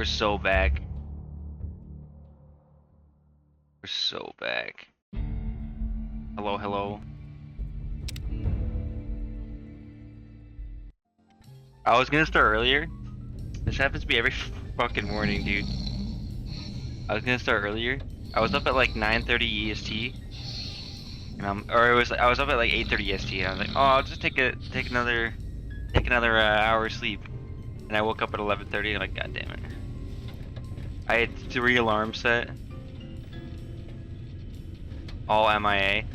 We're so back. We're so back. Hello, hello. I was gonna start earlier. This happens to be every fucking morning, dude. I was gonna start earlier. I was up at like 9:30 EST, and I was up at like 8:30 EST, and I was like, oh, I'll just take another hour of sleep, and I woke up at 11:30, and I'm like, god damn it. I had 3 alarms set, all MIA.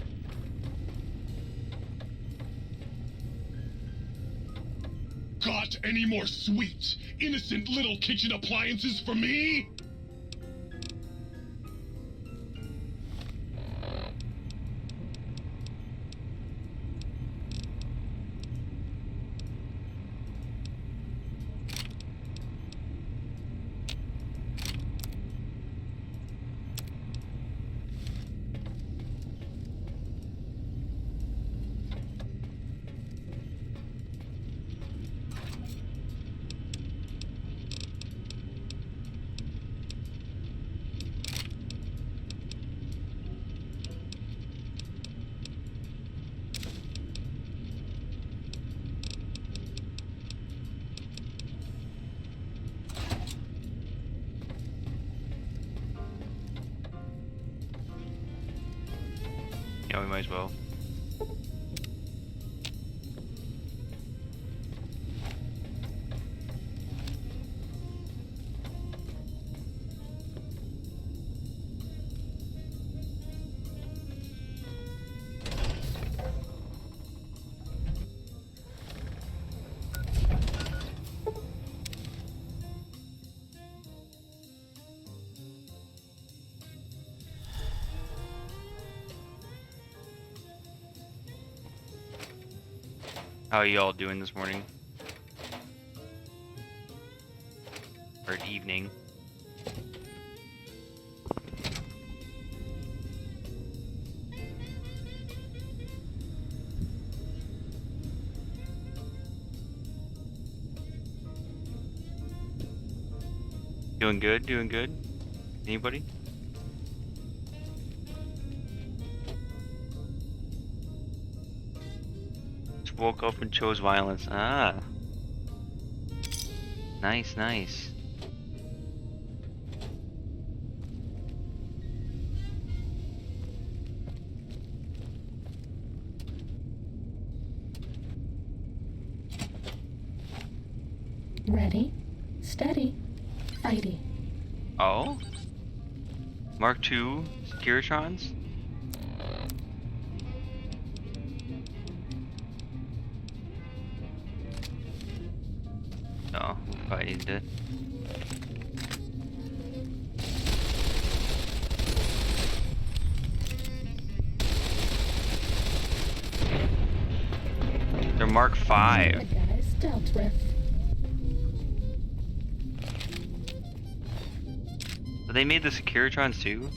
Got any more sweet, innocent little kitchen appliances for me? Yeah, we might as well. How are you all doing this morning? Or evening? Doing good? Doing good? Anybody? Just woke up and chose violence. Ah. Nice, nice. Ready, steady, fighty. Oh? Mark II Securitrons? No, we probably need to. They're Mark V. The guys dealt with. So they made the Securitrons too?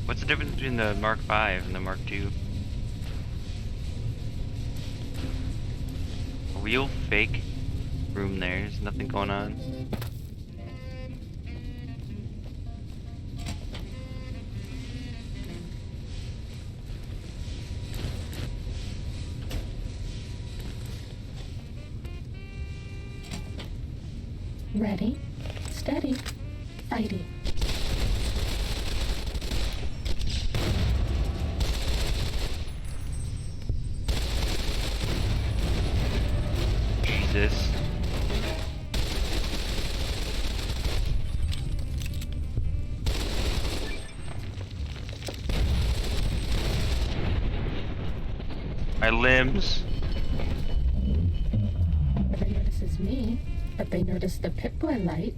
What's the difference between the Mark V and the Mark II? A real fake room there, there's nothing going on. Ready, steady, fighty. Jesus. My limbs. Nobody notices me, but they notice the Pip-Boy light.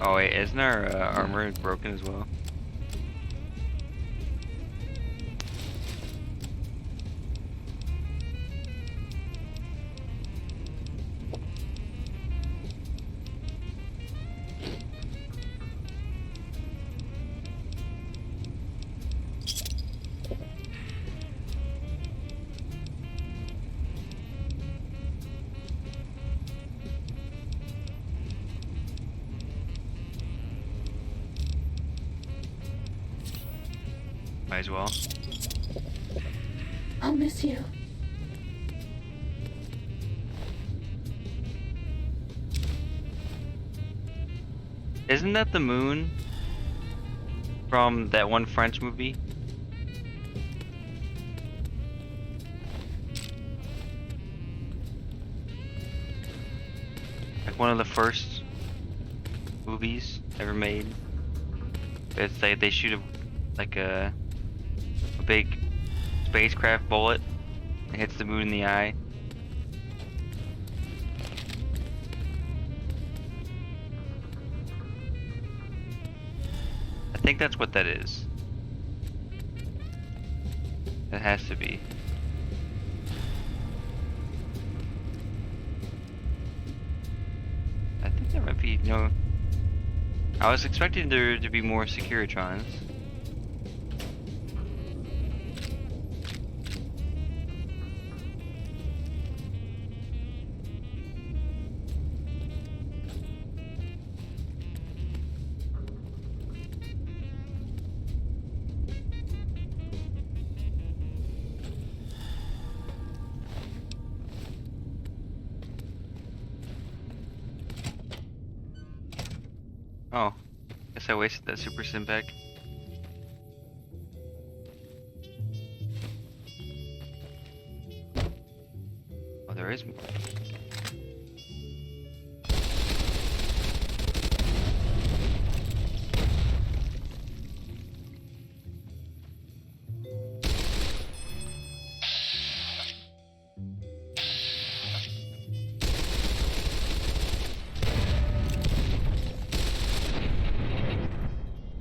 Oh wait, isn't our armor broken as well? Might as well. I'll miss you. Isn't that the moon from that one French movie? Like one of the first movies ever made. It's like they shoot a big spacecraft bullet. It hits the moon in the eye. I think that's what that is. It has to be. I think there might be no. I was expecting there to be more Securitrons. Oh, guess I wasted that super Simpec. Oh, there is more.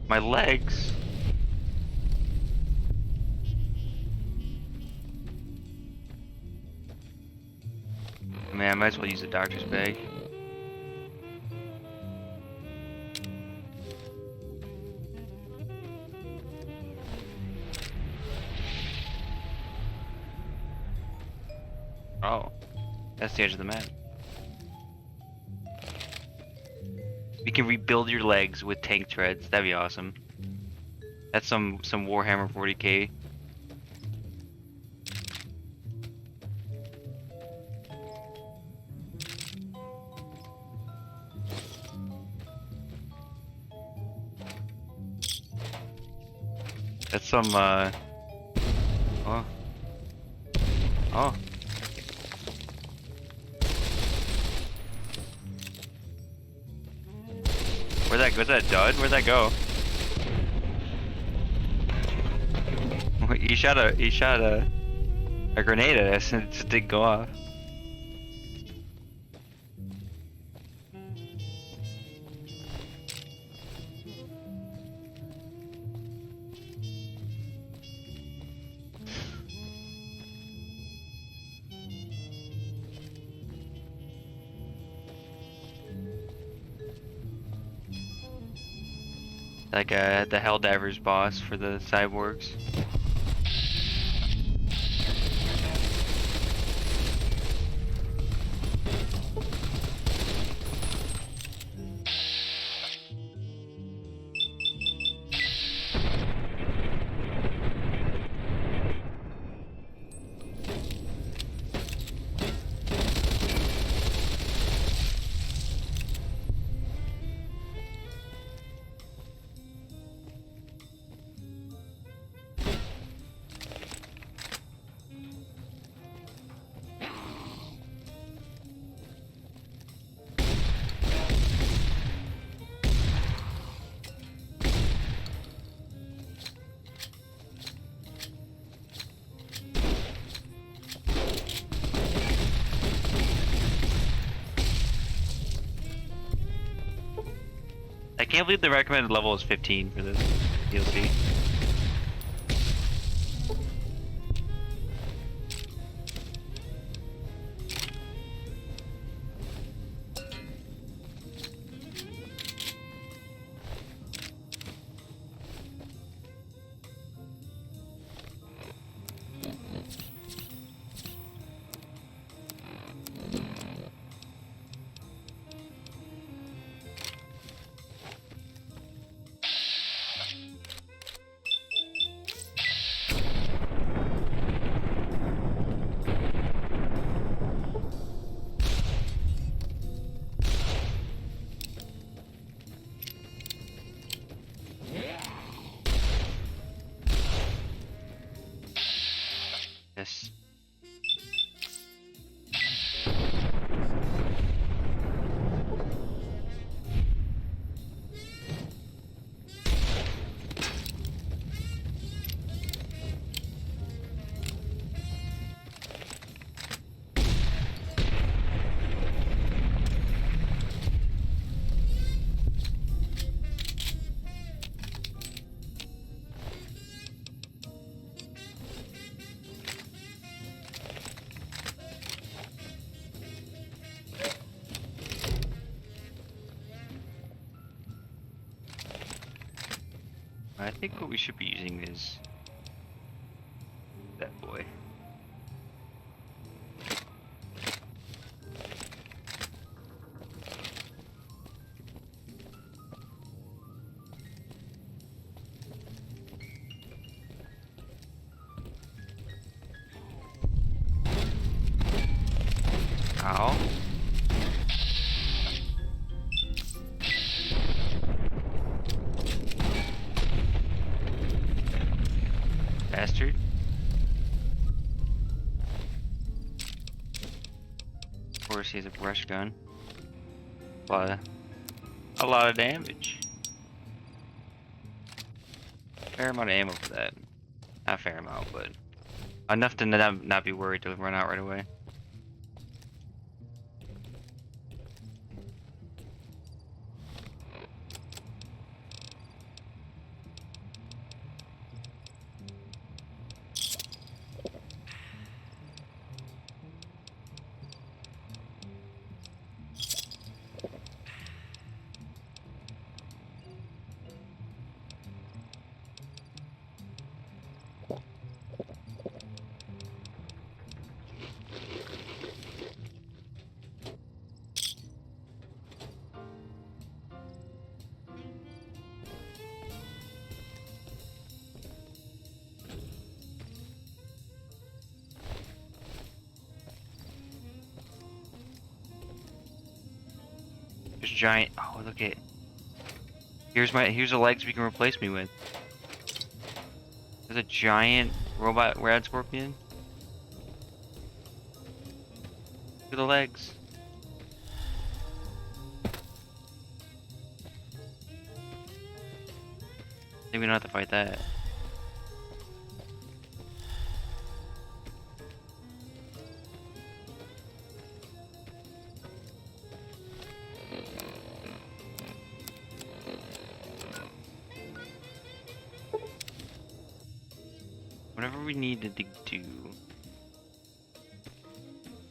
My legs. Man, I might as well use the doctor's bag. Oh, that's the edge of the map. You can rebuild your legs with tank treads. That'd be awesome. That's some Warhammer 40k. That's some oh. Oh. Where's that dud? Where'd that go? He shot a grenade at us and it just didn't go off. Like the Helldivers boss for the cyborgs. I can't believe the recommended level is 15 for this DLC. Yes. I think what we should be using is that boy. Ow. Bastard. Of course, he has a brush gun. A lot of damage. Fair amount of ammo for that. Not a fair amount, but enough to not be worried to run out right away. There's giant. Oh, look at. Here's the legs we can replace me with. There's a giant robot rad scorpion. Look at the legs. I think we don't have to fight that. Whatever we needed to do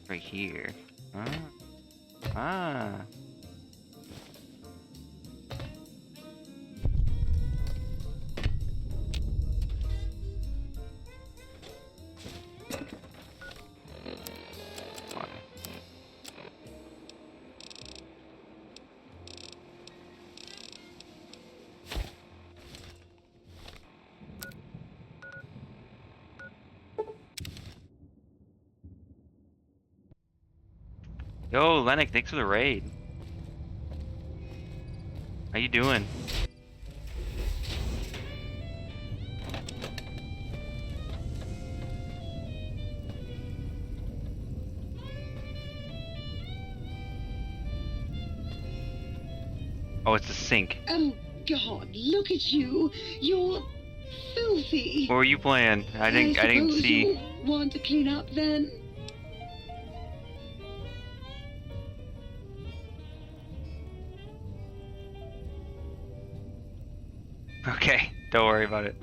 right here. Ah. Yo, Lennox, thanks for the raid. How you doing? Oh, it's the sink. Oh, God, look at you. You're filthy. What were you playing? I didn't suppose see. You want to clean up then? Okay, don't worry about it.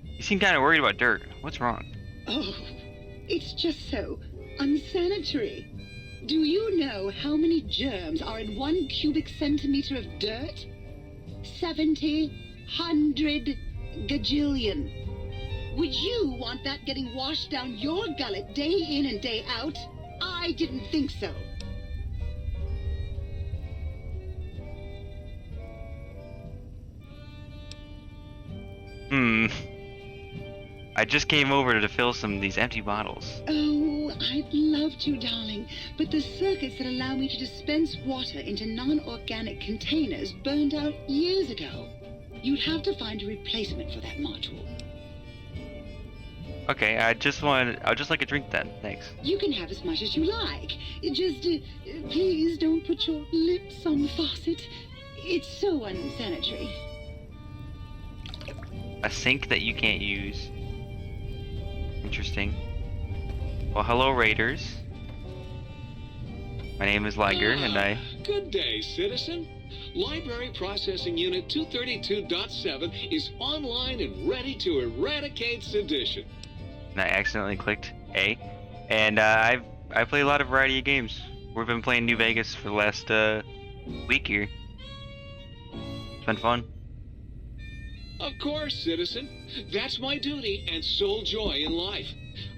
You seem kind of worried about dirt. What's wrong? Oh, it's just so unsanitary. Do you know how many germs are in 1 cubic centimeter of dirt? 70, 100, gajillion. Would you want that getting washed down your gullet day in and day out? I didn't think so. I just came over to fill some of these empty bottles. Oh, I'd love to, darling, but the circuits that allow me to dispense water into non-organic containers burned out years ago. You'd have to find a replacement for that module. Okay, I'd just like a drink then, thanks. You can have as much as you like. Just, please don't put your lips on the faucet. It's so unsanitary. A sink that you can't use. Interesting. Well, hello Raiders. My name is Liger, and I... Good day, citizen. Library Processing Unit 232.7 is online and ready to eradicate sedition. And I accidentally clicked A. And I play a lot of variety of games. We've been playing New Vegas for the last week here. It's been fun. Of course, citizen. That's my duty and sole joy in life.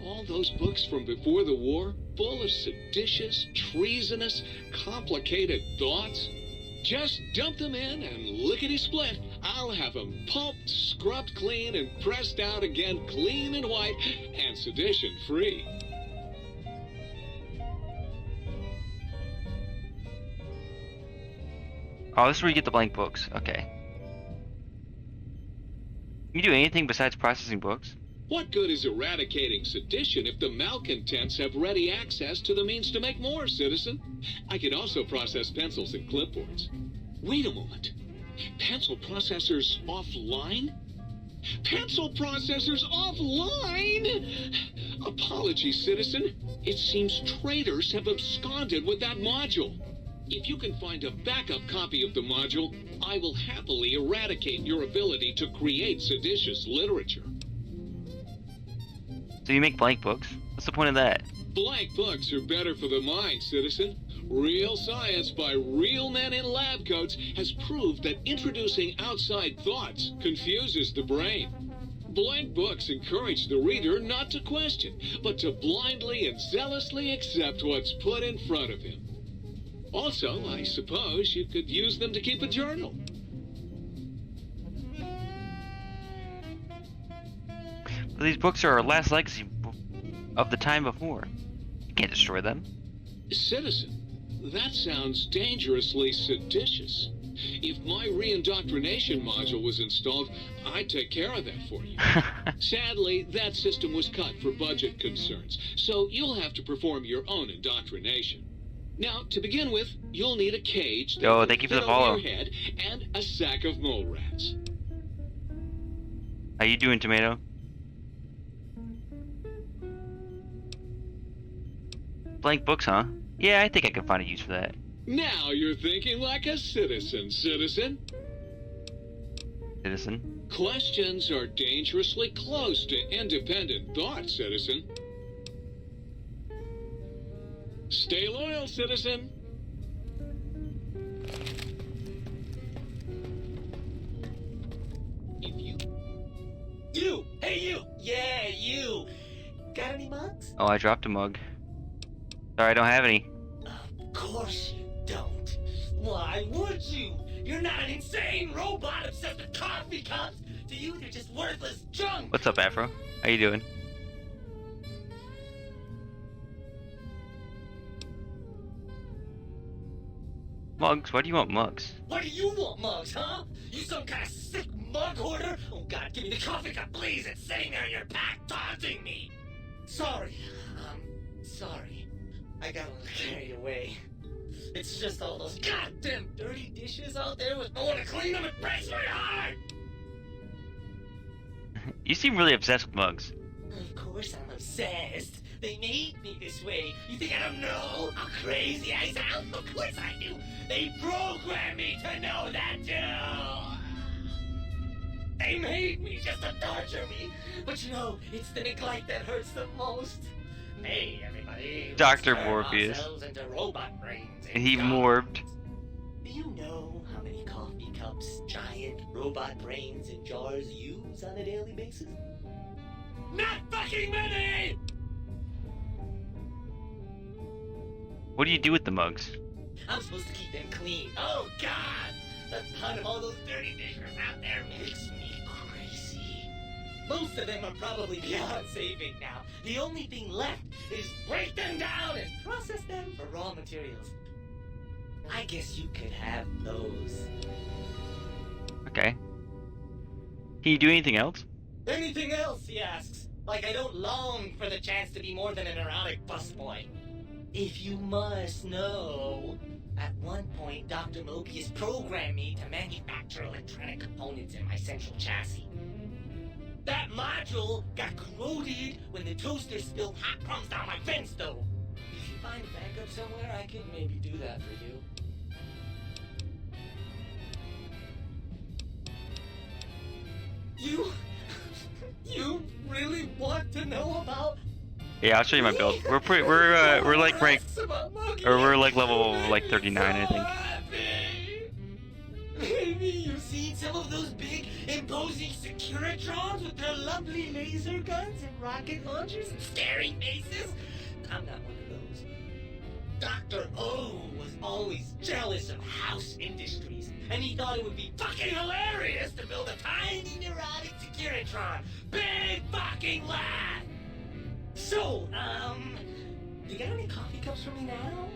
All those books from before the war, full of seditious, treasonous, complicated thoughts. Just dump them in and lickety-split. I'll have them pulped, scrubbed clean, and pressed out again clean and white and sedition-free. Oh, this is where you get the blank books. Okay. Can you do anything besides processing books? What good is eradicating sedition if the malcontents have ready access to the means to make more, citizen? I can also process pencils and clipboards. Wait a moment. Pencil processors offline? Pencil processors offline? Apologies, citizen. It seems traitors have absconded with that module. If you can find a backup copy of the module, I will happily eradicate your ability to create seditious literature. So you make blank books? What's the point of that? Blank books are better for the mind, citizen. Real science by real men in lab coats has proved that introducing outside thoughts confuses the brain. Blank books encourage the reader not to question, but to blindly and zealously accept what's put in front of him. Also, I suppose you could use them to keep a journal. But these books are our last legacy of the time before. You can't destroy them. Citizen, that sounds dangerously seditious. If my re-indoctrination module was installed, I'd take care of that for you. Sadly, that system was cut for budget concerns, so you'll have to perform your own indoctrination. Now, to begin with, you'll need a cage that Yo, will thank you for fit the follow. over your head and a sack of mole rats. How you doing, Tomato? Blank books, huh? Yeah, I think I can find a use for that. Now you're thinking like a citizen, citizen. Citizen. Questions are dangerously close to independent thought, citizen. Stay loyal, citizen. Hey you! Yeah, you! Got any mugs? Oh, I dropped a mug. Sorry, I don't have any. Of course you don't. Why would you? You're not an insane robot obsessed with coffee cups. To you, they're just worthless junk. What's up, Afro? How you doing? Mugs? Why do you want mugs? Why do you want mugs, huh? You some kind of sick mug hoarder? Oh God, give me the coffee cup, please. It's sitting there in your pack, taunting me. Sorry. Sorry. I got a little carried away. It's just all those goddamn dirty dishes out there with no one to clean them. It breaks my heart. You seem really obsessed with mugs. Of course I'm obsessed. They made me this way. You think I don't know how crazy I sound? Of course I do. They programmed me to know that too. time hate me just to torture me. But you know, it's the neglect that hurts the most. Hey, everybody. Dr. let's turn Morpheus. ourselves into robot brains And he jobs. morphed. Do you know how many coffee cups giant robot brains in jars use on a daily basis? Not fucking many! What do you do with the mugs? I'm supposed to keep them clean. Oh, God! The thought of all those dirty dishes out there makes me crazy. Most of them are probably beyond saving now. The only thing left is break them down and process them for raw materials. I guess you could have those. Okay. Can you do anything else? Anything else, he asks. Like I don't long for the chance to be more than an erotic busboy. If you must know, at one point, Dr. Mobius programmed me to manufacture electronic components in my central chassis. That module got corroded when the toaster spilled hot crumbs down my fence, though. If you find a backup somewhere, I could maybe do that for you. You really want to know about? Yeah, I'll show you my build. We're like rank, or we're like level like 39, I think. Maybe you've seen some of those big, imposing Securitrons with their lovely laser guns and rocket launchers and scary faces. I'm not one of those. Dr. O was always jealous of House Industries, and he thought it would be fucking hilarious to build a tiny neurotic Securitron. Big fucking laugh! So, you got any coffee cups for me now?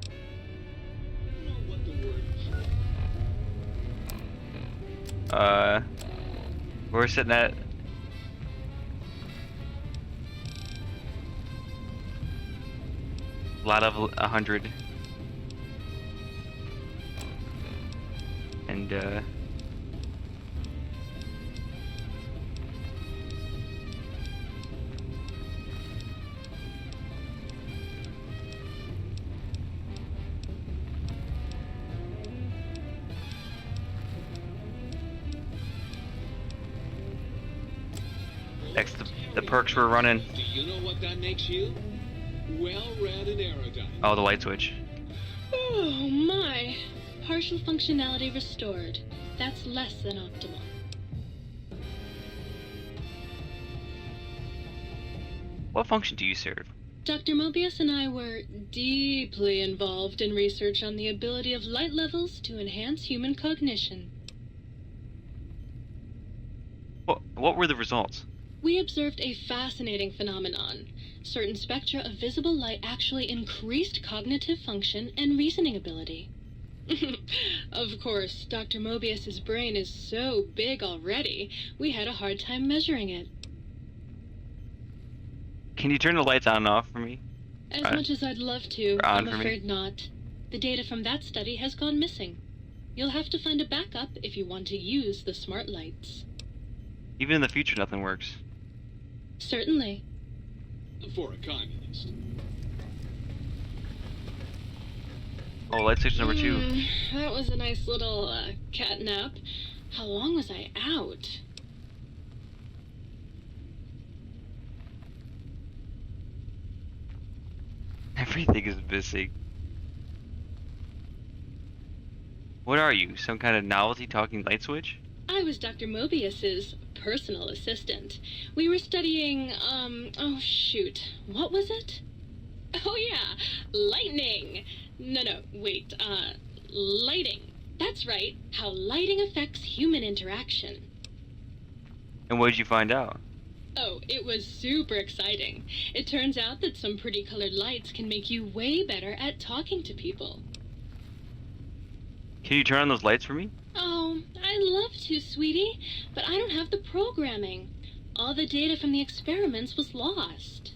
I don't know what the word We're sitting at a lot of 100. And next, the perks we're running. Do you know what that makes you? Well-read and erudite. Oh, the light switch. Oh my. Partial functionality restored. That's less than optimal. What function do you serve? Dr. Mobius and I were deeply involved in research on the ability of light levels to enhance human cognition. What were the results? We observed a fascinating phenomenon. Certain spectra of visible light actually increased cognitive function and reasoning ability. Of course, Dr. Mobius's brain is so big already, we had a hard time measuring it. Can you turn the lights on and off for me? As Right. much as I'd love to, Or on I'm for me. afraid not. The data from that study has gone missing. You'll have to find a backup if you want to use the smart lights. Even in the future, nothing works. Certainly. For a communist. Oh, light switch number 2. That was a nice little cat nap. How long was I out? Everything is missing. What are you? Some kind of novelty talking light switch? I was Dr. Mobius's personal assistant. We were studying, oh shoot, what was it? Oh yeah, lightning. No, wait, lighting. That's right, how lighting affects human interaction. And what did you find out? Oh, it was super exciting. It turns out that some pretty colored lights can make you way better at talking to people. Can you turn on those lights for me? Oh, I'd love to, sweetie, but I don't have the programming. All the data from the experiments was lost.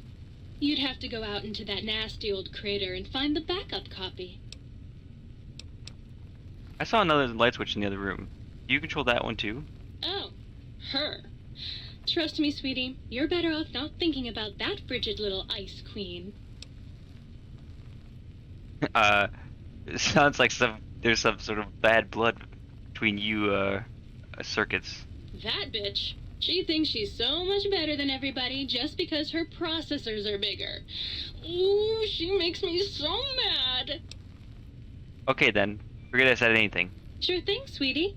You'd have to go out into that nasty old crater and find the backup copy. I saw another light switch in the other room. Do you control that one too? Oh, her. Trust me, sweetie, you're better off not thinking about that frigid little ice queen. It sounds like there's some sort of bad blood between you, circuits. That bitch. She thinks she's so much better than everybody just because her processors are bigger. Ooh, she makes me so mad. Okay then. Forget I said anything. Sure thing, sweetie.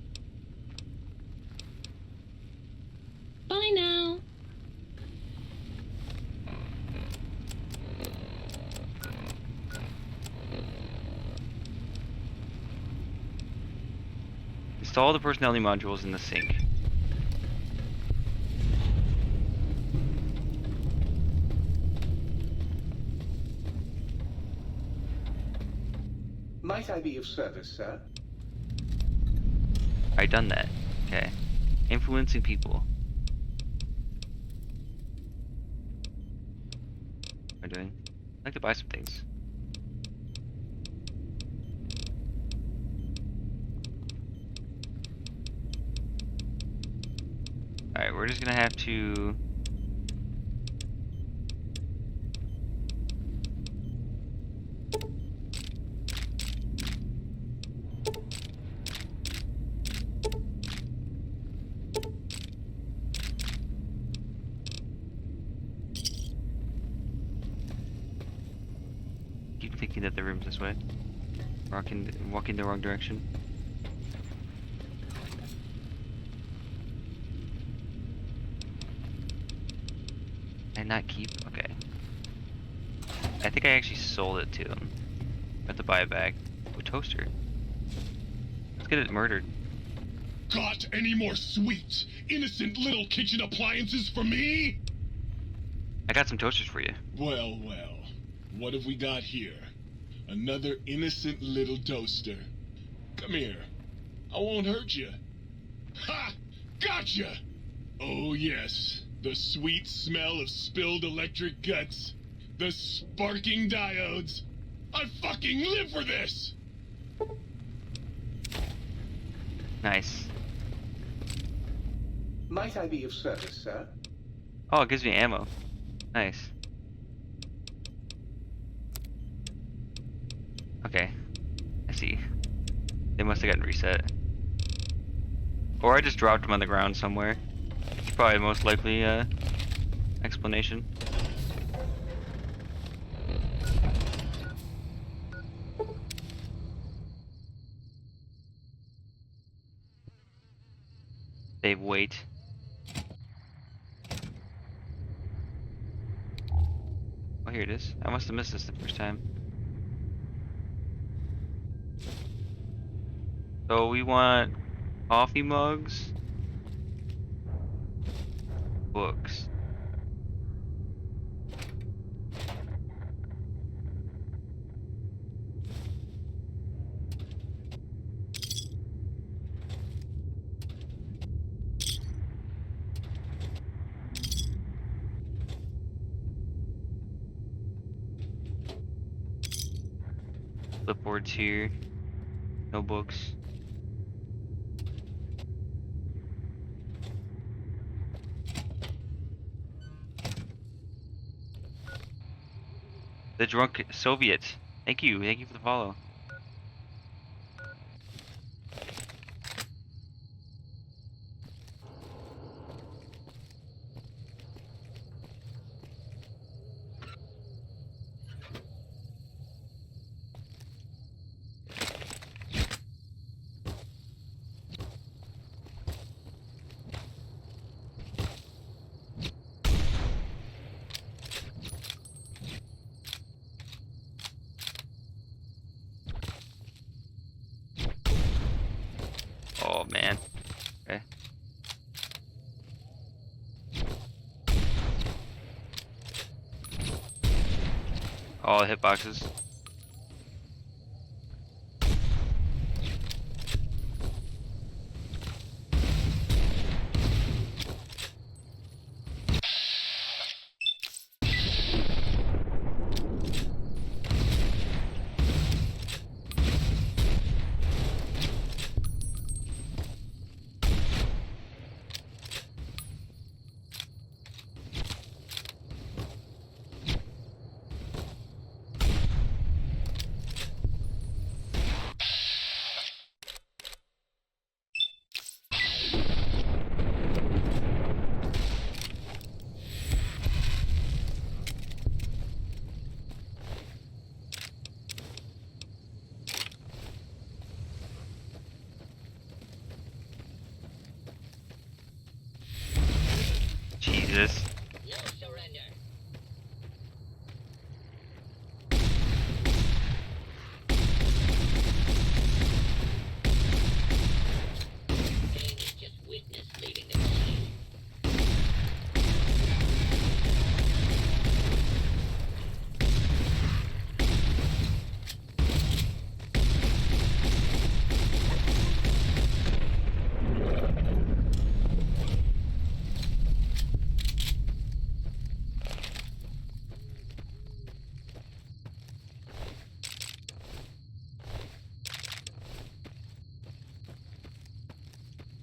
Bye now. Install the personality modules in the sink. Might I be of service, sir? I done that. Okay. Influencing people. What am I doing? I'd like to buy some things. Alright, we're just gonna have to... keep thinking that the room's this way. Walking the wrong direction. And not keep? Okay. I think I actually sold it to him. I have to buy it back. Ooh, toaster. Let's get it murdered. Got any more sweet, innocent little kitchen appliances for me? I got some toasters for you. Well, well. What have we got here? Another innocent little toaster. Come here. I won't hurt you. Ha! Gotcha! Oh, yes. The sweet smell of spilled electric guts. The sparking diodes. I fucking live for this! Nice. Might I be of service, sir? Oh, it gives me ammo. Nice. Okay. I see. They must have gotten reset. Or I just dropped them on the ground somewhere. It's probably the most likely explanation. Save weight. Oh, here it is. I must have missed this the first time. So we want coffee mugs, books. Clipboards here. No books. The drunk Soviet. Thank you for the follow. Oh man. Okay. All the hitboxes. Jesus. No surrender. Pain is just witness leaving the body.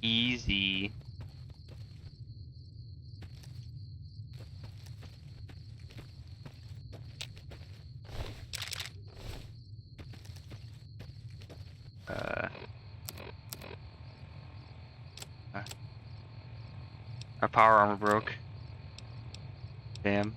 Easy. Our power armor broke. Damn.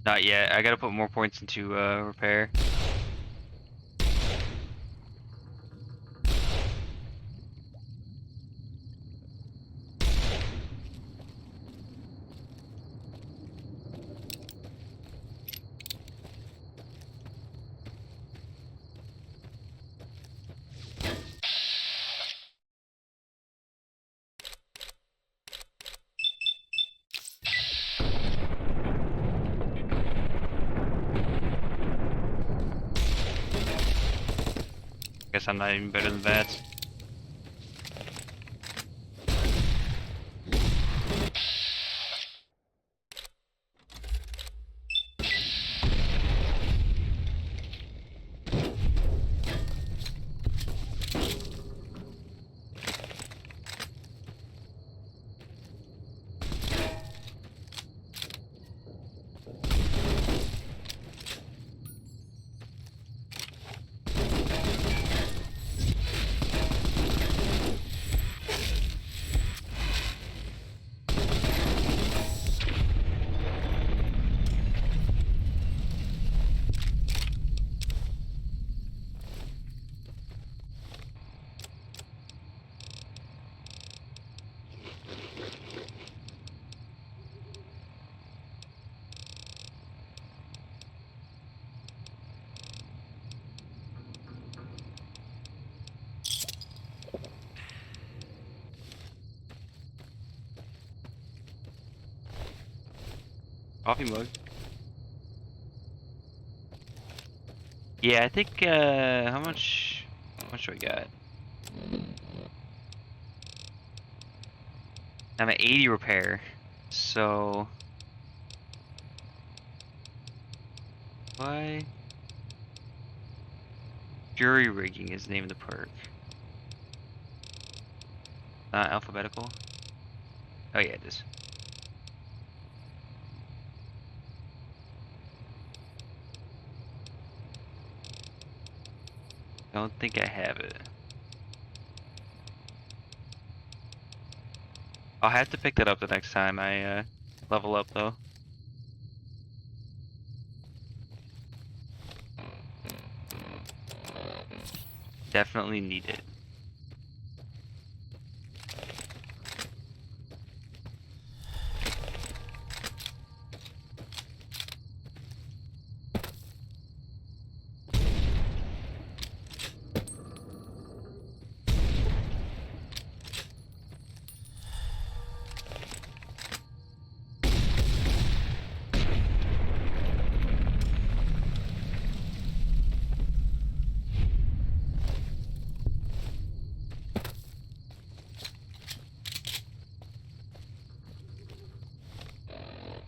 Not yet. I gotta put more points into repair. Guess I'm not even better than that. Coffee mug. Yeah, I think, how much do I got? I'm at 80 repair, so... Why? Jury rigging is the name of the perk. Not alphabetical? Oh yeah, it is. Don't think I have it. I'll have to pick that up the next time I level up though. Definitely need it.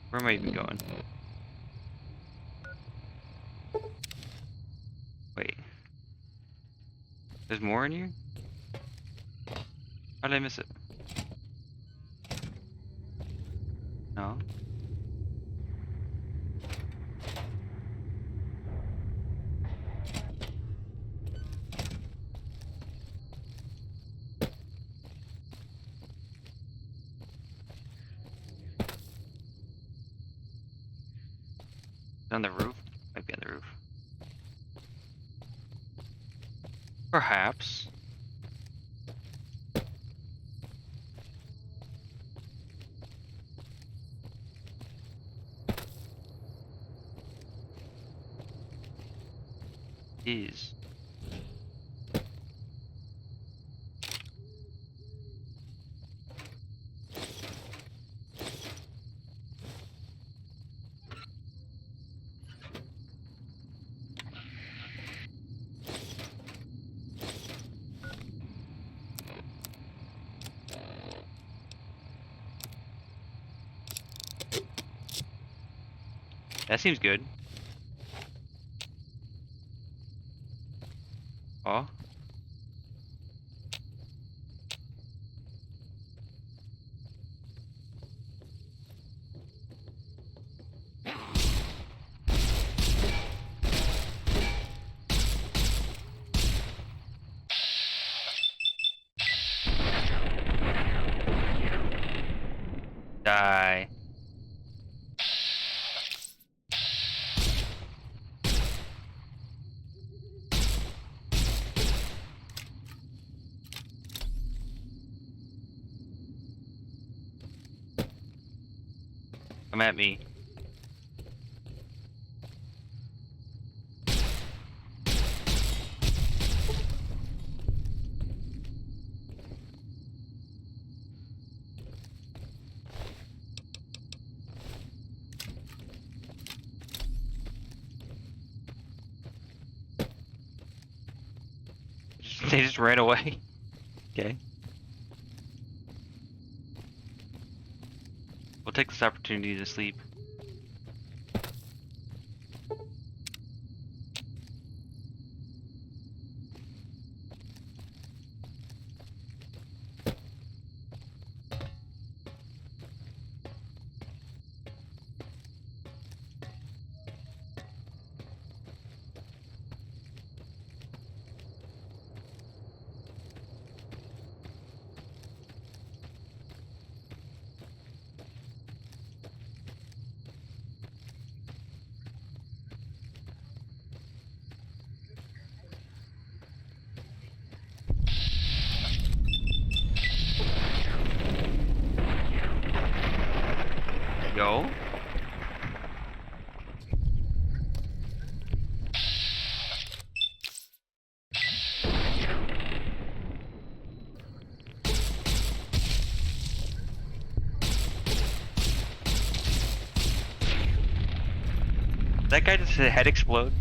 Where am I even going? Wait. There's more in here? How did I miss it? No. On the roof? Might be on the roof. Perhaps. Is. That seems good. Oh. Die. Come at me. They just ran away. Okay. We'll take this opportunity to sleep. Yo. That guy just his head explode.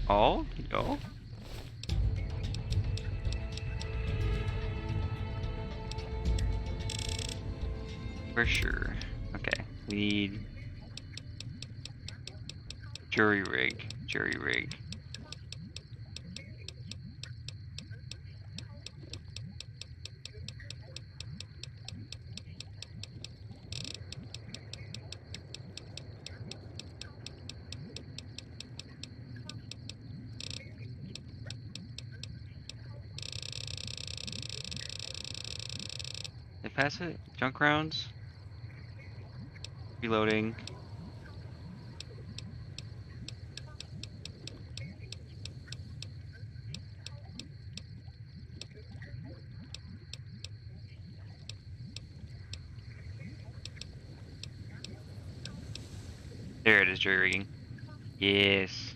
Oh, yo. For sure. Okay, we need jury rig. Jury rig. They pass it? Junk rounds? Reloading. There it is, jury rigging. Yes.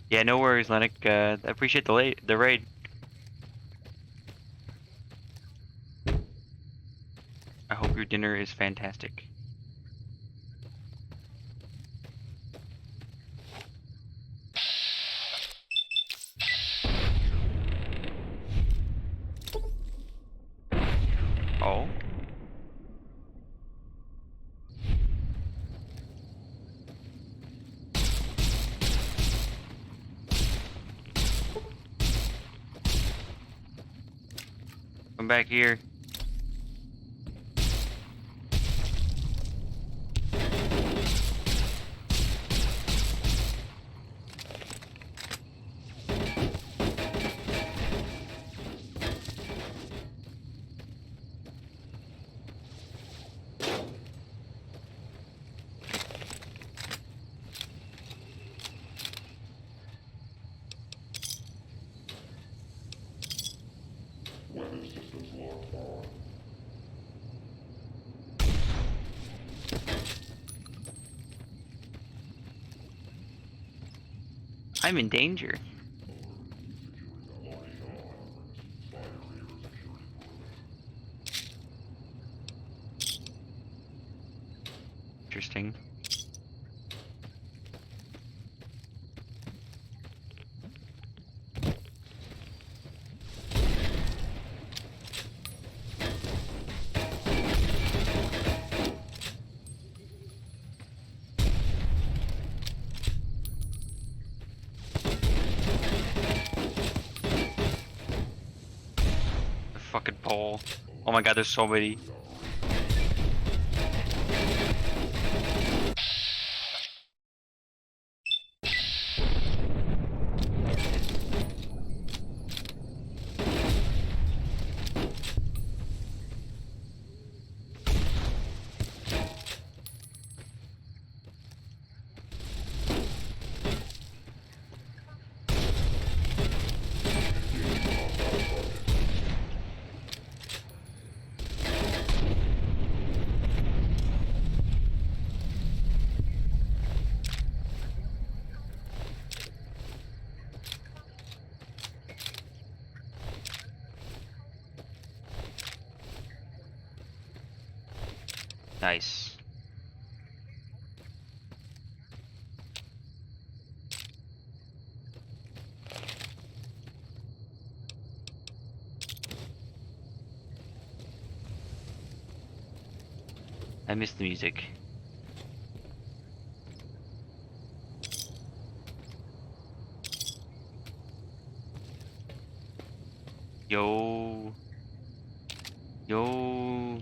Yeah, no worries, Lennox. I appreciate the raid. I hope your dinner is fantastic. Oh. Come back here. I'm in danger. Interesting. The fucking pole. Oh my god, there's so many. Nice. I miss the music. Yo. Yo.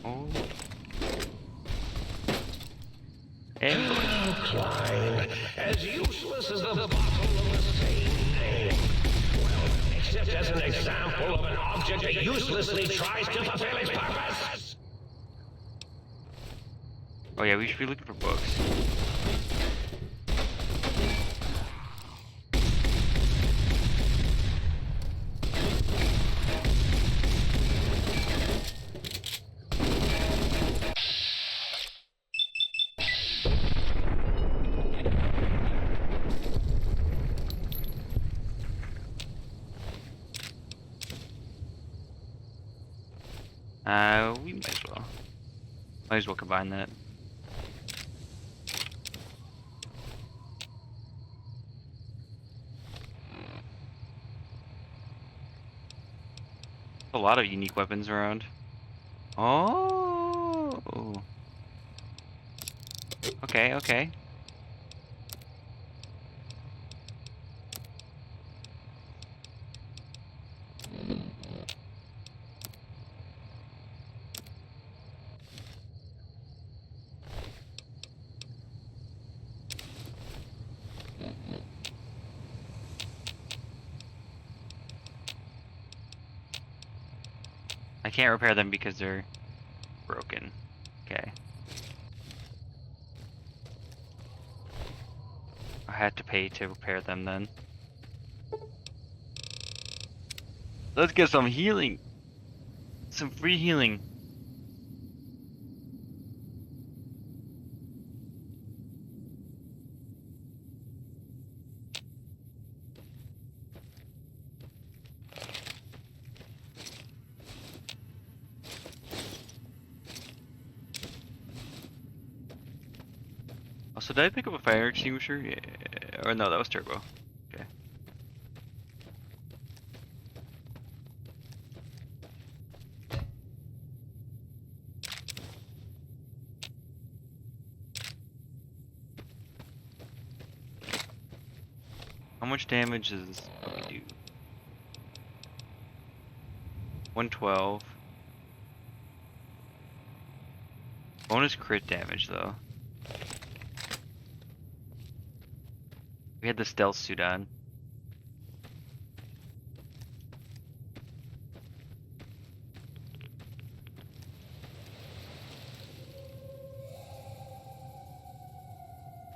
Oh. Hey. Klein, as useless as the bottle of the same name. Well, except as an example of an object that uselessly tries to fulfill its purpose. Oh yeah, we should be looking for books. We might as well. Might as well combine that. A lot of unique weapons around. Oh. Okay, okay. I can't repair them because they're broken. Okay. I had to pay to repair them then. Let's get some healing. Some free healing. So did I pick up a fire extinguisher? Yeah. Or no, that was turbo. Okay. How much damage does this do? 112. Bonus crit damage though. We had the stealth suit on.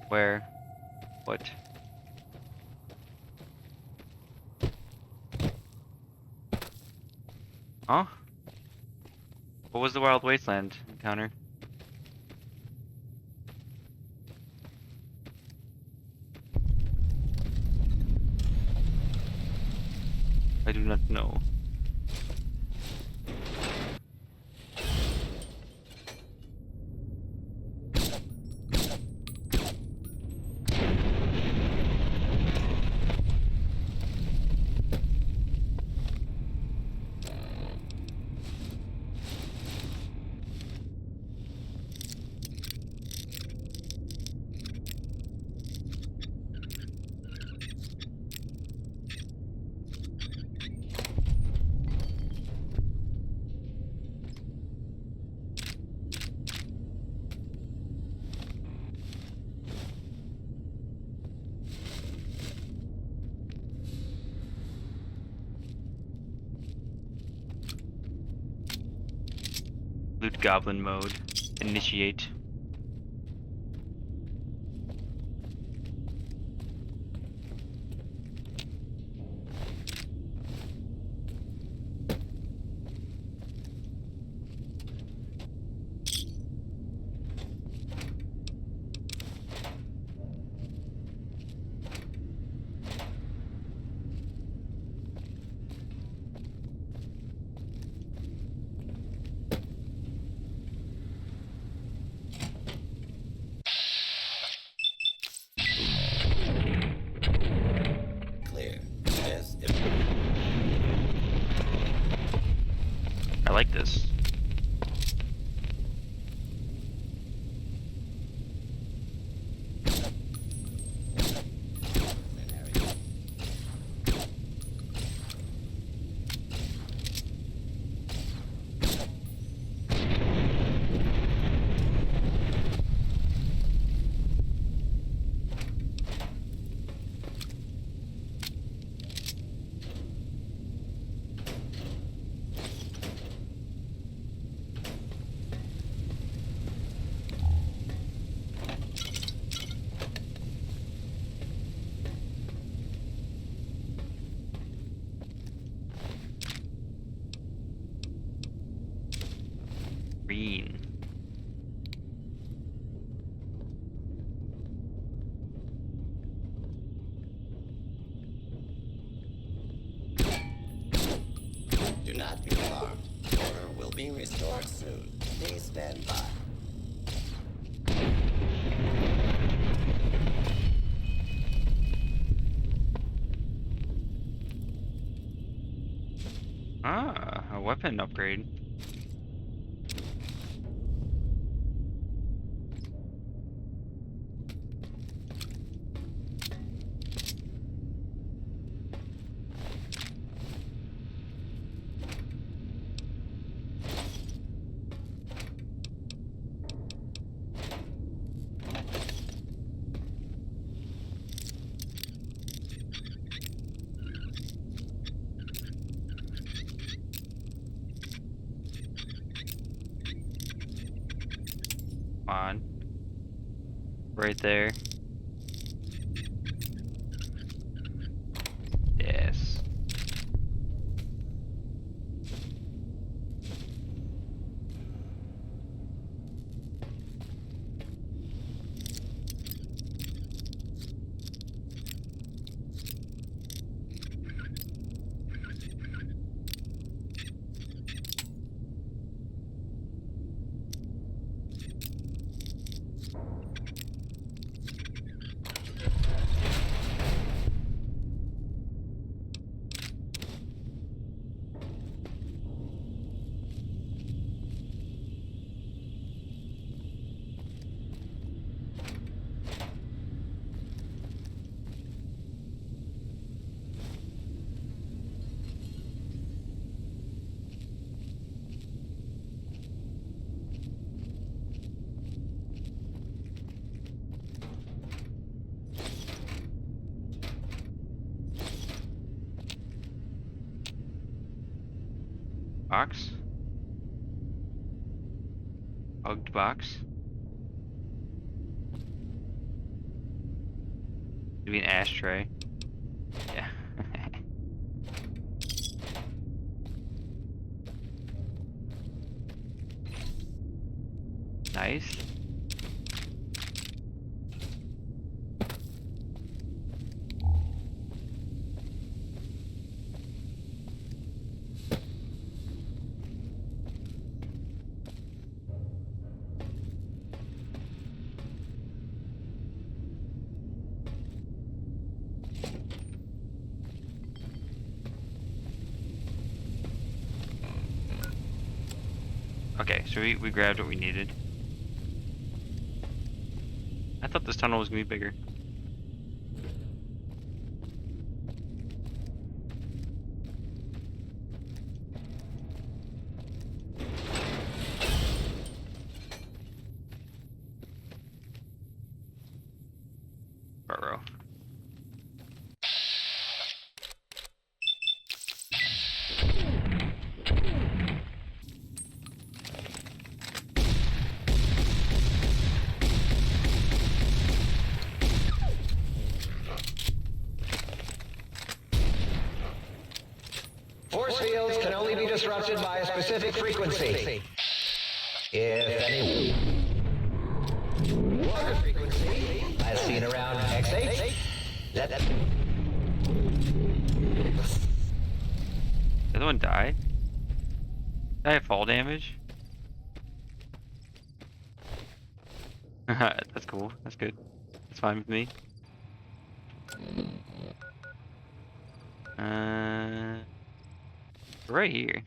Where? What? Huh? What was the Wild Wasteland encounter? I do not know. Loot Goblin mode. Initiate. Clear. Yes, if I like this. Green. do not be alarmed. Order will be restored soon. Please stand by. Ah, a weapon upgrade. On. Right there. Yes. Box? Hugged box? Maybe an ashtray. Yeah. Nice. Okay, so we grabbed what we needed. I thought this tunnel was gonna be bigger. Burrow. Force fields can only be disrupted by a specific frequency. If any water frequency, as seen around X8, Did the other one die? Did I have fall damage? That's cool. That's good. That's fine with me. Right here.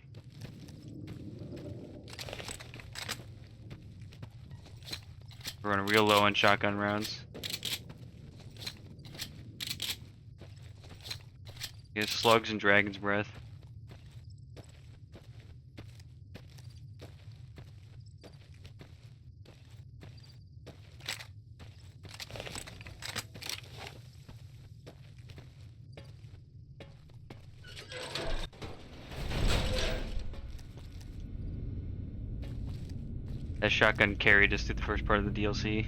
We're running real low on shotgun rounds. Get slugs and dragon's breath. That shotgun carried us through the first part of the DLC.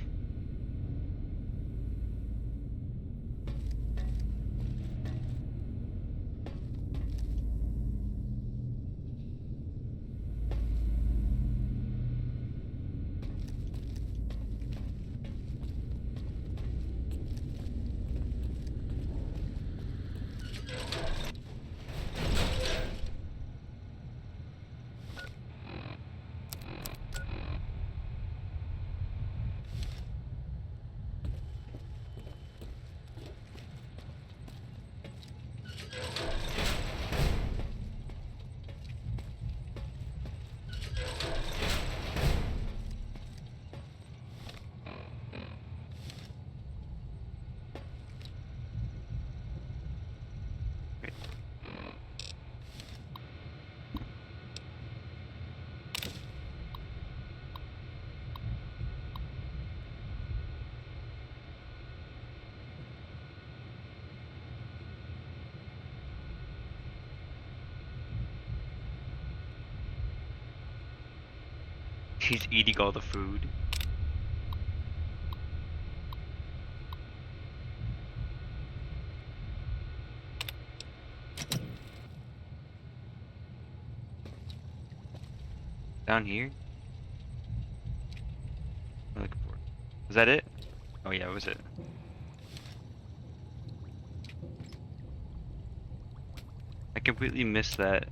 He's eating all the food. Down here? What am I looking for? Was that it? Oh yeah, it was it. I completely missed that.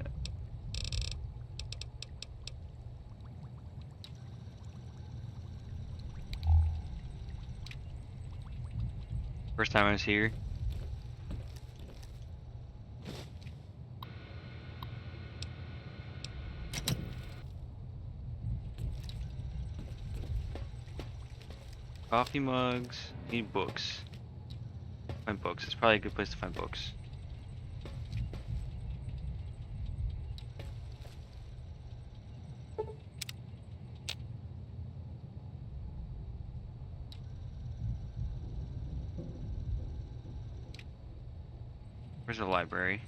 First time I was here. Coffee mugs. Need books. Find books. It's probably a good place to find books. Where's the library?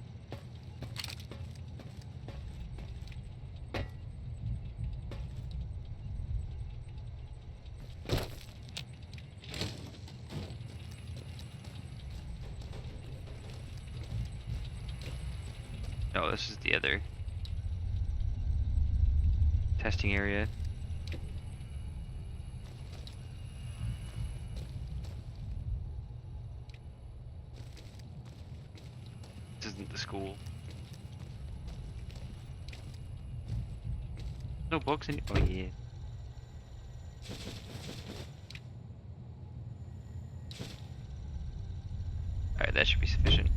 No, this is the other testing area. This isn't the school. No books in. Oh yeah. Alright, that should be sufficient.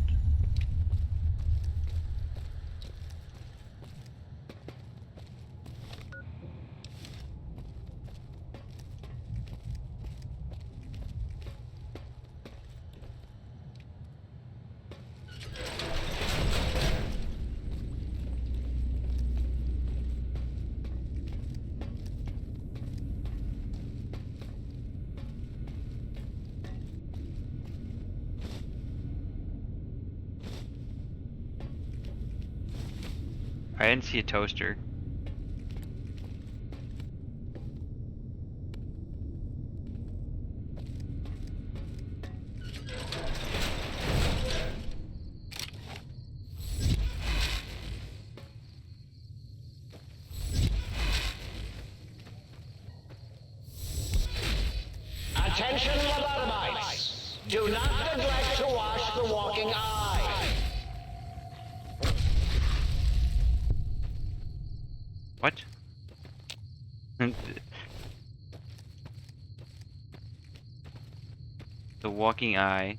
I didn't see a toaster. Attention, lobotomites! Do not neglect to wash the walking eye. What? The walking eye.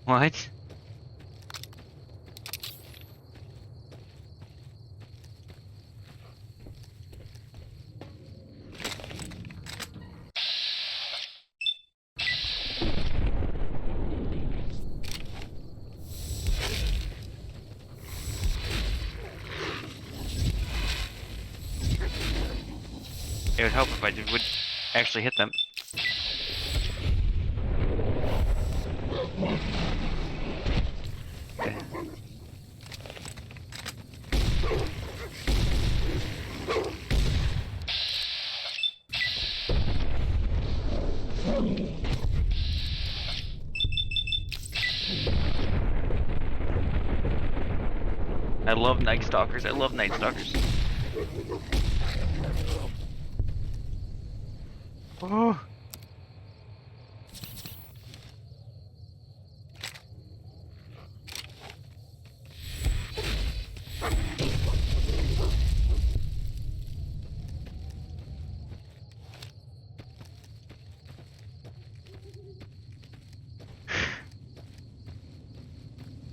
What? It would help if I would actually hit them. Okay. I love Night Stalkers. I love Night Stalkers. Oh.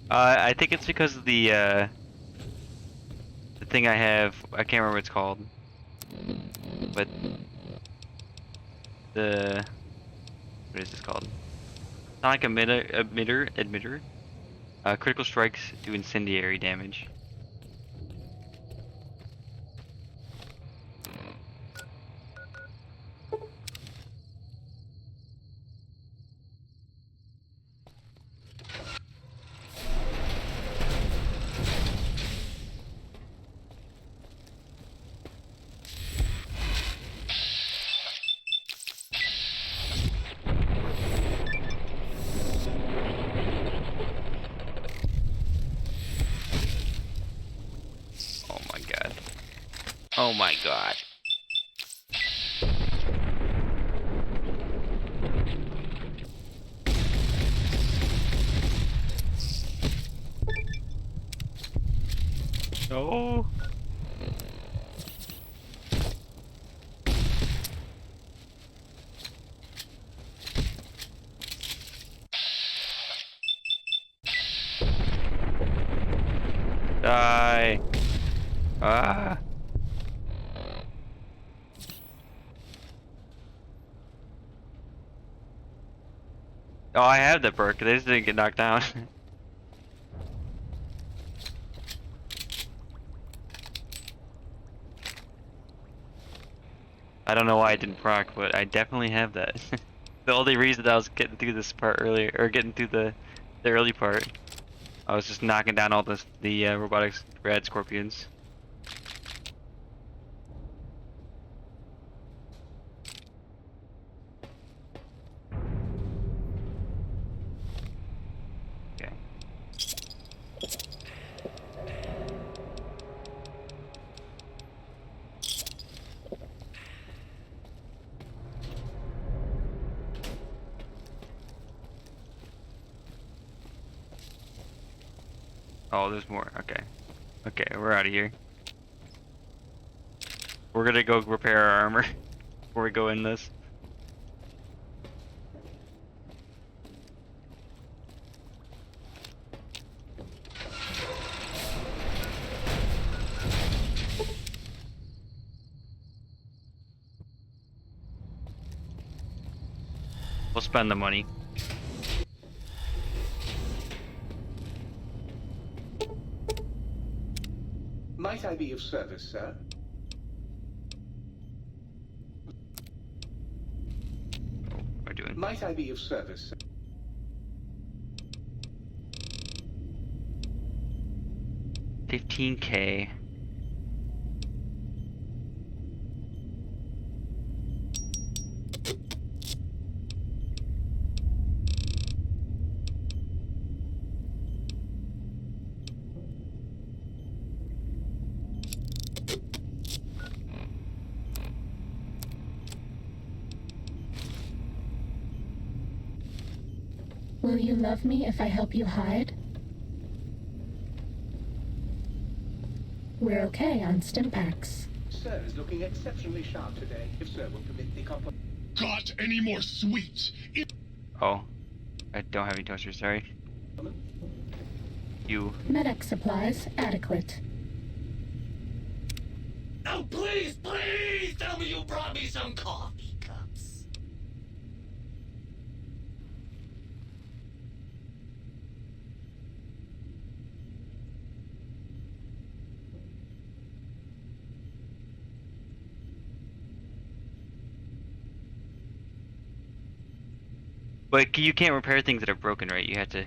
I think it's because of the thing I have. I can't remember what it's called, but the what is this called? Sonic emitter. Critical strikes do incendiary damage. Oh my god. No. Die. Ah. Oh, I have that perk. They just didn't get knocked down. I don't know why I didn't proc, but I definitely have that. The only reason I was getting through this part earlier, or getting through the early part, I was just knocking down all the robotics rad scorpions. Oh, there's more. Okay. Okay, we're out of here. We're gonna go repair our armor before we go in this. We'll spend the money. Might I be of service, sir? What am I doing? Might I be of service, sir? $15K. Will you love me if I help you hide? We're okay on Stimpaks. Sir is looking exceptionally sharp today, if sir will permit the compliment. Got any more sweets? Oh. I don't have any toasters, sorry. You. Medic supplies adequate. Oh, please, please tell me you brought me some coffee cups. But you can't repair things that are broken, right? You have to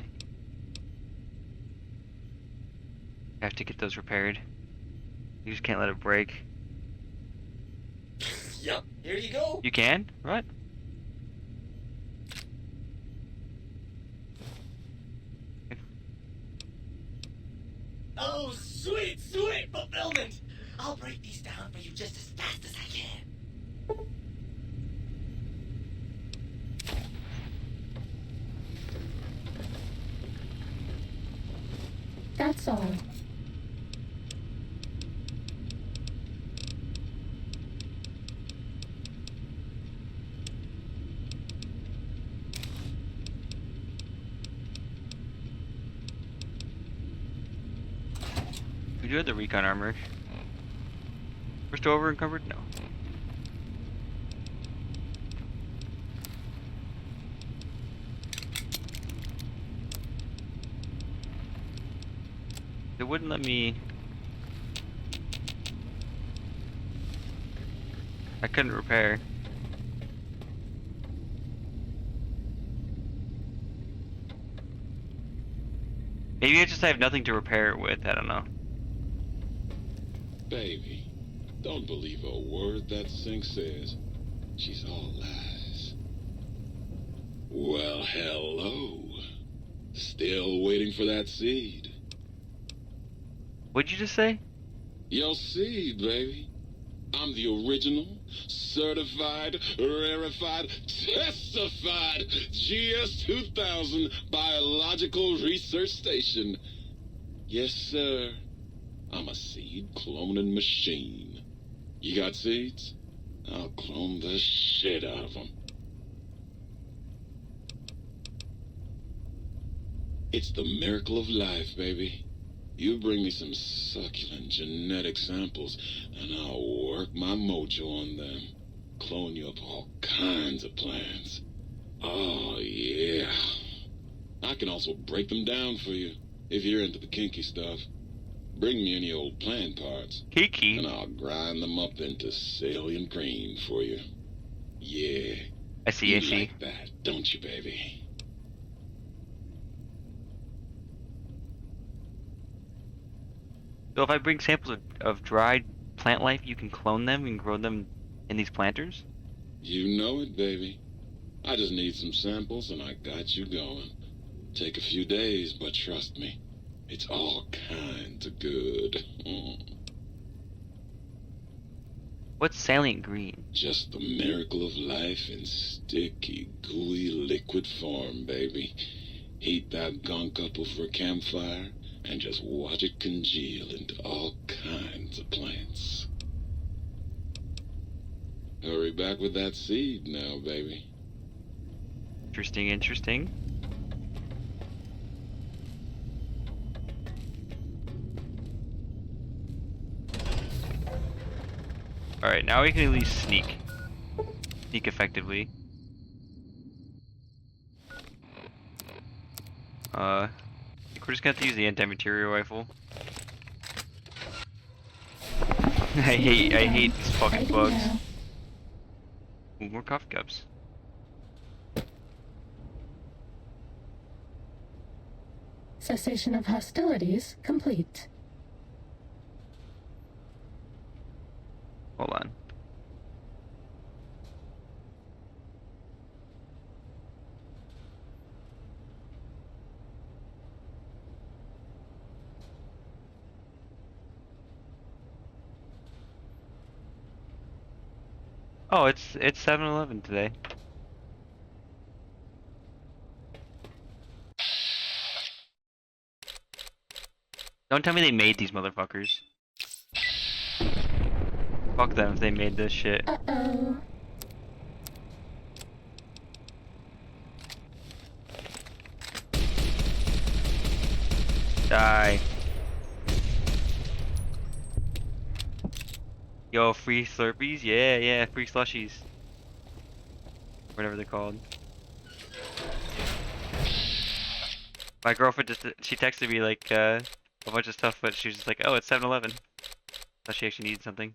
get those repaired. You just can't let it break. Yup, here you go. You can? What? Oh, sweet, sweet fulfillment. I'll break these down for you just as fast as I can. That's all. We do have the recon armor. We're still over encumbered? No. It wouldn't let me. I couldn't repair. Maybe I just have nothing to repair it with, I don't know. Baby, don't believe a word that Sync says. She's all lies. Well, hello. Still waiting for that seed. What'd you just say? Your seed, baby. I'm the original, certified, rarefied, testified GS-2000 Biological Research Station. Yes, sir. I'm a seed cloning machine. You got seeds? I'll clone the shit out of them. It's the miracle of life, baby. You bring me some succulent genetic samples, and I'll work my mojo on them. Clone you up all kinds of plants. Oh, yeah. I can also break them down for you, if you're into the kinky stuff. Bring me any old plant parts. Kiki. And I'll grind them up into salient cream for you. Yeah. I see, You I see. like that, don't you, baby? So if I bring samples of dried plant life, you can clone them and grow them in these planters? You know it, baby. I just need some samples and I got you going. Take a few days, but trust me, it's all kinds of good. What's salient green? Just the miracle of life in sticky, gooey liquid form, baby. Heat that gunk up over a campfire, and just watch it congeal into all kinds of plants. Hurry back with that seed now, baby. Interesting, interesting. Alright, now we can at least sneak. Sneak effectively. I think we're just gonna have to use the anti-material rifle. I hate these fucking Fighting bugs. now. Ooh, more coffee cups. Cessation of hostilities complete. Hold on. Oh, it's 7-Eleven today. Don't tell me they made these motherfuckers. Fuck them if they made this shit. Uh-oh. Die. Yo, free Slurpees? Yeah, yeah, free slushies. Whatever they're called. My girlfriend just, she texted me like, a bunch of stuff, but she was just like, oh, it's 7-Eleven. Thought she actually needed something.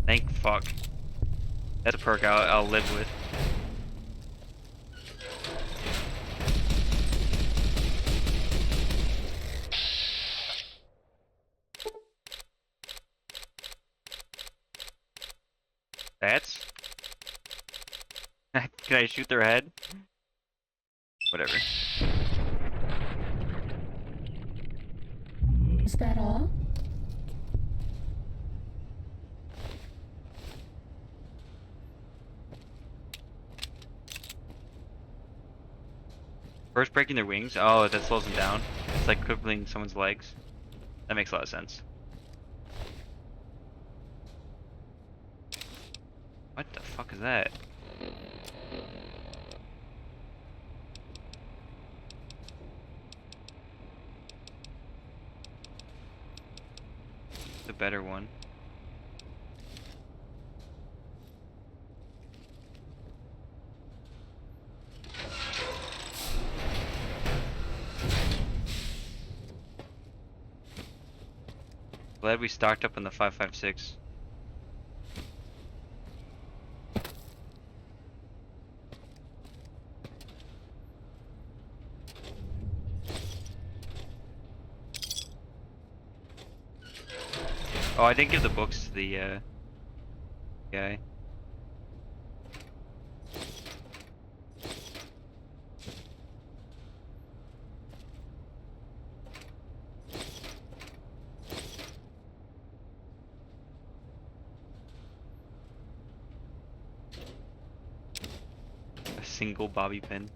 Thank fuck. That's a perk I'll live with. That's? Can I shoot their head? Whatever. Is that all? First breaking their wings? Oh, that slows them down. It's like crippling someone's legs. That makes a lot of sense. What the fuck is that? The better one. Glad we stocked up on the 5.56. Oh, I didn't give the books to the guy. A single bobby pin.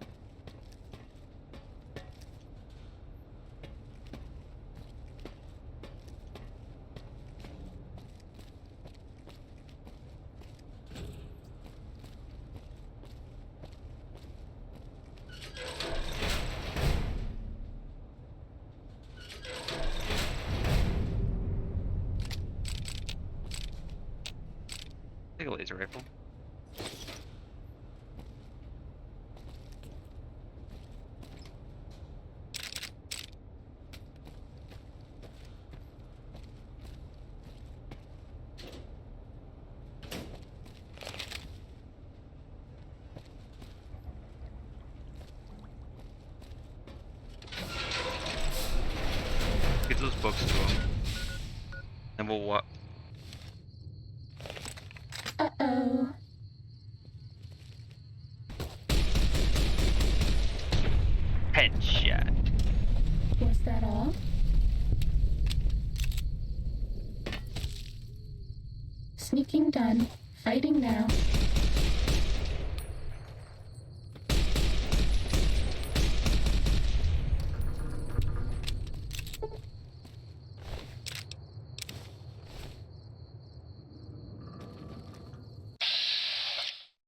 Take a laser rifle. Get those books to him. Then we'll walk. Uh-oh. Shit. Was that all? Sneaking done. Fighting now.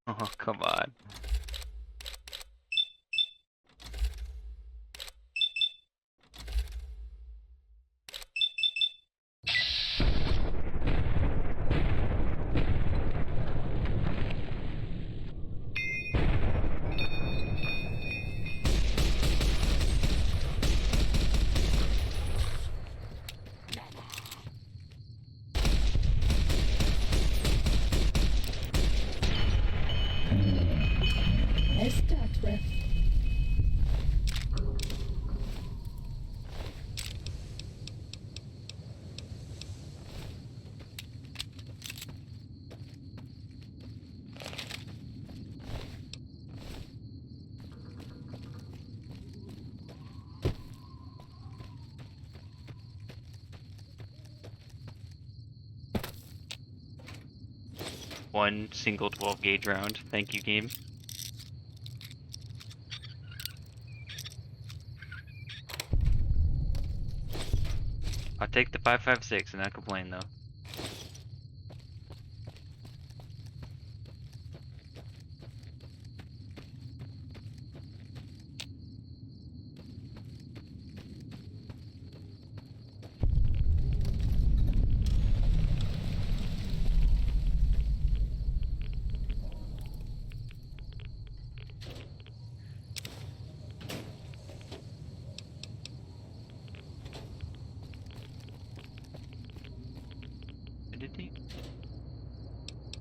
Oh, come on. Nice start, Riff. One single 12 gauge round. Thank you, game. I'll take the 5.56 and not complain though.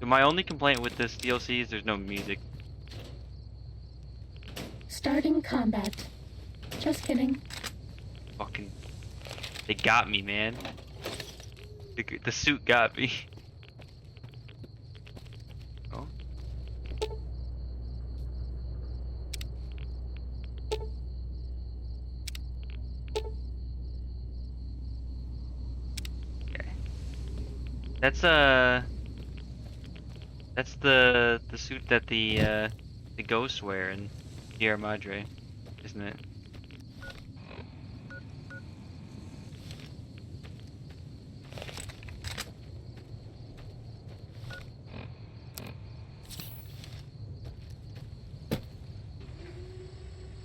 My only complaint with this DLC is there's no music. Starting combat. Just kidding. Fucking, they got me, man. The suit got me. Oh. Okay. That's the suit that the ghosts wear in Sierra Madre, isn't it?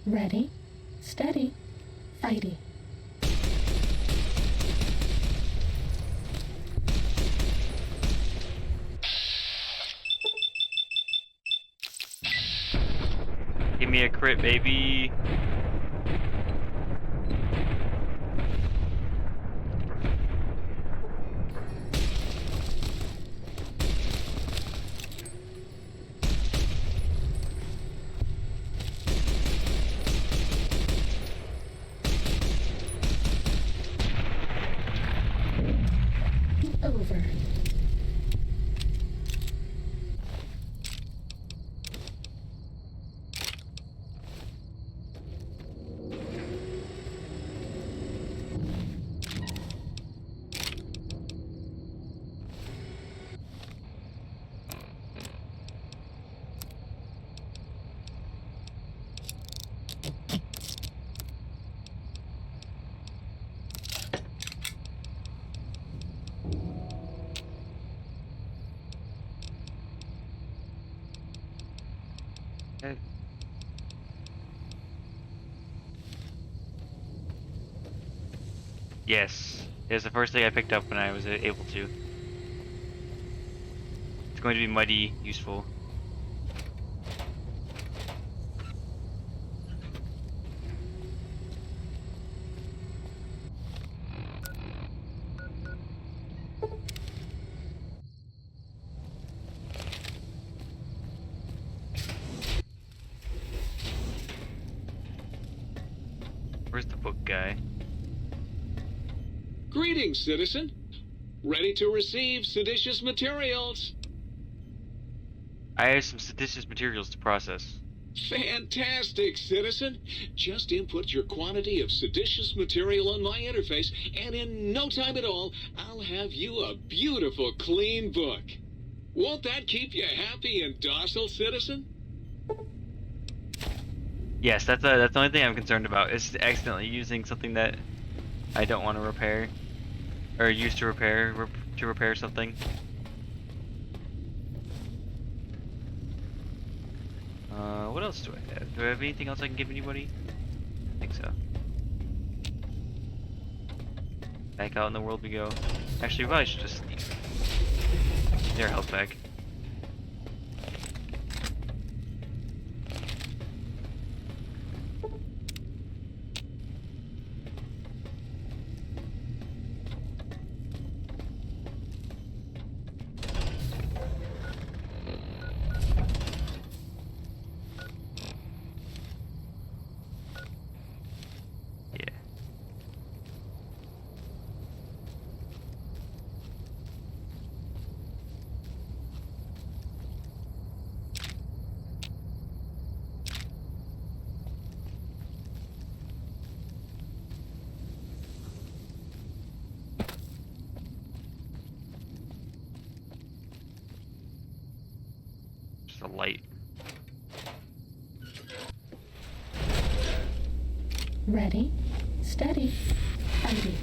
Ready, steady, fighty. Give me a crit, baby. Over. Okay. Yes, it was the first thing I picked up when I was able to. It's going to be mighty useful. Where's the book guy? Greetings, citizen. Ready to receive seditious materials. I have some seditious materials to process. Fantastic, citizen. Just input your quantity of seditious material on my interface, and in no time at all, I'll have you a beautiful, clean book. Won't that keep you happy and docile, citizen? Yes, that's the only thing I'm concerned about, is accidentally using something that I don't want to repair, or use to repair something. What else do I have? Do I have anything else I can give anybody? I think so. Back out in the world we go. Actually, we probably should just leave. Their health back. The light. Ready, steady, fighting.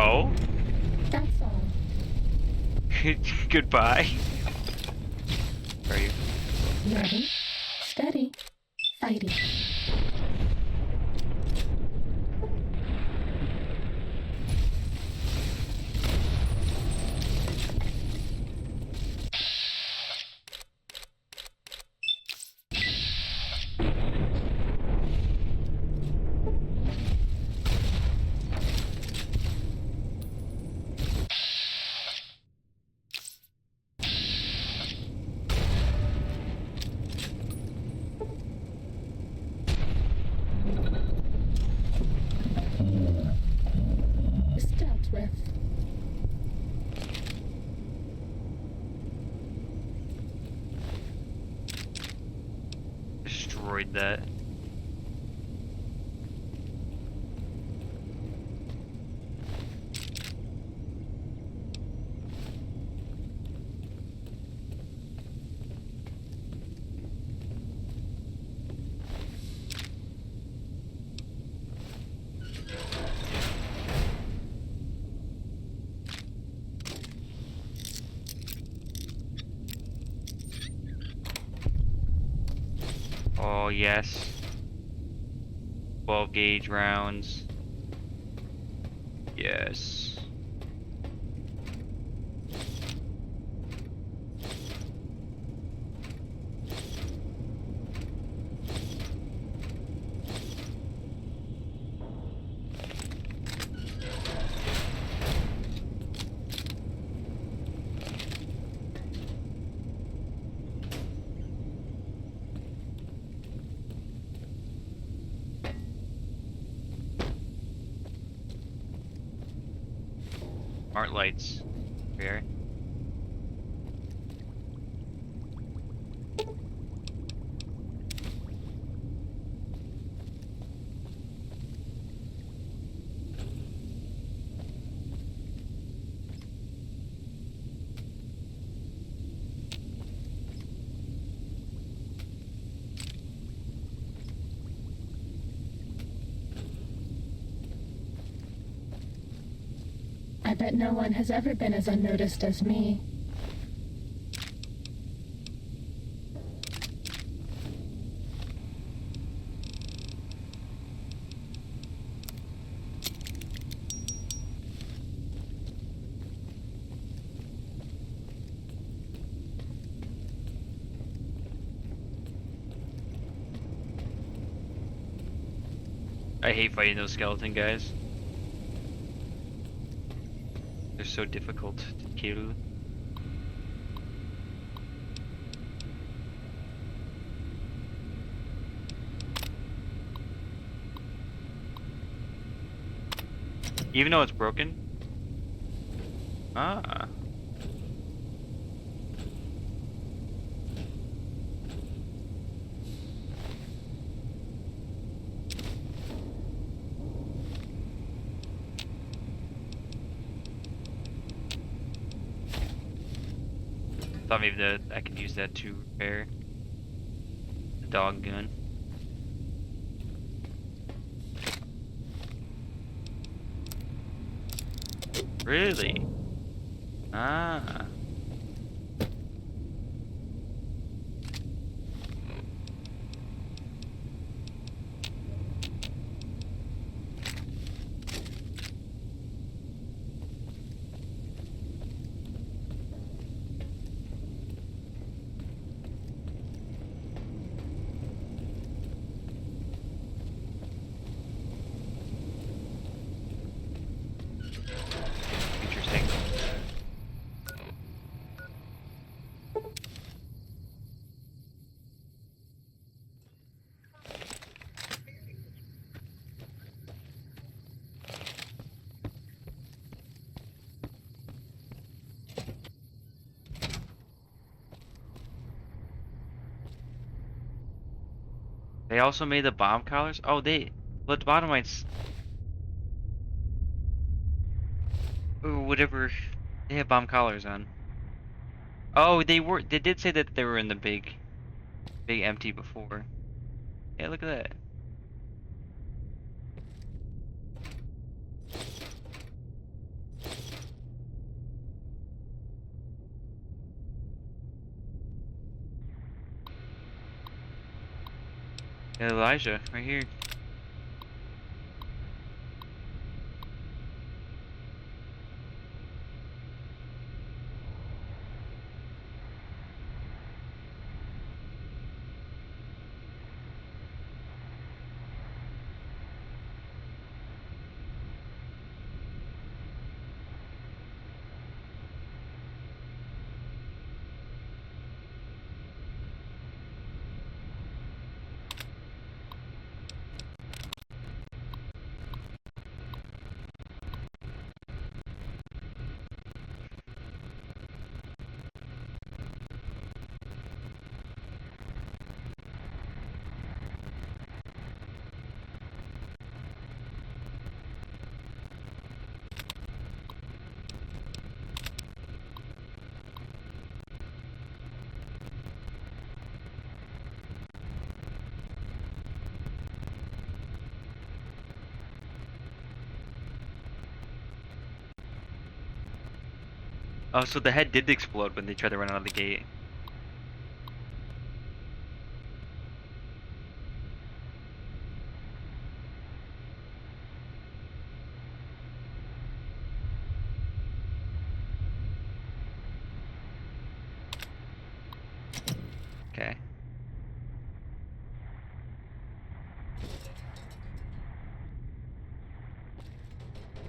Oh? That's all. Goodbye. Where are you? Ready, steady, fighting. Stealth rift. Destroyed that. Oh yes. 12 gauge rounds. Yes. Smart lights. Here. I bet no one has ever been as unnoticed as me. I hate fighting those skeleton guys. They're so difficult to kill. Even though it's broken? Ah. Thought maybe that I could use that to repair the dog gun. Really? Ah. Interesting. They also made the bomb collars? Oh, they... Lobotomites... Ooh, whatever. They have bomb collars on. Oh, they were... They did say that they were in the big empty before. Yeah, look at that. Yeah, Elijah, right here. Oh, so the head did explode when they tried to run out of the gate. Okay.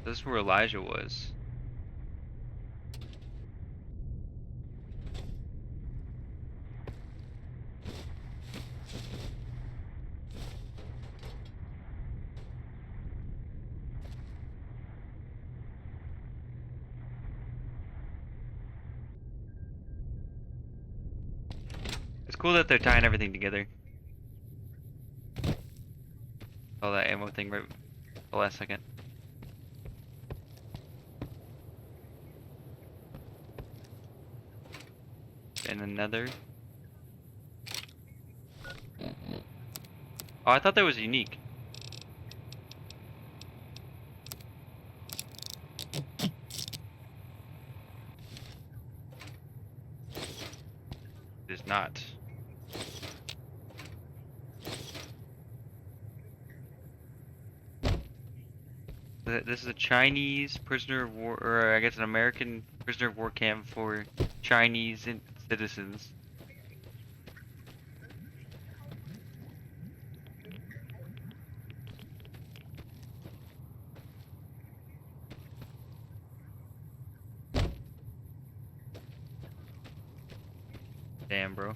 This is where Elijah was. It's cool that they're tying everything together. All that ammo thing right the last second. And another. Oh, I thought that was unique. It is not. This is a Chinese prisoner of war, or I guess an American prisoner of war camp for Chinese citizens. Damn, bro.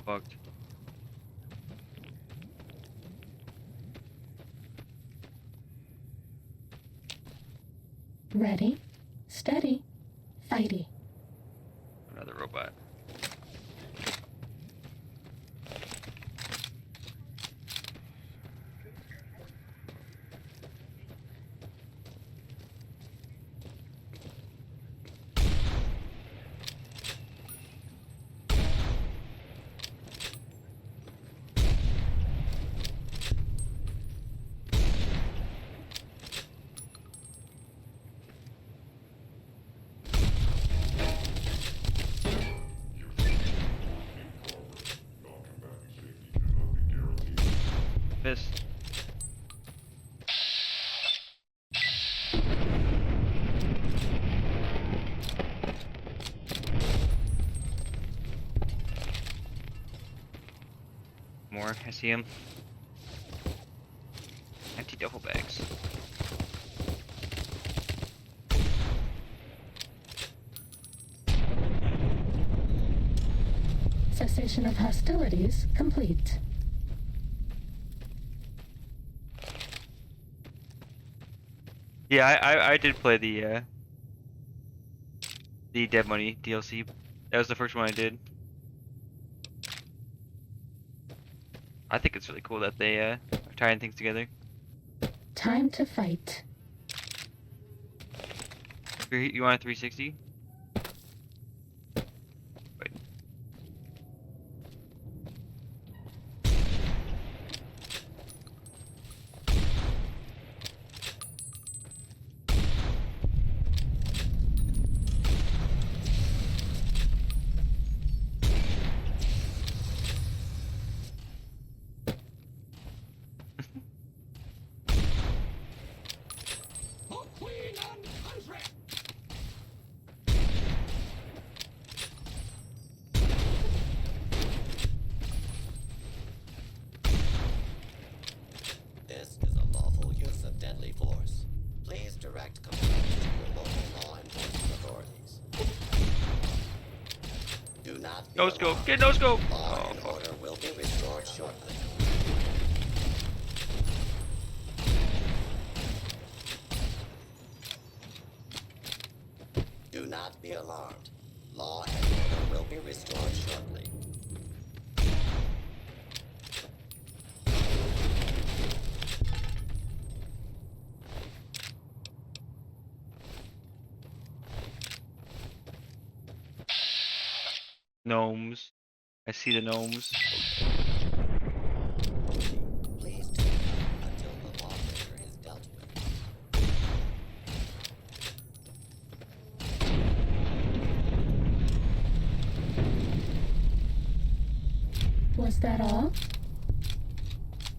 Fucked. Ready, steady, fighty. Another robot. Fist. More, I see him. Empty duffel bags. Cessation of hostilities complete. Yeah, I did play the Dead Money DLC. That was the first one I did. I think it's really cool that they are tying things together. Time to fight. You want a 360? Wait. This is a lawful use of deadly force. Please direct complaints to your local law enforcement authorities. Do not be No scope. alarmed. Get no scope. Law Oh, and order will be restored shortly. Do not be alarmed. Law and order will be restored shortly. gnomes. I see the gnomes. Please take cover until the lawbreaker is dealt with. Was that all?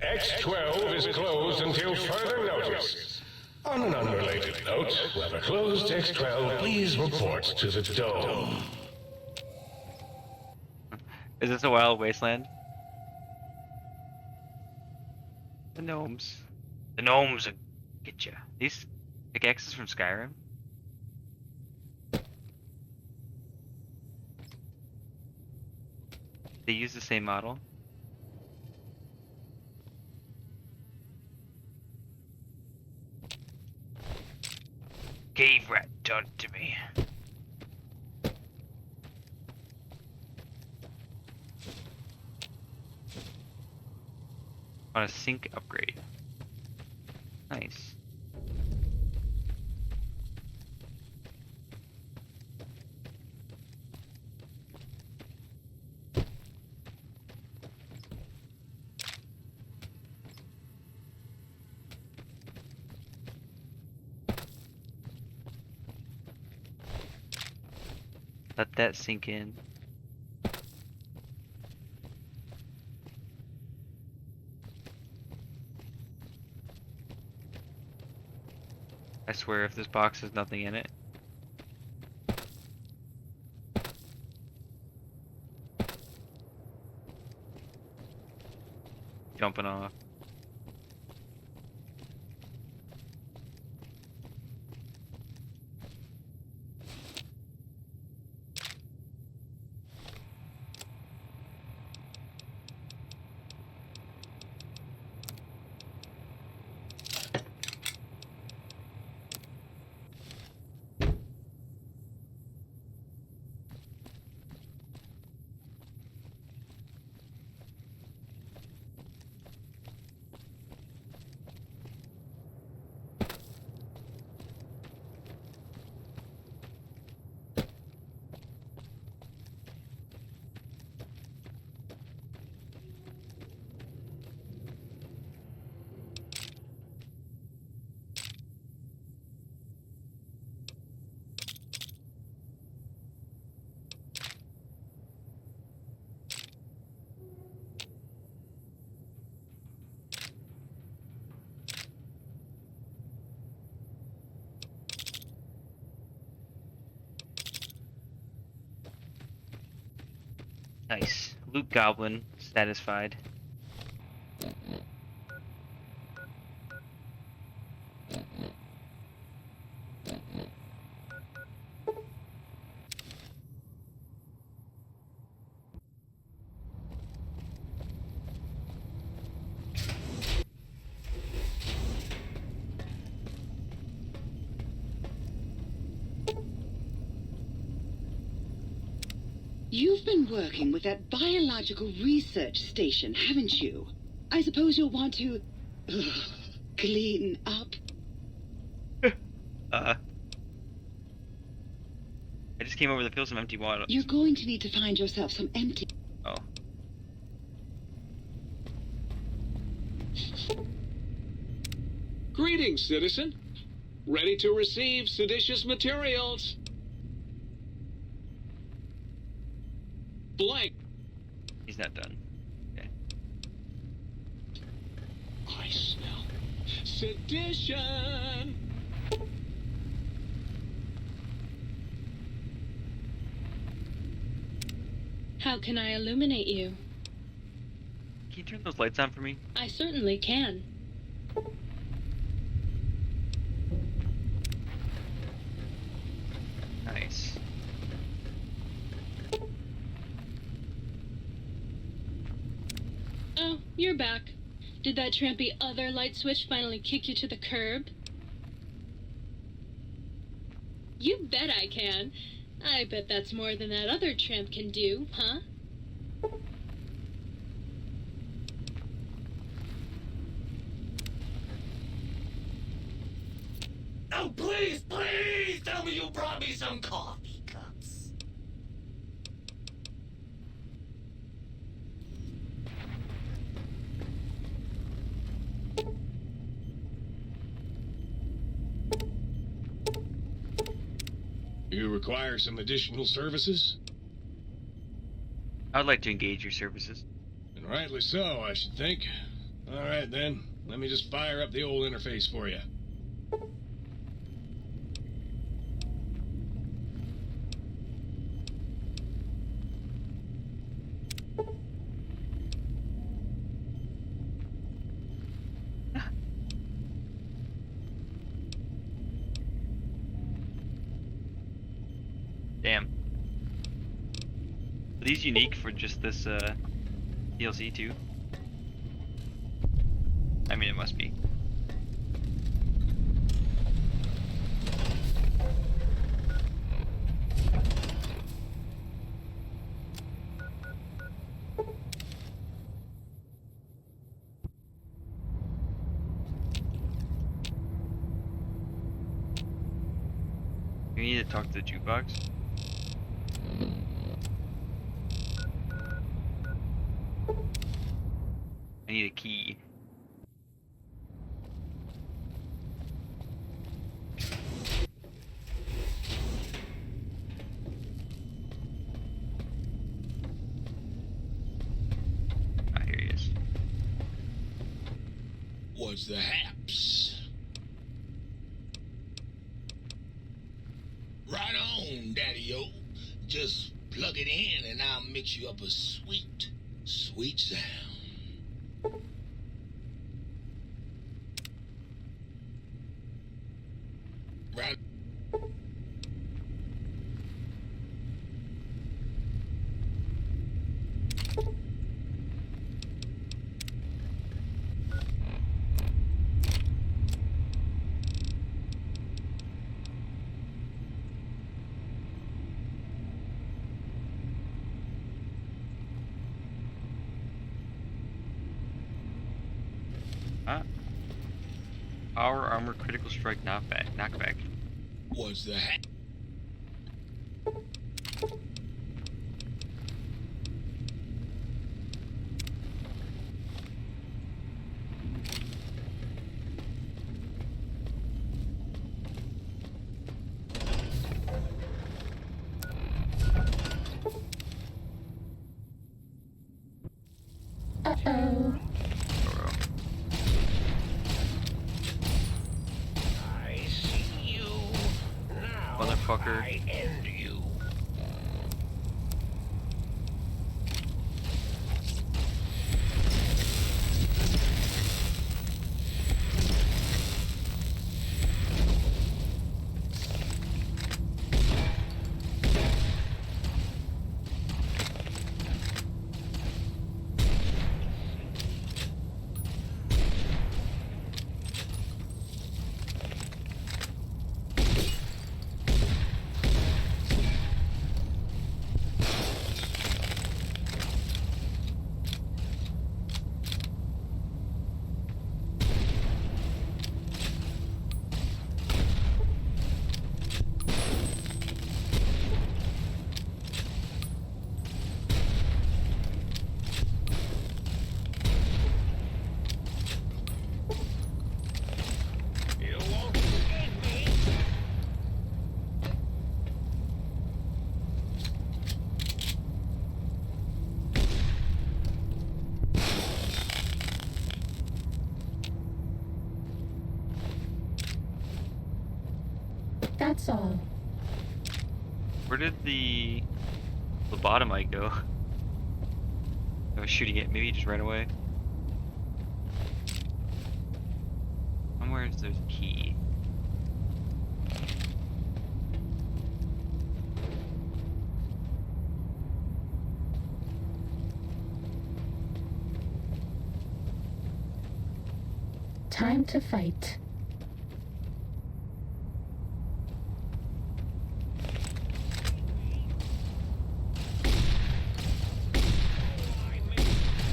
X-12 is closed until further notice. On an unrelated note, whoever closed X-12, please report to the Dome. Is this a wild wasteland? The gnomes. The gnomes will get ya. These pickaxes from Skyrim? They use the same model? Cave rat done to me. On a sink upgrade. Nice. Let that sink in. I swear if this box has nothing in it. Jumping off. Nice. Luke Goblin satisfied. You've been working with that biological research station, haven't you? I suppose you'll want to clean up. I just came over to fill some empty water. You're going to need to find yourself some empty... Oh. Greetings, citizen. Ready to receive seditious materials. Blank. He's not done. Okay. I smell sedition. How can I illuminate you? Can you turn those lights on for me? I certainly can. Nice. Oh, you're back. Did that trampy other light switch finally kick you to the curb? You bet I can. I bet that's more than that other tramp can do, huh? Oh, please, please tell me you brought me some coffee cups. You require some additional services? I'd like to engage your services. And rightly so, I should think. Alright then, let me just fire up the old interface for you. Damn. Are these unique for just this DLC too? I mean, it must be. We need to talk to the jukebox. I need a key. Ah, here he is. What's the haps? Right on, Daddy-o. Just plug it in and I'll mix you up a sweet, sweet sound. Right. Power armor critical strike knockback. What's the hat? Uh-oh. I see you. Now Motherfucker. I end you. That's all. Where did the lobotomite go? I was shooting it. Maybe he just ran away. Somewhere there's a key. Time to fight.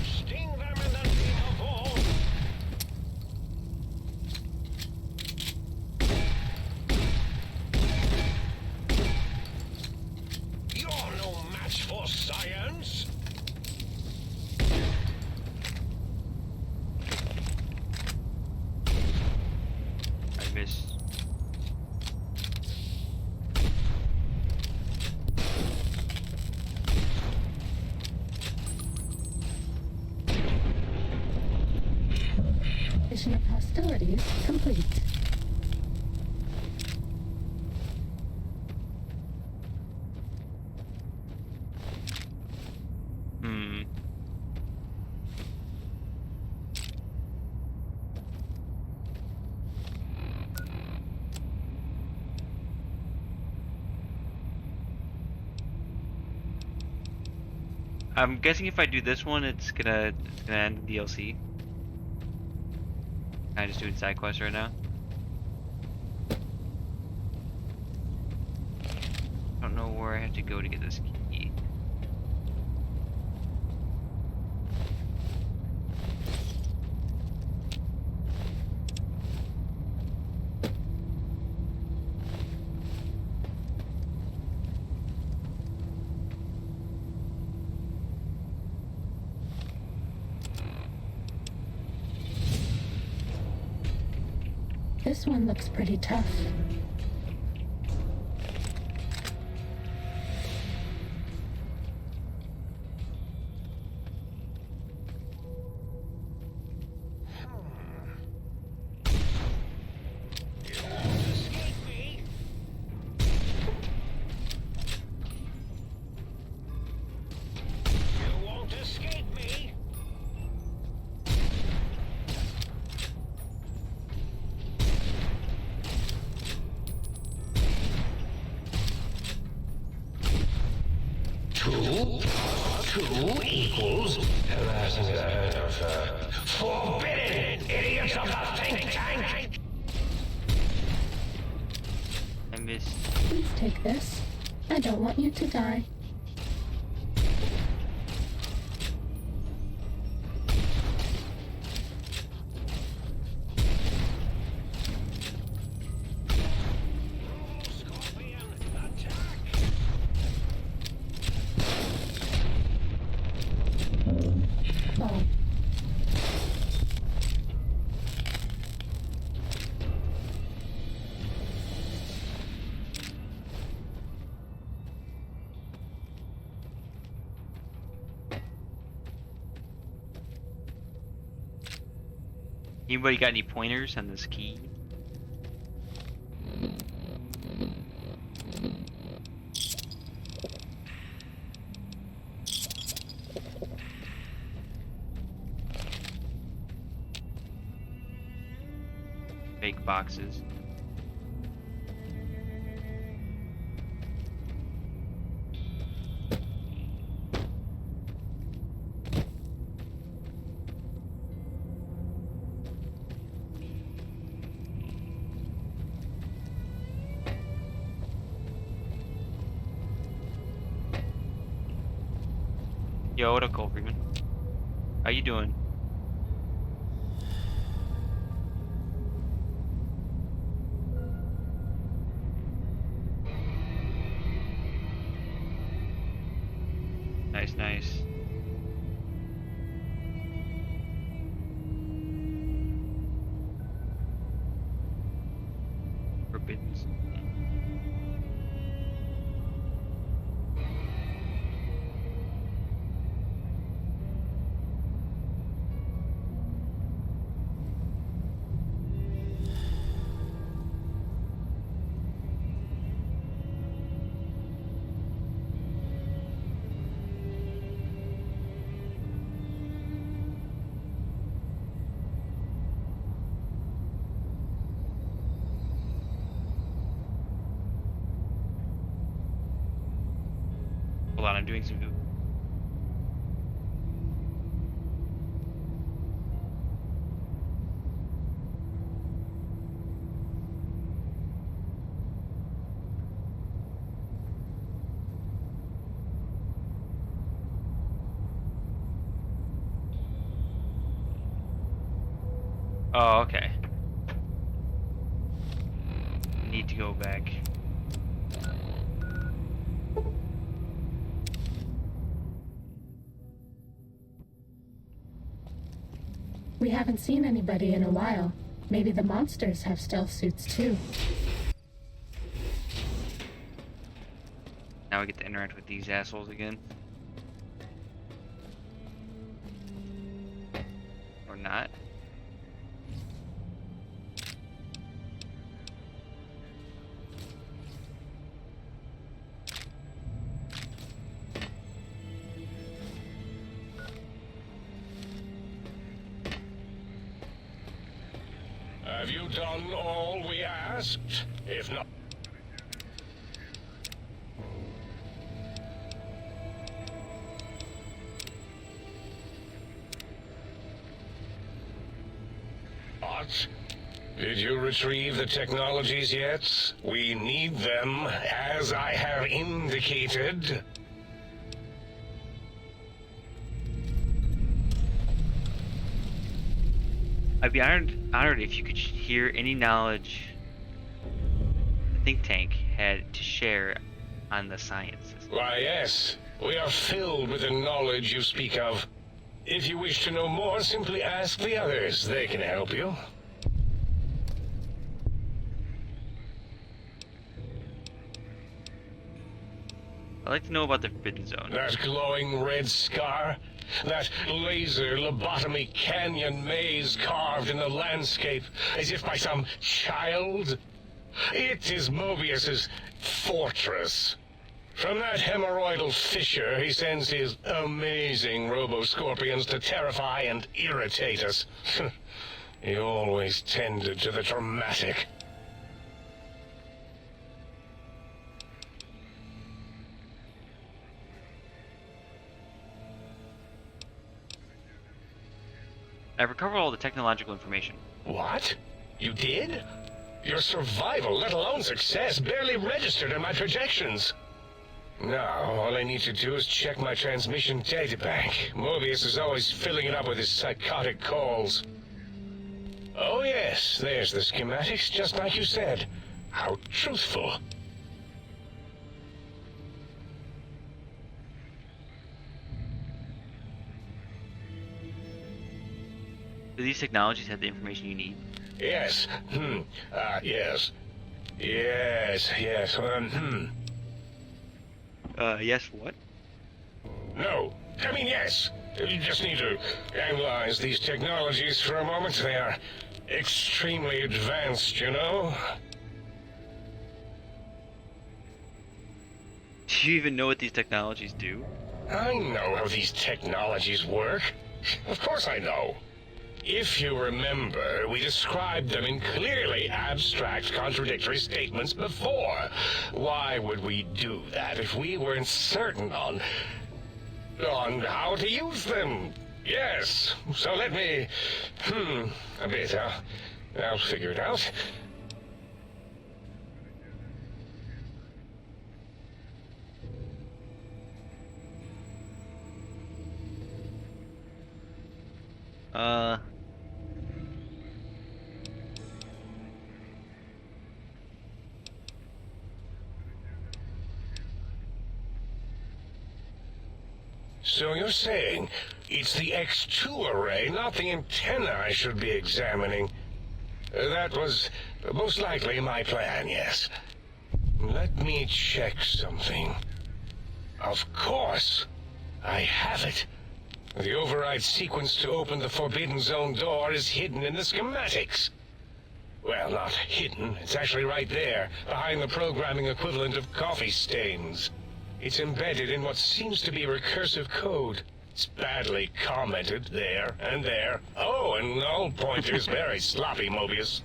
Sting them in the name of all. You're no match for science. I missed. Mission of hostilities complete. Hmm. I'm guessing if I do this one, it's gonna end the DLC. Can I just doing side quests right now? I don't know where I have to go to get this key. This one looks pretty tough. You won't escape me. Two equals. Forbidden, idiots of the think tank. I missed. Please take this. I don't want you to die. Scorpion, attack. Oh, Anybody got any pointers on this key? Fake boxes. Yo, what up, Cole Freeman? How you doing? Nice, nice. Forbidden. on, I'm doing some Google. Oh, okay. Need to go back. We haven't seen anybody in a while. Maybe the monsters have stealth suits too. Now we get to interact with these assholes again. Or not. Have you done all we asked? If not... What? Did you retrieve the technologies yet? We need them, as I have indicated. I'd be honored if you could hear any knowledge the think tank had to share on the sciences. Why, yes. We are filled with the knowledge you speak of. If you wish to know more, simply ask the others. They can help you. I'd like to know about the Forbidden Zone. That glowing red scar? That laser lobotomy canyon maze carved in the landscape as if by some child? It is Mobius's fortress. From that hemorrhoidal fissure, he sends his amazing robo-scorpions to terrify and irritate us. He always tended to the dramatic. I've recovered all the technological information. What? You did? Your survival, let alone success, barely registered in my projections. Now, all I need to do is check my transmission databank. Mobius is always filling it up with his psychotic calls. Oh yes, there's the schematics, just like you said. How truthful. Do these technologies have the information you need? Yes. Yes. Yes. Yes, what? No. I mean, yes. You just need to analyze these technologies for a moment. They are extremely advanced, you know? Do you even know what these technologies do? I know how these technologies work. Of course I know. If you remember, we described them in clearly abstract, contradictory statements before. Why would we do that if we weren't certain on how to use them? Yes. So let me... a bit. I'll figure it out. So you're saying it's the X2 array, not the antenna I should be examining. That was most likely my plan, yes. Let me check something. Of course, I have it. The override sequence to open the Forbidden Zone door is hidden in the schematics. Well, not hidden. It's actually right there, behind the programming equivalent of coffee stains. It's embedded in what seems to be recursive code. It's badly commented there and there. Oh, and null pointer's very sloppy, Mobius.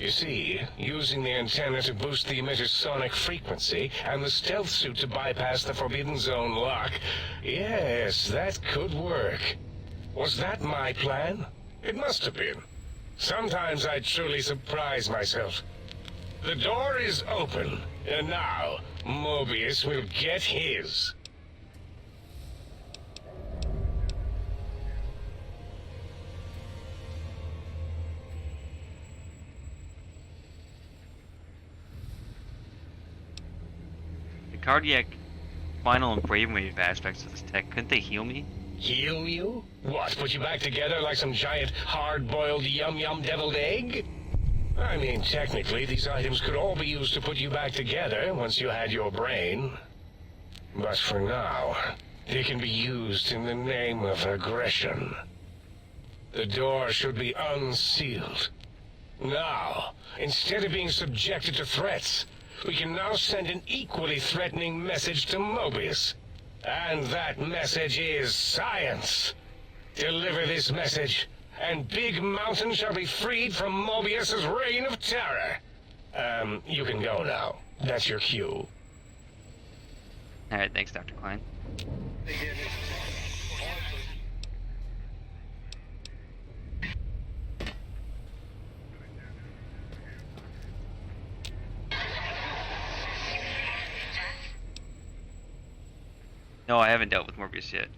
You see, using the antenna to boost the emitter's sonic frequency, and the stealth suit to bypass the Forbidden Zone lock. Yes, that could work. Was that my plan? It must have been. Sometimes I truly surprise myself. The door is open, and now Mobius will get his. The cardiac, spinal, and brainwave aspects of this tech, couldn't they heal me? Heal you? What, put you back together like some giant hard-boiled yum-yum deviled egg? I mean, technically, these items could all be used to put you back together once you had your brain. But for now, they can be used in the name of aggression. The door should be unsealed. Now, instead of being subjected to threats, we can now send an equally threatening message to Mobius. And that message is science. Deliver this message, and Big Mountain shall be freed from Mobius's reign of terror. You can go now. That's your cue. Alright, thanks, Dr. Klein. No, I haven't dealt with Morbius yet.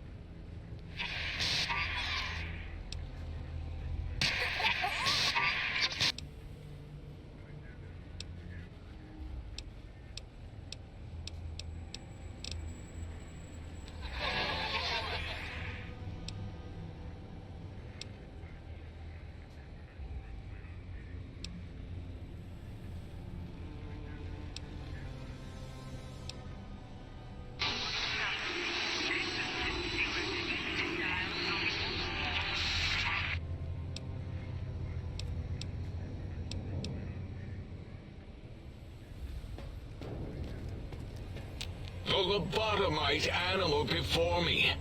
The lobotomite animal before me.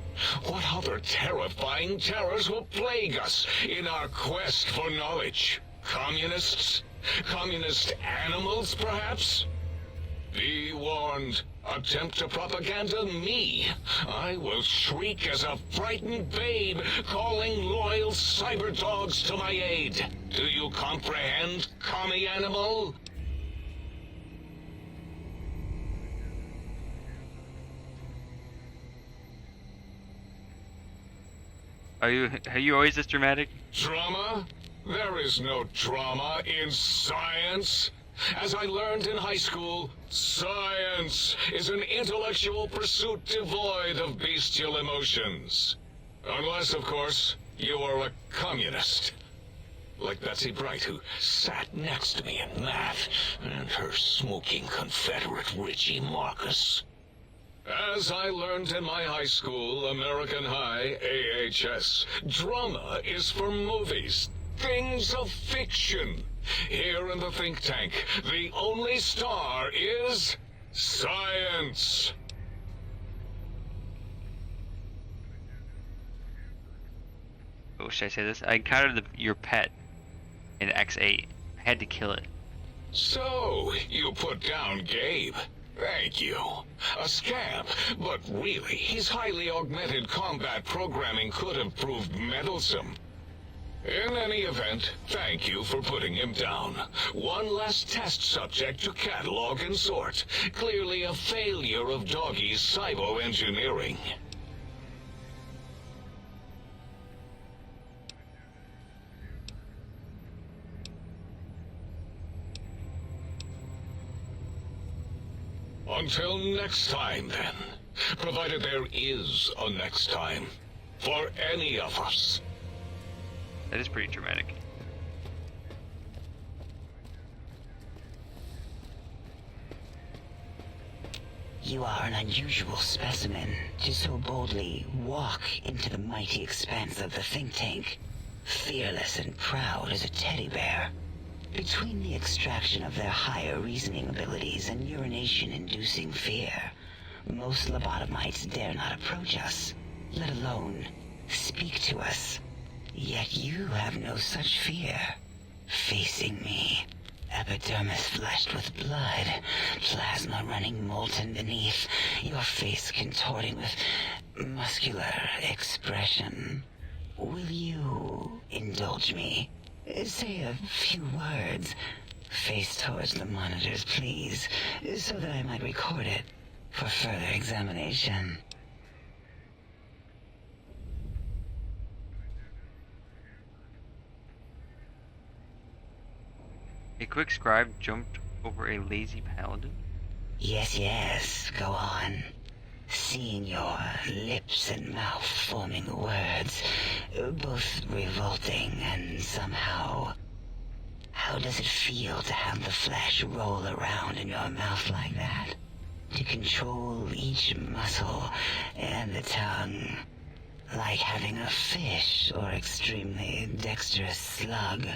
What other terrifying terrors will plague us in our quest for knowledge? Communists? Communist animals, perhaps? Be warned. Attempt to propaganda me. I will shriek as a frightened babe, calling loyal cyber dogs to my aid. Do you comprehend, commie animal? Are you always this dramatic? Drama? There is no drama in science. As I learned in high school, science is an intellectual pursuit devoid of bestial emotions. Unless, of course, you are a communist. Like Betsy Bright, who sat next to me in math, and her smoking Confederate Richie Marcus. As I learned in my high school, American High, AHS, drama is for movies, things of fiction. Here in the think tank, the only star is science. Oh, should I say this? I encountered your pet in X8. I had to kill it. So, you put down Gabe. Thank you. A scamp, but really, his highly augmented combat programming could have proved meddlesome. In any event, thank you for putting him down. One less test subject to catalog and sort. Clearly a failure of Doggy's cybo-engineering. Until next time, then. Provided there is a next time. For any of us. That is pretty dramatic. You are an unusual specimen to so boldly walk into the mighty expanse of the think tank, fearless and proud as a teddy bear. Between the extraction of their higher reasoning abilities and urination-inducing fear, most lobotomites dare not approach us, let alone speak to us. Yet you have no such fear, facing me. epidermis flushed with blood, plasma running molten beneath, your face contorting with muscular expression. Will you indulge me? Say a few words. Face towards the monitors, please, so that I might record it for further examination. A quick scribe jumped over a lazy paladin. Yes, go on. Seeing your lips and mouth forming words, both revolting and somehow... How does it feel to have the flesh roll around in your mouth like that? To control each muscle and the tongue, like having a fish or extremely dexterous slug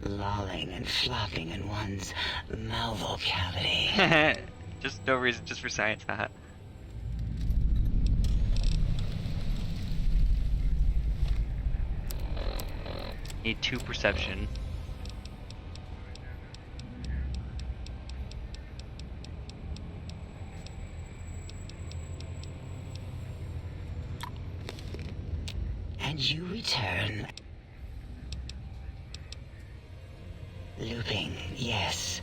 lolling and flopping in one's mouthal cavity. Just no reason, just for science, haha. Need 2 perception. And you return. Looping, yes.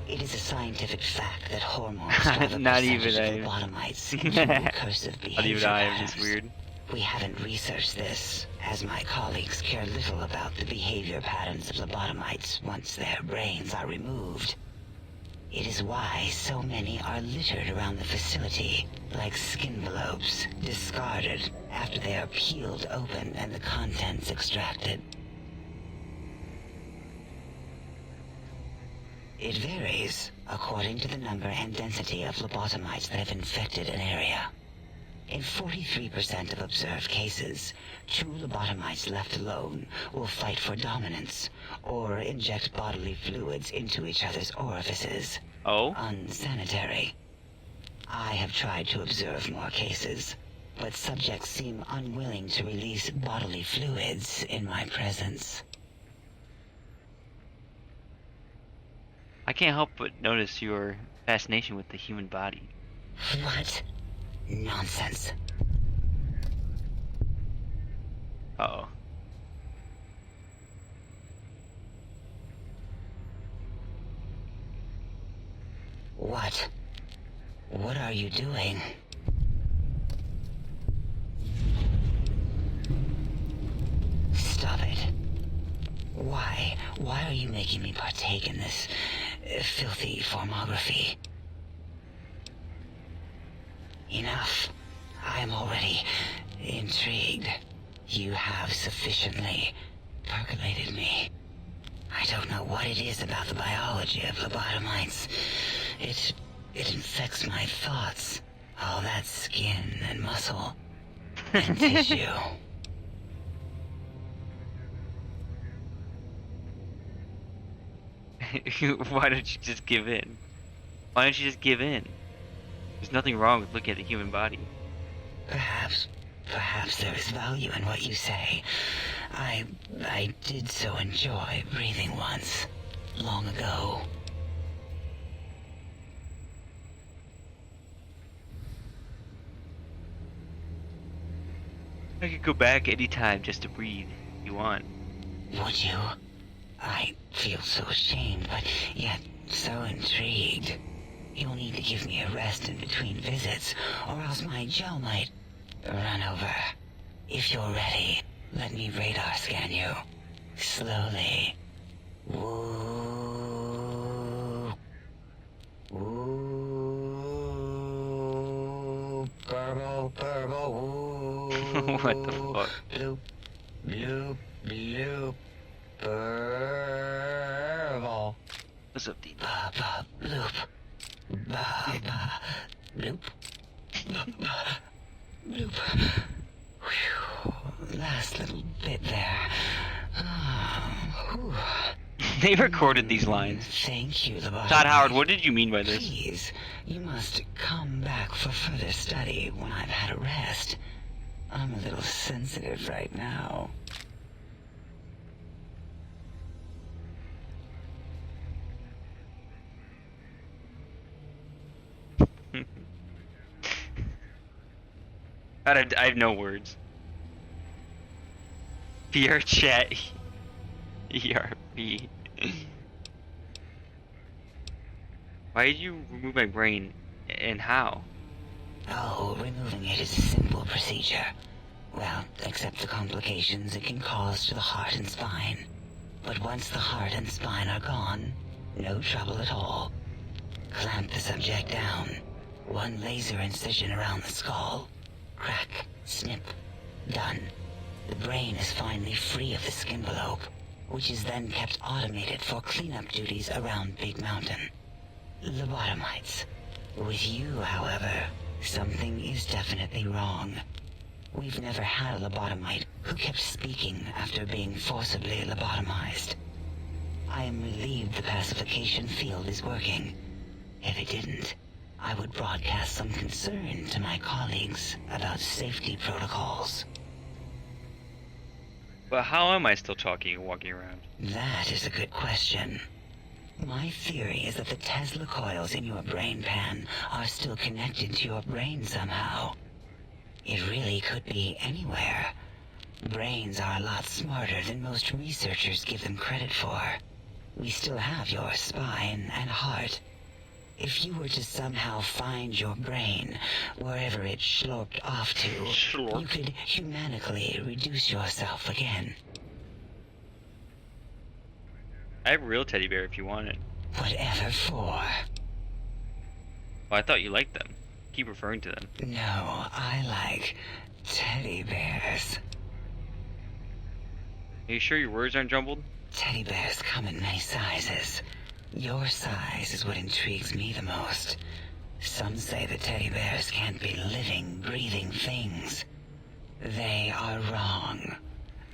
It is a scientific fact that hormones drive a Not percentage even of I. lobotomites into recursive behavior Not even I, I'm patterns. just weird. We haven't researched this, as my colleagues care little about the behavior patterns of lobotomites once their brains are removed. It is why so many are littered around the facility, like skinvelopes, discarded after they are peeled open and the contents extracted. It varies according to the number and density of lobotomites that have infected an area. In 43% of observed cases, true lobotomites left alone will fight for dominance or inject bodily fluids into each other's orifices. Oh? Unsanitary. I have tried to observe more cases, but subjects seem unwilling to release bodily fluids in my presence. I can't help but notice your fascination with the human body. What? Nonsense. Uh-oh. What? What are you doing? Stop it. Why? Why are you making me partake in this filthy formography? Enough. I am already intrigued. You have sufficiently percolated me. I don't know what it is about the biology of lobotomites. It infects my thoughts. All that skin and muscle and tissue. Why don't you just give in? Why don't you just give in? There's nothing wrong with looking at the human body. Perhaps there is value in what you say. I did so enjoy breathing once, long ago. I could go back anytime just to breathe, if you want. Would you? I feel so ashamed, but yet so intrigued. You'll need to give me a rest in between visits, or else my jaw might run over. If you're ready, let me radar scan you. Slowly. Woo. Woo. Purple, purple, woo. What the fuck? Bloop, bloop, bloop. Purple. What's up, Dean? Ba, ba, bloop. Ba, ba, bloop. Ba, ba, bloop. Whew. Last little bit there. Whew. They recorded these lines. Thank you, Lobotomy. Todd Howard, what did you mean by this? Please, you must come back for further study when I've had a rest. I'm a little sensitive right now. I have no words. PR chat. ERP. Why did you remove my brain? And how? Oh, removing it is a simple procedure. Well, except the complications it can cause to the heart and spine. But once the heart and spine are gone, no trouble at all. Clamp the subject down. One laser incision around the skull. Crack, snip, done. The brain is finally free of the skimbelope, which is then kept automated for cleanup duties around Big Mountain. Lobotomites. With you, however, something is definitely wrong. We've never had a lobotomite who kept speaking after being forcibly lobotomized. I am relieved the pacification field is working. If it didn't, I would broadcast some concern to my colleagues about safety protocols. But how am I still talking and walking around? That is a good question. My theory is that the Tesla coils in your brain pan are still connected to your brain somehow. It really could be anywhere. Brains are a lot smarter than most researchers give them credit for. We still have your spine and heart. If you were to somehow find your brain, wherever it slurped off to, you could humanically reduce yourself again. I have a real teddy bear if you want it. Whatever for. Well, I thought you liked them. Keep referring to them. No, I like teddy bears. Are you sure your words aren't jumbled? Teddy bears come in many sizes. Your size is what intrigues me the most. Some say that teddy bears can't be living, breathing things. They are wrong.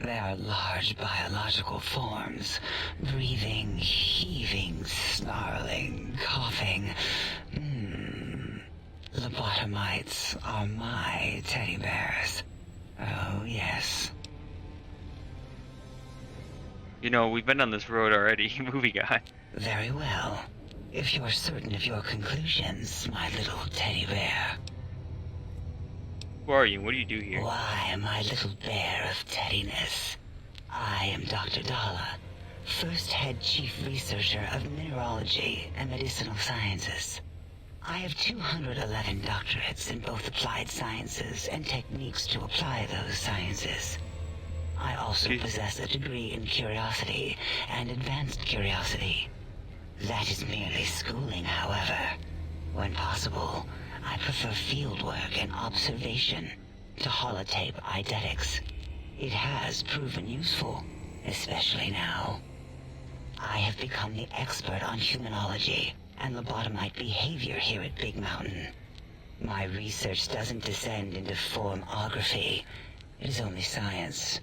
They are large biological forms. Breathing, heaving, snarling, coughing. Lobotomites are my teddy bears. Oh, yes. You know, we've been on this road already, movie guy. Very well. If you're certain of your conclusions, my little teddy bear. Who are you? What do you do here? Why, my little bear of teddiness. I am Dr. Dala, first head chief researcher of mineralogy and medicinal sciences. I have 211 doctorates in both applied sciences and techniques to apply those sciences. I also possess a degree in curiosity and advanced curiosity. That is merely schooling, however. When possible, I prefer fieldwork and observation to holotape eidetics. It has proven useful, especially now. I have become the expert on humanology and lobotomite behavior here at Big Mountain. My research doesn't descend into formography. It is only science.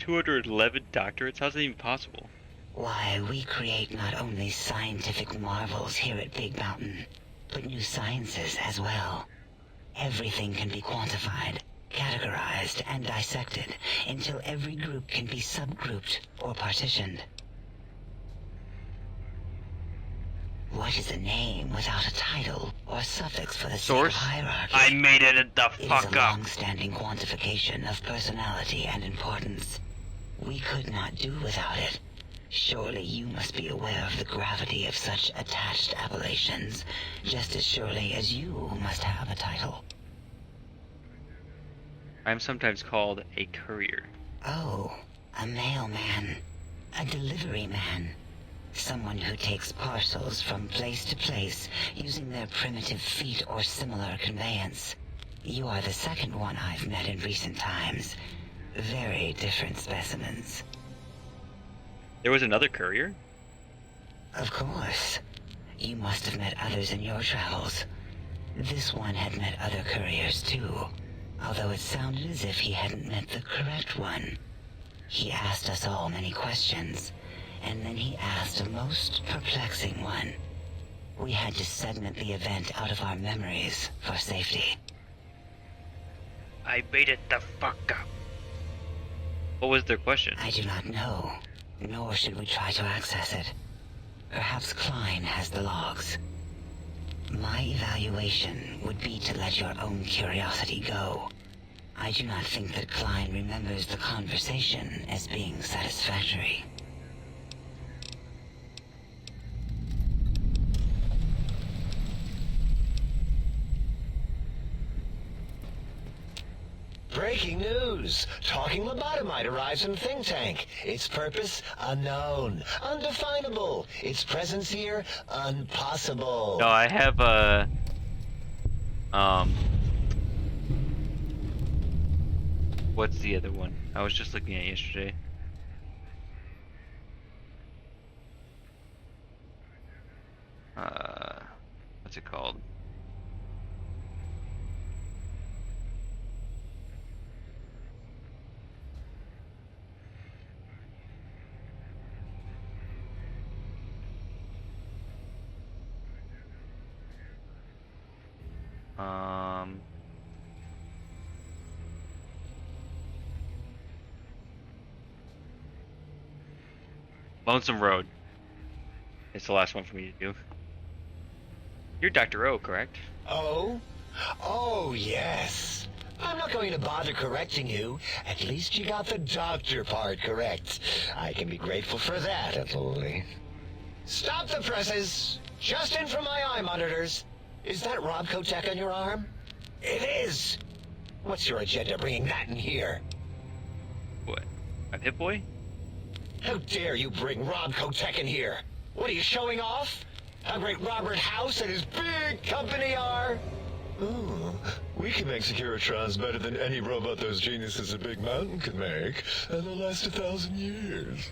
211 doctorates? How's that even possible? Why, we create not only scientific marvels here at Big Mountain, but new sciences as well. Everything can be quantified, categorized, and dissected until every group can be subgrouped or partitioned. What is a name without a title or suffix for the source hierarchy? I made it the fuck It is a up. long-standing quantification of personality and importance. We could not do without it. Surely you must be aware of the gravity of such attached appellations, just as surely as you must have a title. I'm sometimes called a courier. Oh, a mailman. A delivery man. Someone who takes parcels from place to place using their primitive feet or similar conveyance. You are the second one I've met in recent times. Very different specimens. There was another courier? Of course. You must have met others in your travels. This one had met other couriers too, although it sounded as if he hadn't met the correct one. He asked us all many questions, and then he asked a most perplexing one. We had to segment the event out of our memories for safety. I made it the fuck up. What was their question? I do not know, nor should we try to access it. Perhaps Klein has the logs. My evaluation would be to let your own curiosity go. I do not think that Klein remembers the conversation as being satisfactory. Breaking news! Talking lobotomite arrives in think tank. Its purpose, unknown. Undefinable. Its presence here, impossible. No, I have what's the other one? I was just looking at it yesterday. What's it called? Lonesome Road. It's the last one for me to do. You're Dr. O, correct? Oh? Oh, yes. I'm not going to bother correcting you. At least you got the doctor part correct. I can be grateful for that, at least. Stop the presses! Just in from my eye monitors. Is that Robco Tech on your arm? It is! What's your agenda bringing that in here? What? A Pip-Boy? How dare you bring Robco Tech in here? What are you showing off? How great Robert House and his big company are? Ooh, we can make Securitrons better than any robot those geniuses at Big Mountain can make, and they'll last 1,000 years.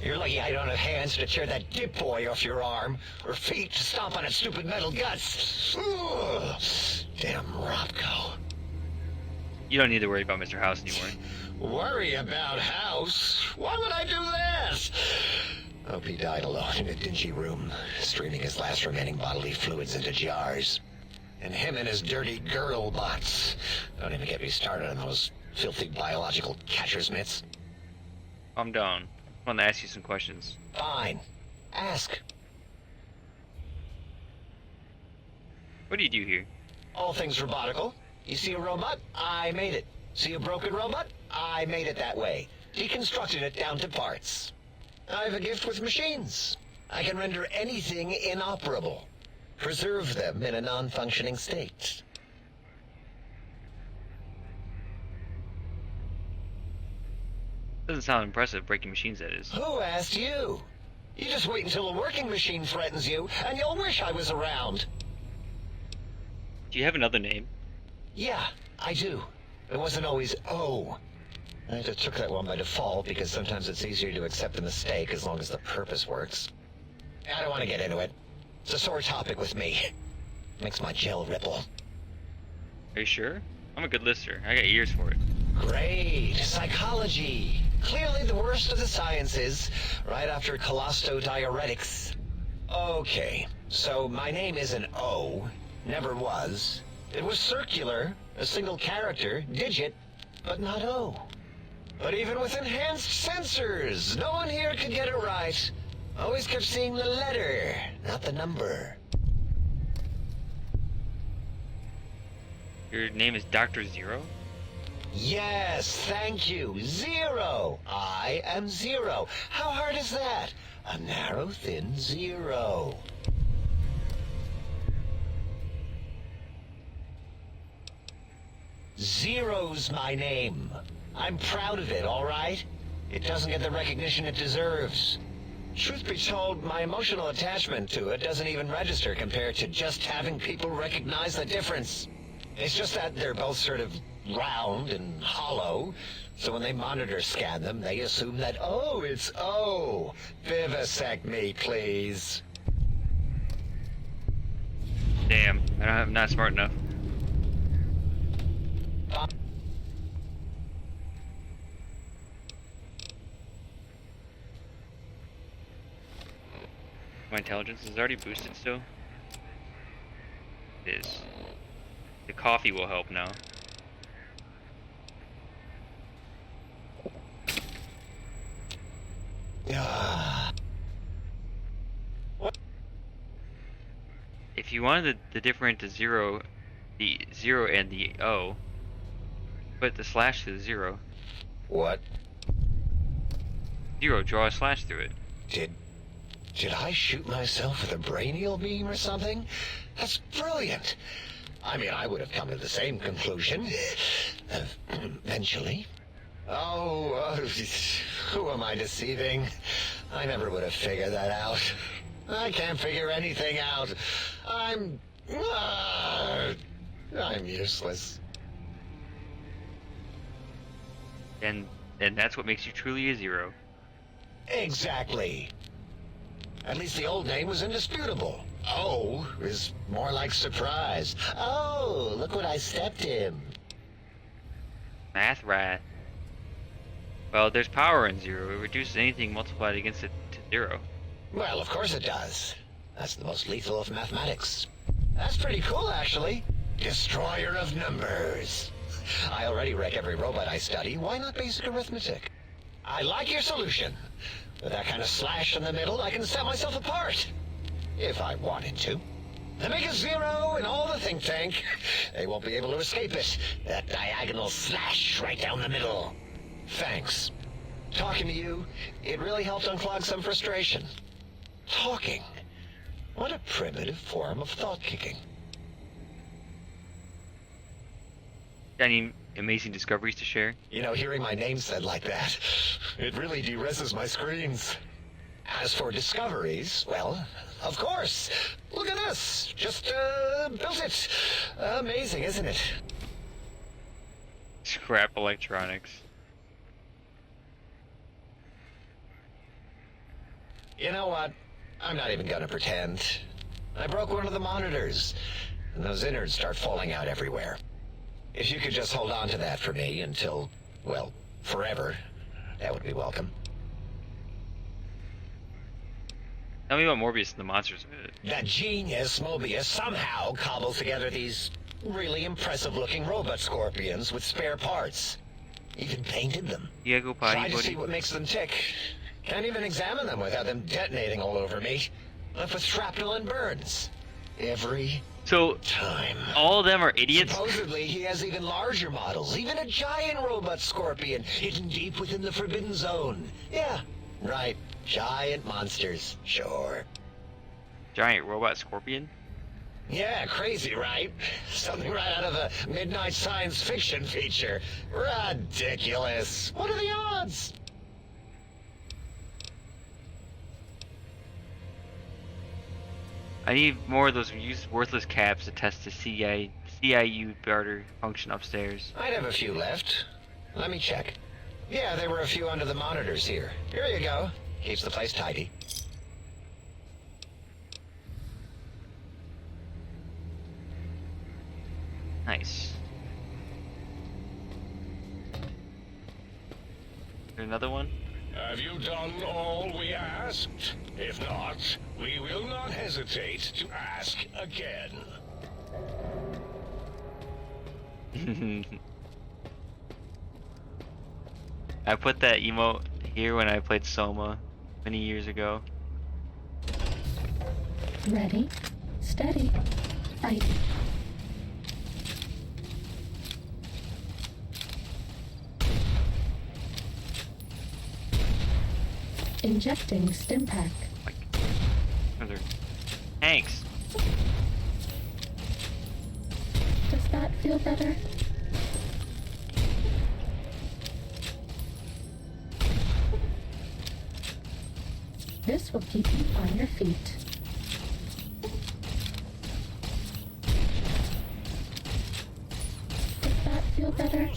You're lucky I don't have hands to tear that dip boy off your arm, or feet to stomp on its stupid metal guts. Ugh. Damn Robco. You don't need to worry about Mr. House anymore. Worry about House? Why would I do that? Hope he died alone in a dingy room, streaming his last remaining bodily fluids into jars. And him and his dirty girl bots. Don't even get me started on those filthy biological catcher's mitts. Calm down. I want to ask you some questions. Fine. Ask. What do you do here? All things robotical. You see a robot? I made it. See a broken robot? I made it that way. Deconstructed it down to parts. I have a gift with machines. I can render anything inoperable. Preserve them in a non-functioning state. Doesn't sound impressive, breaking machines, that is. Who asked you? You just wait until a working machine threatens you, and you'll wish I was around. Do you have another name? Yeah, I do. It wasn't always O. I just took that one by default because sometimes it's easier to accept the mistake as long as the purpose works. I don't want to get into it. It's a sore topic with me. Makes my gel ripple. Are you sure? I'm a good listener. I got ears for it. Great. Psychology. Clearly the worst of the sciences, right after colostodiuretics. Okay, so my name isn't O. Never was. It was circular, a single character, digit, but not O. But even with enhanced sensors, no one here could get it right. Always kept seeing the letter, not the number. Your name is Dr. Zero? Yes, thank you. Zero. I am Zero. How hard is that? A narrow, thin zero. Zero's my name. I'm proud of it, all right? It doesn't get the recognition it deserves. Truth be told, my emotional attachment to it doesn't even register compared to just having people recognize the difference. It's just that they're both sort of round and hollow, so when they monitor scan them, they assume that, oh, it's O. Vivisect me, please. Damn, I'm not smart enough. My intelligence is already boosted still? It is. The coffee will help now. if you wanted the different to zero, the 0 and the O, put the slash to the 0. What? 0, draw a slash through it. Did I shoot myself with a brainial beam or something? That's brilliant. I mean, I would have come to the same conclusion. Eventually. Oh, who am I deceiving? I never would have figured that out. I can't figure anything out. I'm useless. And that's what makes you truly a 0. Exactly. At least the old name was indisputable. O is more like surprise. Oh, look what I stepped in. Math rat. Well, there's power in 0. It reduces anything multiplied against it to 0. Well, of course it does. That's the most lethal of mathematics. That's pretty cool, actually. Destroyer of numbers. I already wreck every robot I study. Why not basic arithmetic? I like your solution. With that kind of slash in the middle, I can set myself apart. If I wanted to. I make a 0 in all the think tank. They won't be able to escape it. That diagonal slash right down the middle. Thanks. Talking to you, it really helped unclog some frustration. Talking. What a primitive form of thought kicking. Got any amazing discoveries to share? You know, hearing my name said like that, it really de-reses my screens. As for discoveries, well, of course. Look at this. Just, built it. Amazing, isn't it? Scrap electronics. You know what? I'm not even gonna pretend. I broke one of the monitors, and those innards start falling out everywhere. If you could just hold on to that for me until, well, forever, that would be welcome. Tell me about Morbius and the monsters. That genius Mobius somehow cobbles together these really impressive-looking robot scorpions with spare parts. Even painted them. Yeah, go potty, Try to buddy. see what makes them tick. Can't even examine them without them detonating all over me. Left with shrapnel and burns. Every time. All of them are idiots? Supposedly, he has even larger models. Even a giant robot scorpion hidden deep within the Forbidden Zone. Yeah, right. Giant monsters. Sure. Giant robot scorpion? Yeah, crazy, right? Something right out of a midnight science fiction feature. Ridiculous. What are the odds? I need more of those worthless caps to test the CIU barter function upstairs. I'd have a few left. Let me check. Yeah, there were a few under the monitors here. Here you go. Keeps the place tidy. Nice. Is there another one? Have you done all we asked? If not, we will not hesitate to ask again. I put that emote here when I played Soma many years ago. Ready, steady, fight. Injecting stim pack. Thanks. Does that feel better? This will keep you on your feet. Does that feel better?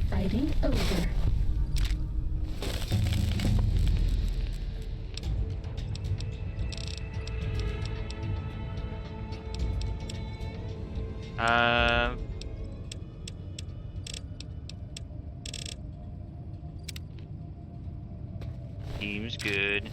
Fighting over. Seems good.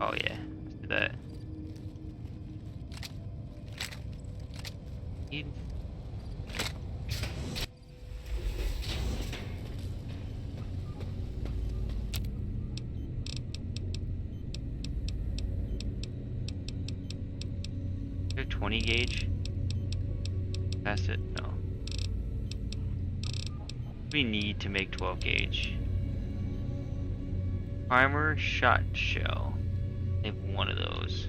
Oh yeah, let's do that. Need... Is there 20 gauge? Pass it? No. We need to make 12 gauge. Primer shot shell. I have one of those.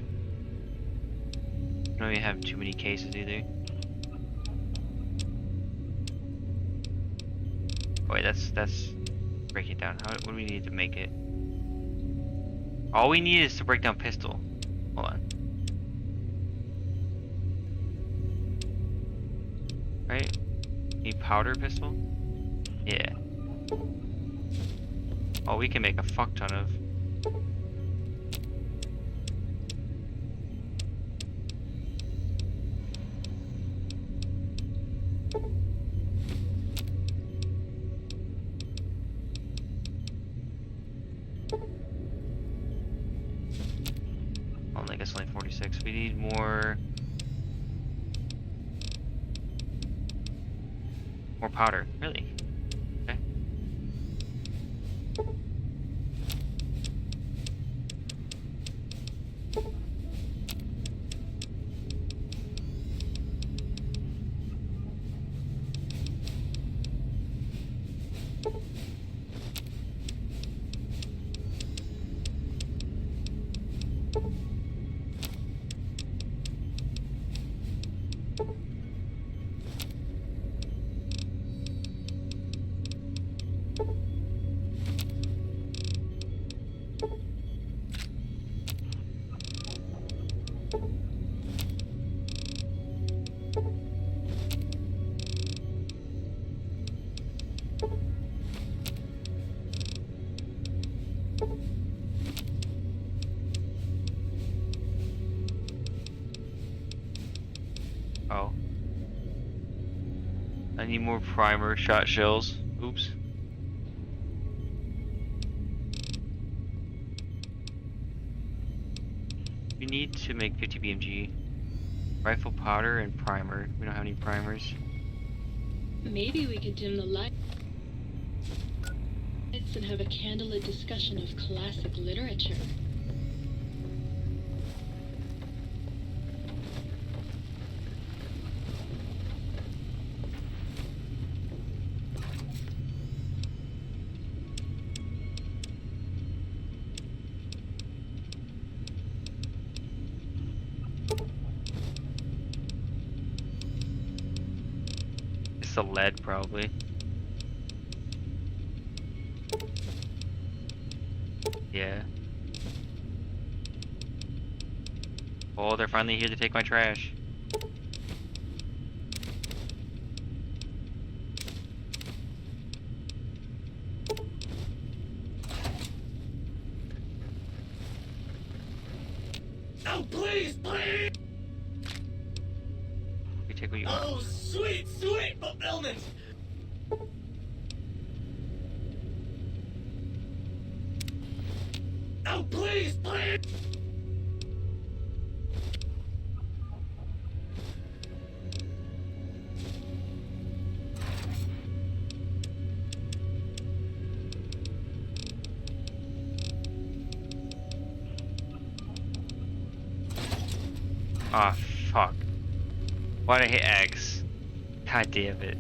Don't even have too many cases either. Oh, wait, that's break it down. What do we need to make it? All we need is to break down pistol. Hold on. Right? Need powder pistol? Yeah. Oh, we can make a fuck ton of. Oh, I guess only 46. We need more powder. Really? Okay. Oh. I need more primer shot shells. Oops. We need to make 50 BMG. Rifle powder and primer. We don't have any primers. Maybe we could dim the lights and have a candlelit discussion of classic literature. It's the lead, probably. Yeah. Oh, they're finally here to take my trash. Oh, please, please! You take what you want. Oh, sweet, sweet fulfillment! Oh, please, please! Ah, fuck. Why'd I hit X? God damn it.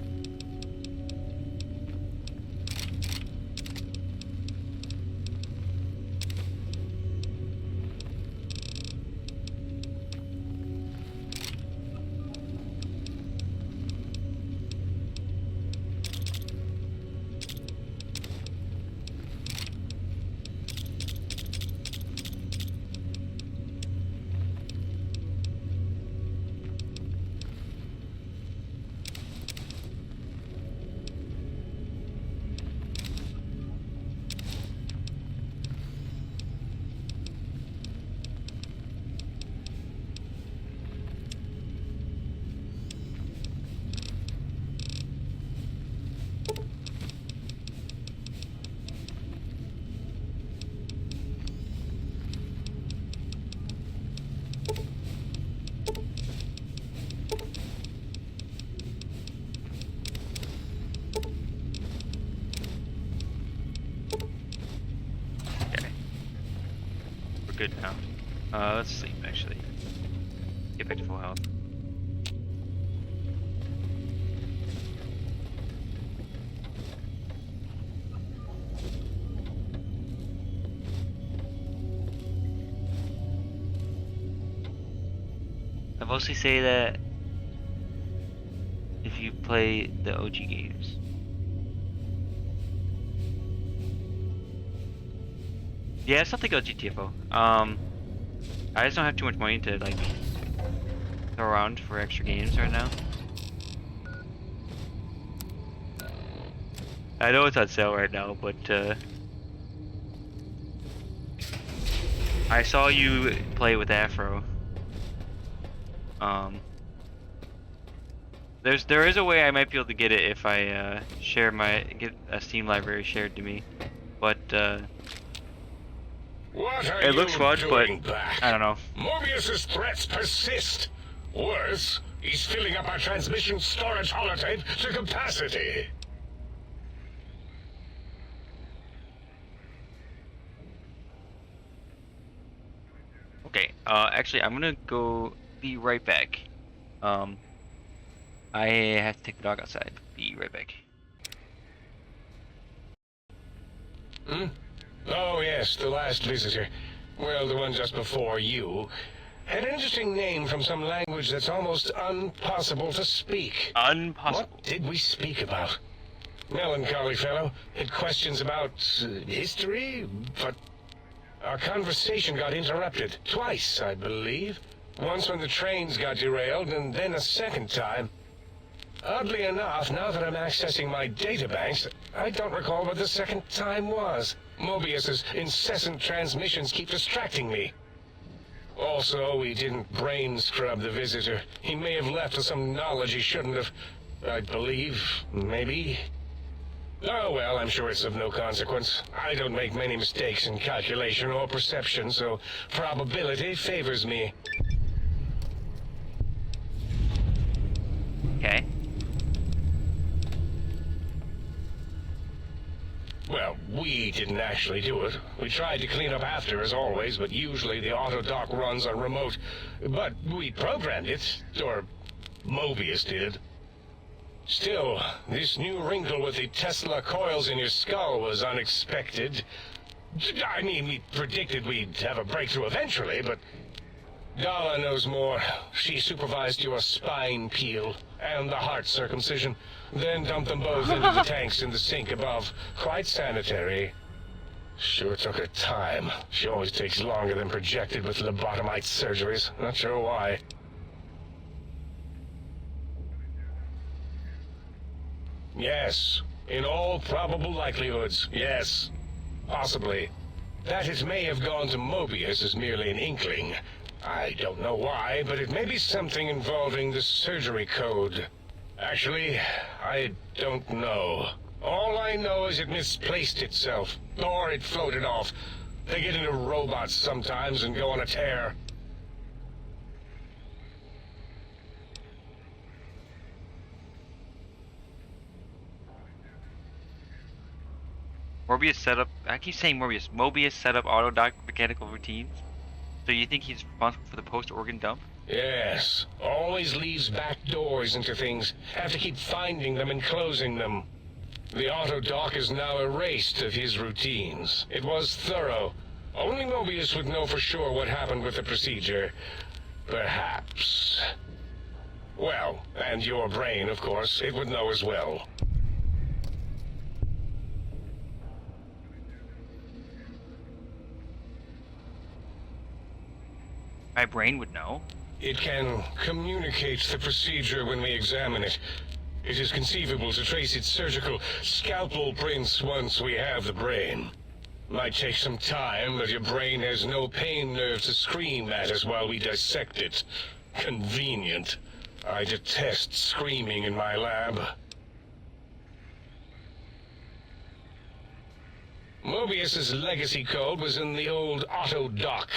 good now. Let's sleep actually. Get back to full health. I mostly say that if you play the OG games. Yeah, it's something about GTFO. I just don't have too much money to like throw around for extra games right now. I know it's on sale right now, but I saw you play with Afro. There is a way I might be able to get it if I get a Steam library shared to me, but it looks fun, but I don't know. Mobius's threats persist. Worse, he's filling up our transmission storage holotape to capacity. Okay, actually, I'm gonna go be right back. I have to take the dog outside. Be right back. Hmm? Oh, yes, the last visitor. Well, the one just before you. Had an interesting name from some language that's almost impossible to speak. Impossible? What did we speak about? Melancholy fellow. Had questions about history, but our conversation got interrupted. Twice, I believe. Once when the trains got derailed, and then a second time. Oddly enough, now that I'm accessing my databanks, I don't recall what the second time was. Mobius's incessant transmissions keep distracting me. Also, we didn't brain scrub the visitor. He may have left with some knowledge he shouldn't have. I believe, maybe. Oh well, I'm sure it's of no consequence. I don't make many mistakes in calculation or perception, so probability favors me. Okay. Well, we didn't actually do it. We tried to clean up after, as always, but usually the auto dock runs on remote. But we programmed it, or Mobius did. Still, this new wrinkle with the Tesla coils in your skull was unexpected. I mean, we predicted we'd have a breakthrough eventually, but Dala knows more. She supervised your spine peel and the heart circumcision, then dumped them both into the tanks in the sink above. Quite sanitary. Sure took her time. She always takes longer than projected with lobotomite surgeries. Not sure why. Yes, in all probable likelihoods, yes. Possibly. That it may have gone to Mobius is merely an inkling. I don't know why, but it may be something involving the surgery code. Actually, I don't know. All I know is it misplaced itself, or it floated off. They get into robots sometimes and go on a tear. Mobius set up. I keep saying Mobius. Mobius set up auto dock mechanical routines. So you think he's responsible for the post-organ dump? Yes. Always leaves back doors into things. Have to keep finding them and closing them. The auto dock is now erased of his routines. It was thorough. Only Mobius would know for sure what happened with the procedure. Perhaps. Well, and your brain, of course, it would know as well. My brain would know. It can communicate the procedure when we examine it. It is conceivable to trace its surgical scalpel prints once we have the brain. Might take some time, but your brain has no pain nerve to scream at us while we dissect it. Convenient. I detest screaming in my lab. Mobius's legacy code was in the old auto dock.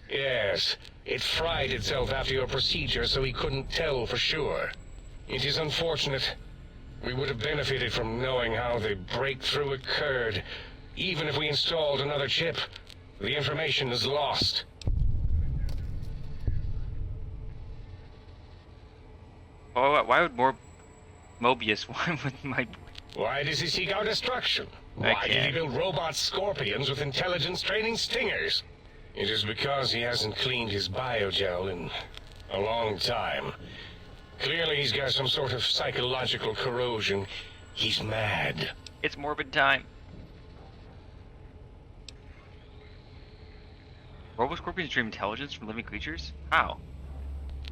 Yes, it fried itself after your procedure, so he couldn't tell for sure. It is unfortunate. We would have benefited from knowing how the breakthrough occurred. Even if we installed another chip, the information is lost. Why would more Mobius want with my... Why does he seek our destruction? I Why did he can't. build robot scorpions with intelligence training stingers? It is because he hasn't cleaned his biogel in a long time. Clearly he's got some sort of psychological corrosion. He's mad. It's morbid time. Robo-scorpions dream intelligence from living creatures? How?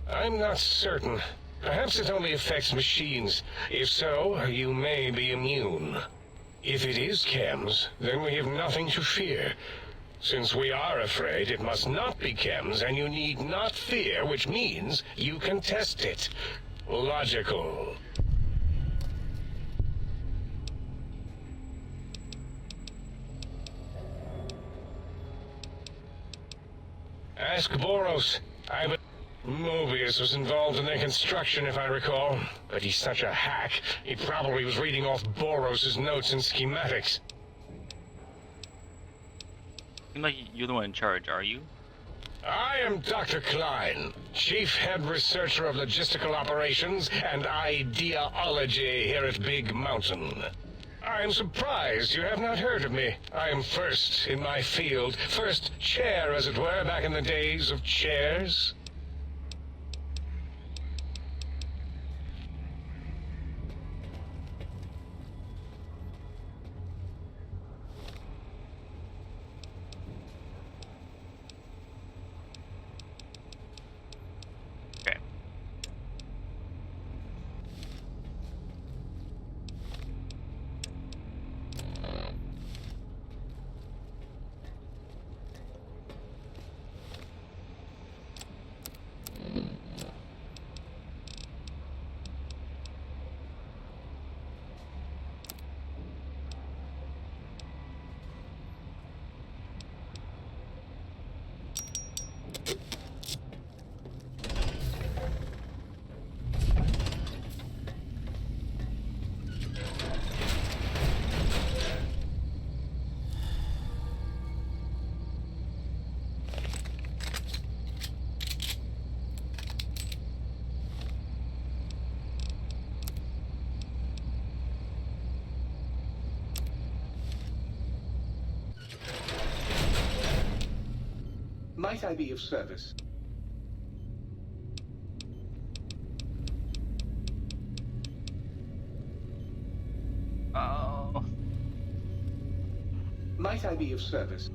I'm not certain. Perhaps it only affects machines. If so, you may be immune. If it is chems, then we have nothing to fear. Since we are afraid, it must not be chems, and you need not fear, which means you can test it. Logical. Ask Boros. Mobius was involved in their construction, if I recall. But he's such a hack, he probably was reading off Boros' notes and schematics. Seems like you're the one in charge, are you? I am Dr. Klein, Chief Head Researcher of Logistical Operations and Ideology here at Big Mountain. I am surprised you have not heard of me. I am first in my field, first chair, as it were, back in the days of chairs. Okay. Might I be of service? Oh. Might I be of service?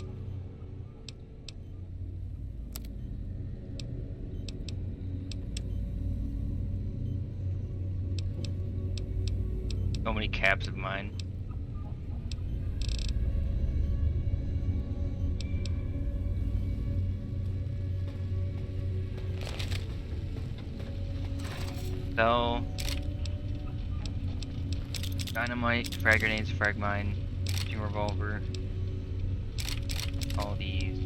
So many caps of mine. So, dynamite, frag grenades, frag mine, team revolver, all these.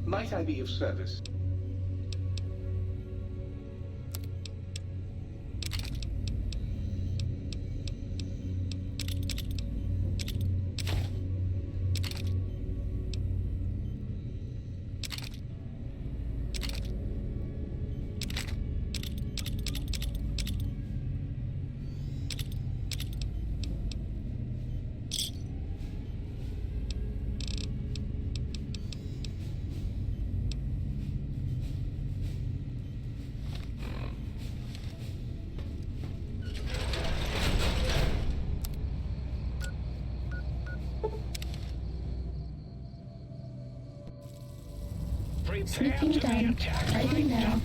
Might I be of service? Sleeping done. Writing now.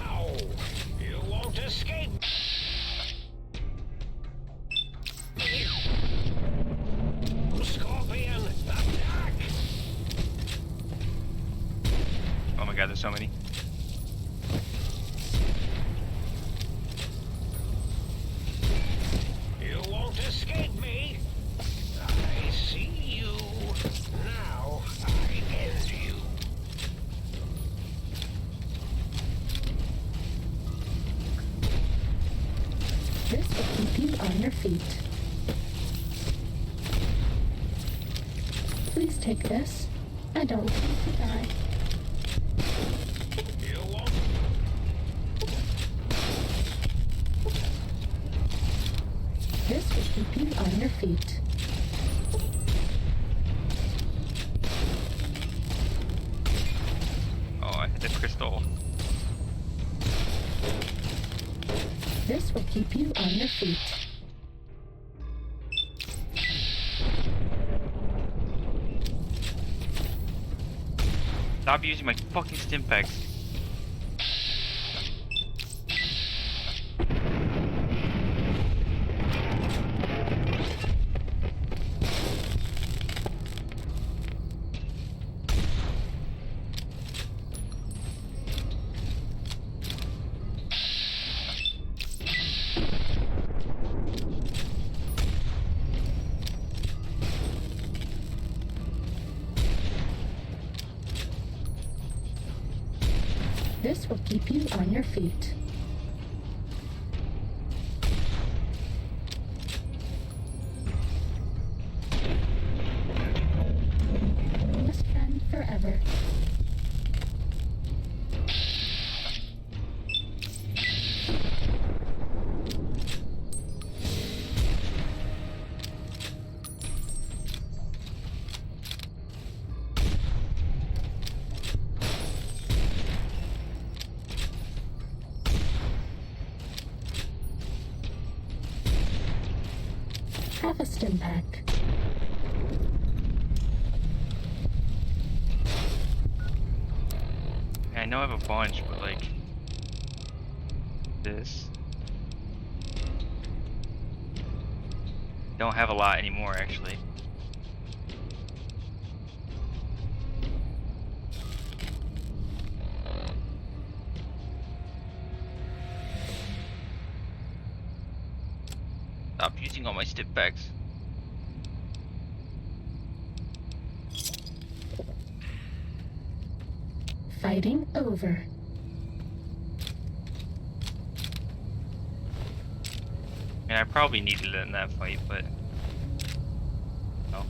Ow! You won't escape! Scorpion, attack! Oh my god, there's so many. You won't escape me! I see you. Now I end you. take this. I don't want to die. This will keep you on your feet. Oh, I hit the crystal. This will keep you on your feet. Stop using my fucking stim packs. This will keep you on your feet. Best friend forever. Have a stim pack. I know I have a bunch, but like this. Don't have a lot anymore, actually. Stop using all my stim packs. Fighting over. And I probably needed it in that fight, but no.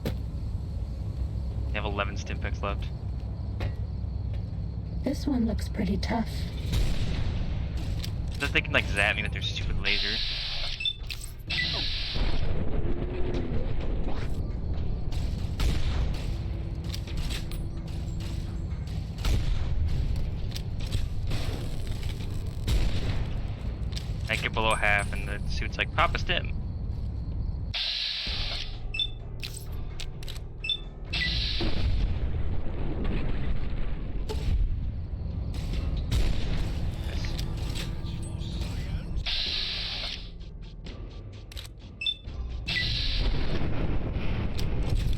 I have 11 stim packs left. This one looks pretty tough. That they can like zap me with their stupid laser. I get below half and the suit's like, pop a stim.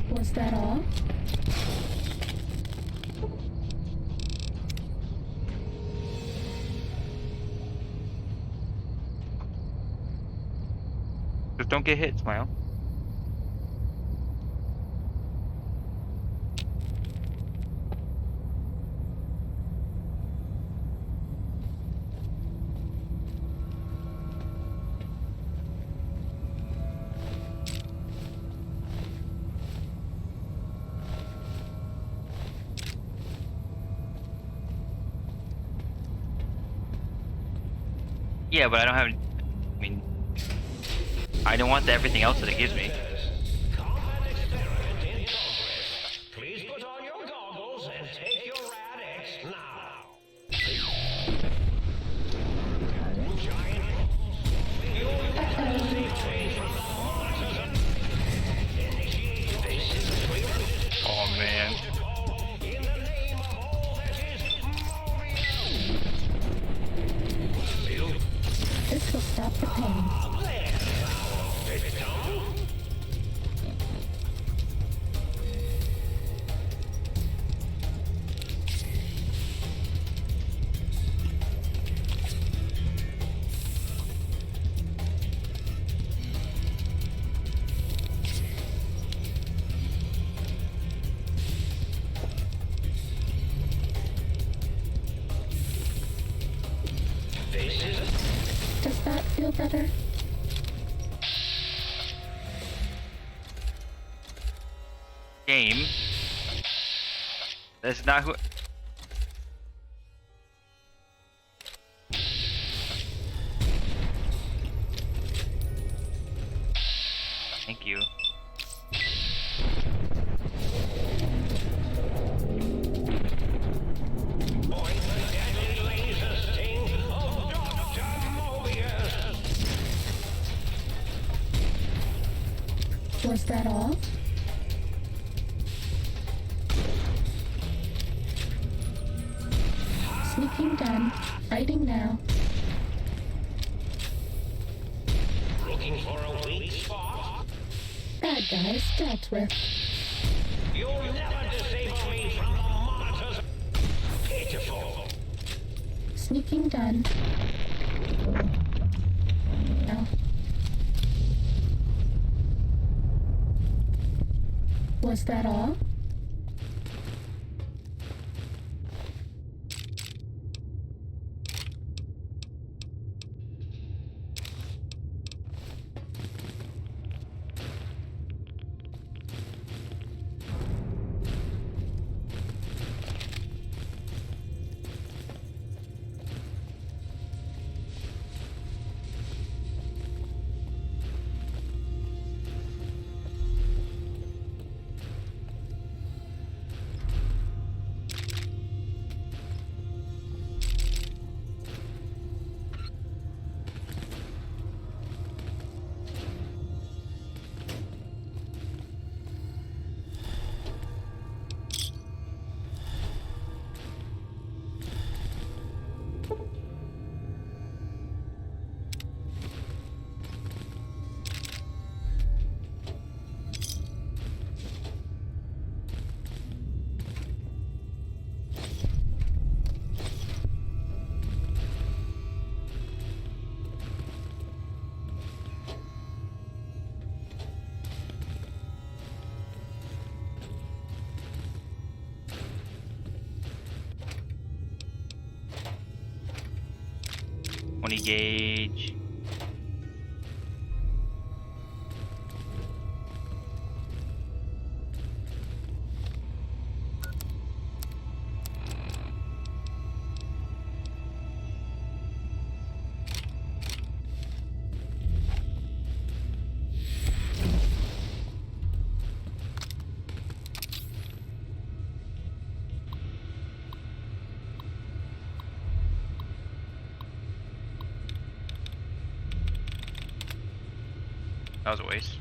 Was that all? Just don't get hit, Smile. Yeah, but I don't have. I mean, I don't want everything else that it gives me. Please put on your goggles and take your Rad-X now. Oh man. This will stop the pain. Does that feel better? Game. That's not who. Thank you. Was that all? Sneaking done. Fighting now. Looking for a weak spot? Bad guys dealt with. You'll never disable me from the monitors. Pitiful. Sneaking done. No. Was that all? Gauge. That was a waste.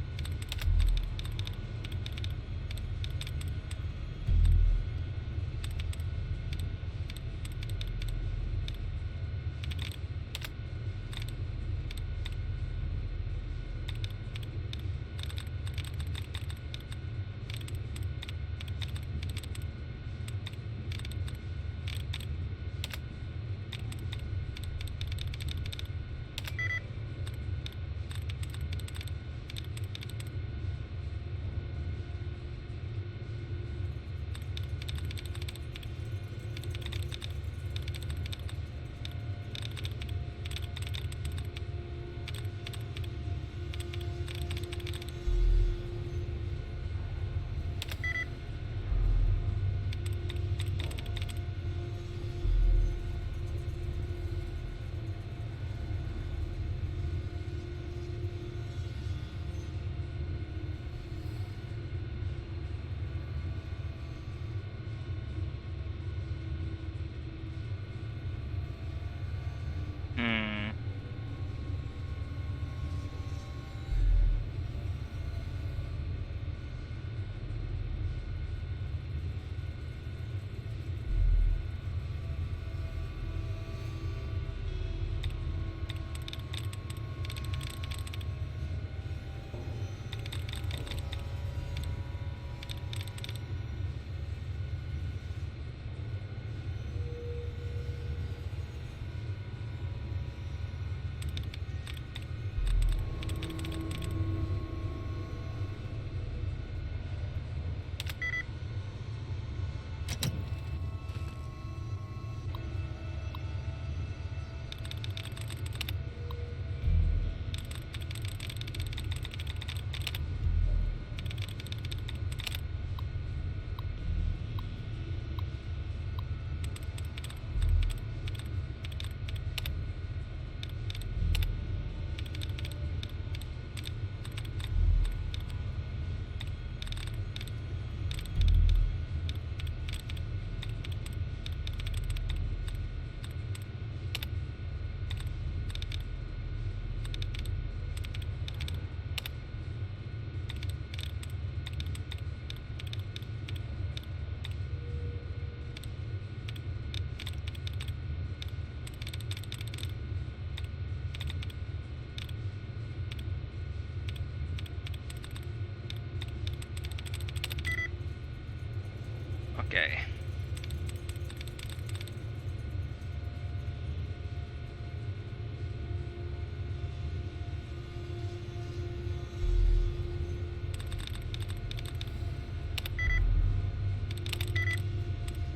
Okay.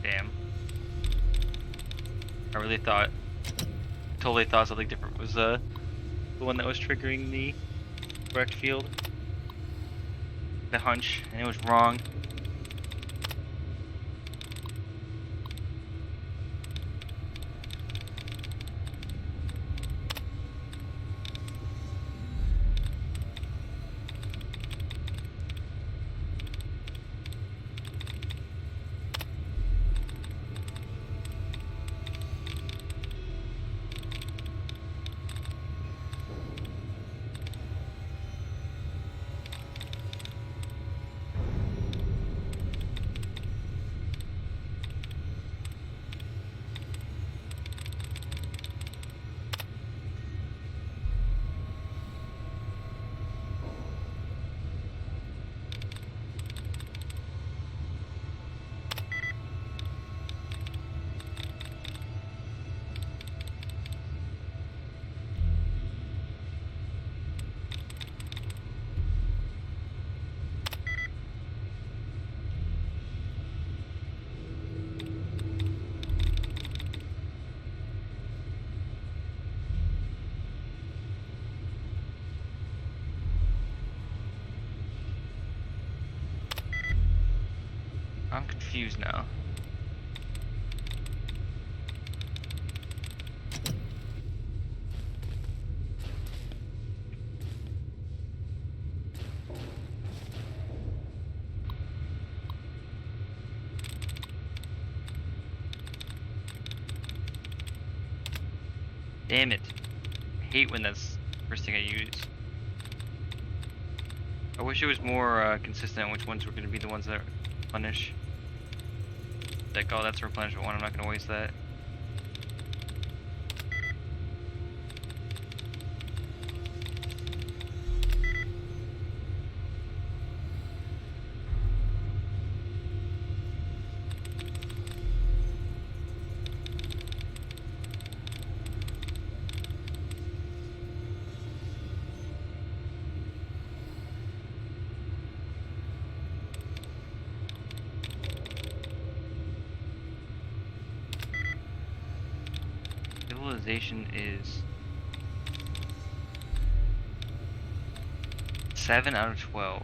Damn. I really thought, totally thought something different was the one that was triggering the correct field. The hunch, and it was wrong. I'm confused now. Damn it. I hate when that's the first thing I use. I wish it was more consistent on which ones were going to be the ones that replenish. Like, oh, that's a replenishment one, I'm not going to waste that. Civilization is 7 out of 12.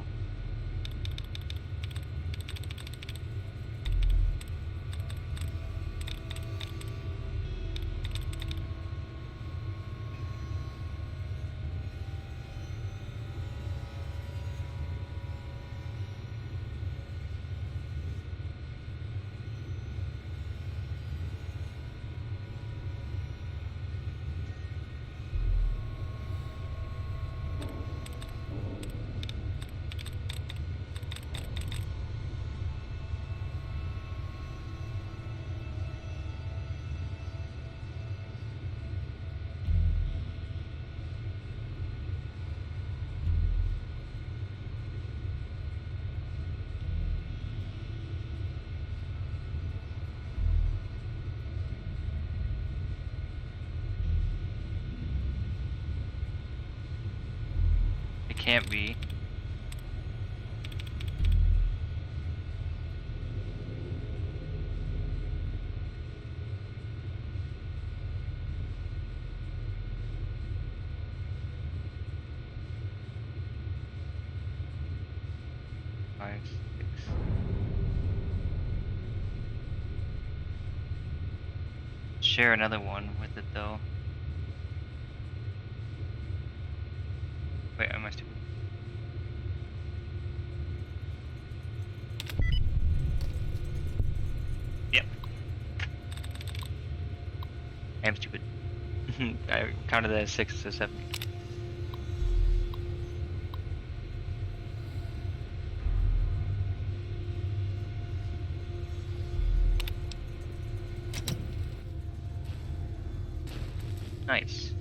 It can't be. Five, six. Share another one with it though. Wait, am I stupid? Yep. I am stupid. I counted that as 6 to 7. Nice.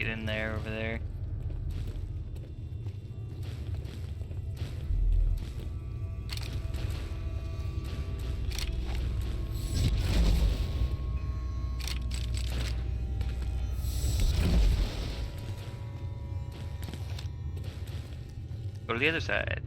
get in there over there. Go to the other side.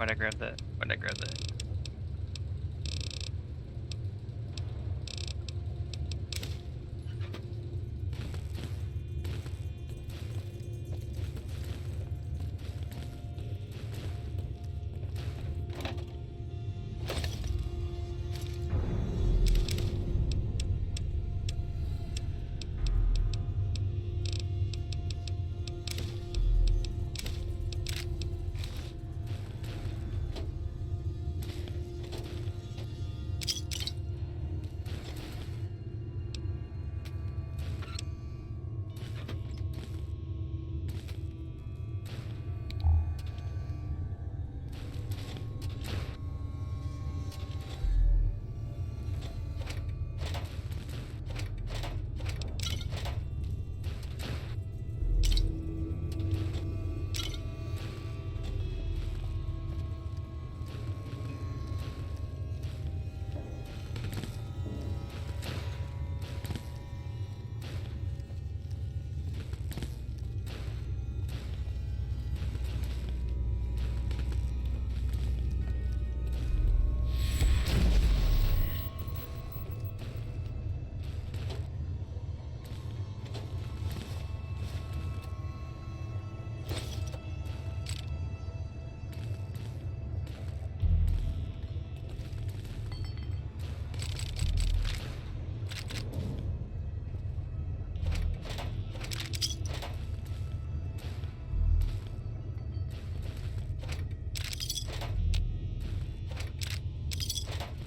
Why'd I grab that? Why'd I grab that?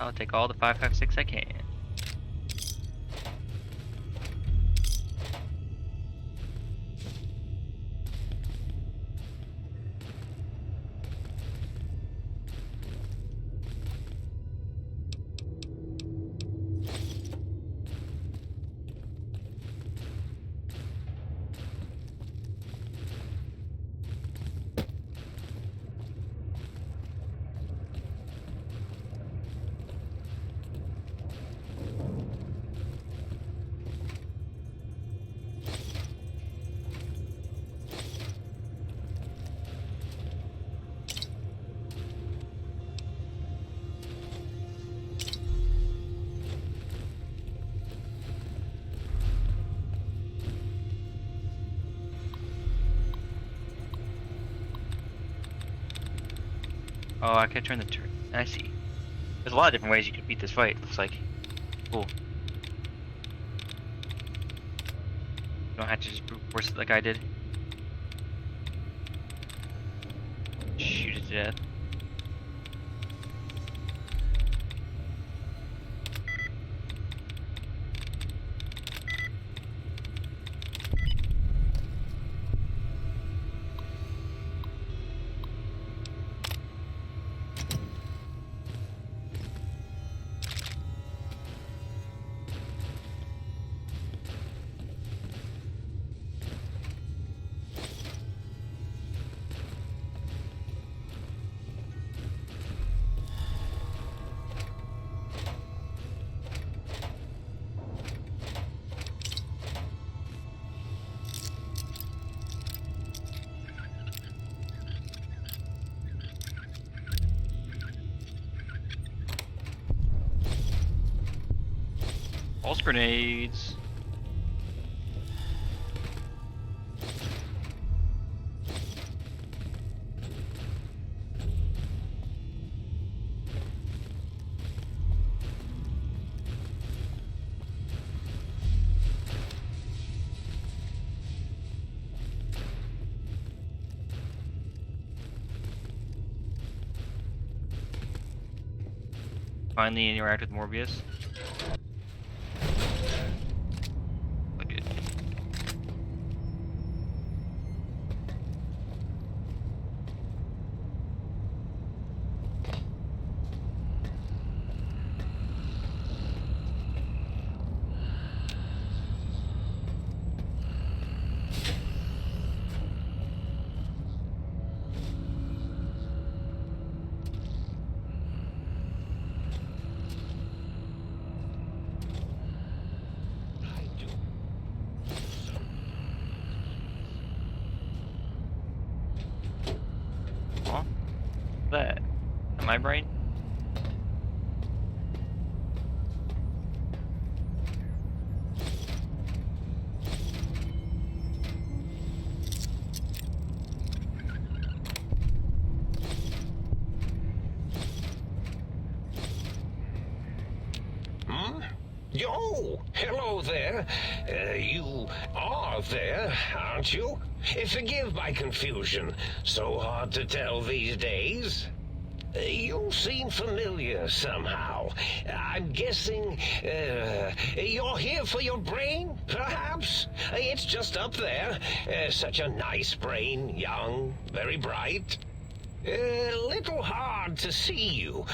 I'll take all the 556 I can. Oh, I can turn the turn. I see. There's a lot of different ways you could beat this fight. Looks like. Cool. You don't have to just brute force it like I did. Shoot it to death. Pulse grenades. Finally interact with Morbius. Look it. That in my brain. Yo, hello there. You are there, aren't you? Forgive my confusion. So hard to tell these days. You seem familiar somehow. I'm guessing, you're here for your brain, perhaps? It's just up there. Such a nice brain, young, very bright. A little hard to see you.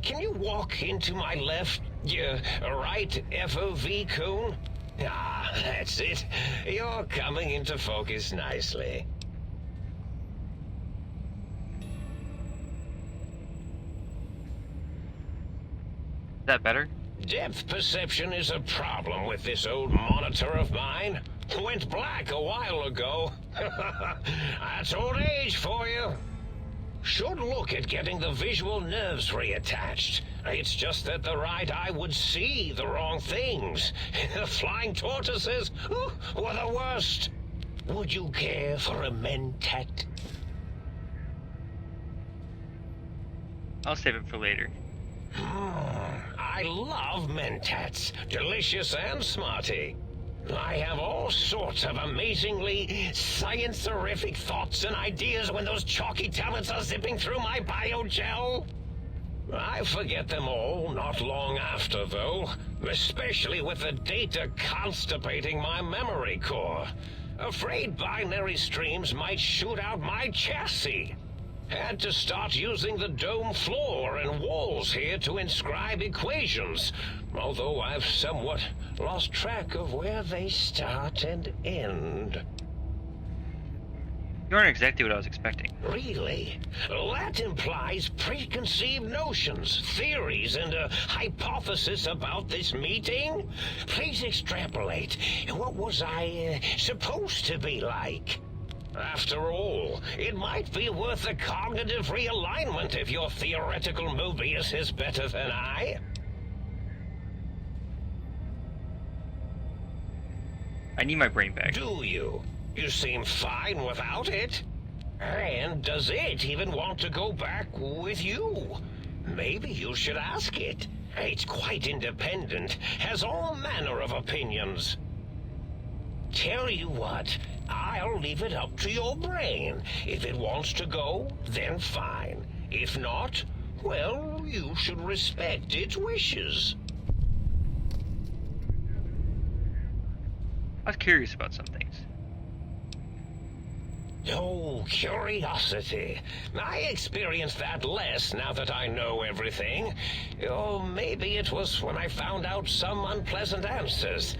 Can you walk into my left, right FOV cone? Ah, that's it. You're coming into focus nicely. Is that better? Depth perception is a problem with this old monitor of mine. Went black a while ago. That's old age for you. Should look at getting the visual nerves reattached. It's just that the right eye would see the wrong things. Flying tortoises were the worst. Would you care for a mentat? I'll save it for later. I love mentats. Delicious and smarty. I have all sorts of amazingly science-terrific thoughts and ideas when those chalky talents are zipping through my biogel. I forget them all not long after, though, especially with the data constipating my memory core. Afraid binary streams might shoot out my chassis. Had to start using the dome floor and walls here to inscribe equations, although I've somewhat lost track of where they start and end. You aren't exactly what I was expecting. Really? That implies preconceived notions, theories, and a hypothesis about this meeting? Please extrapolate. What was I supposed to be like? After all, it might be worth a cognitive realignment if your theoretical Mobius is better than I. I need my brain back. Do you? You seem fine without it. And does it even want to go back with you? Maybe you should ask it. It's quite independent, has all manner of opinions. Tell you what, I'll leave it up to your brain. If it wants to go, then fine. If not, well, you should respect its wishes. I was curious about some things. Oh, curiosity. I experience that less now that I know everything. Or maybe it was when I found out some unpleasant answers.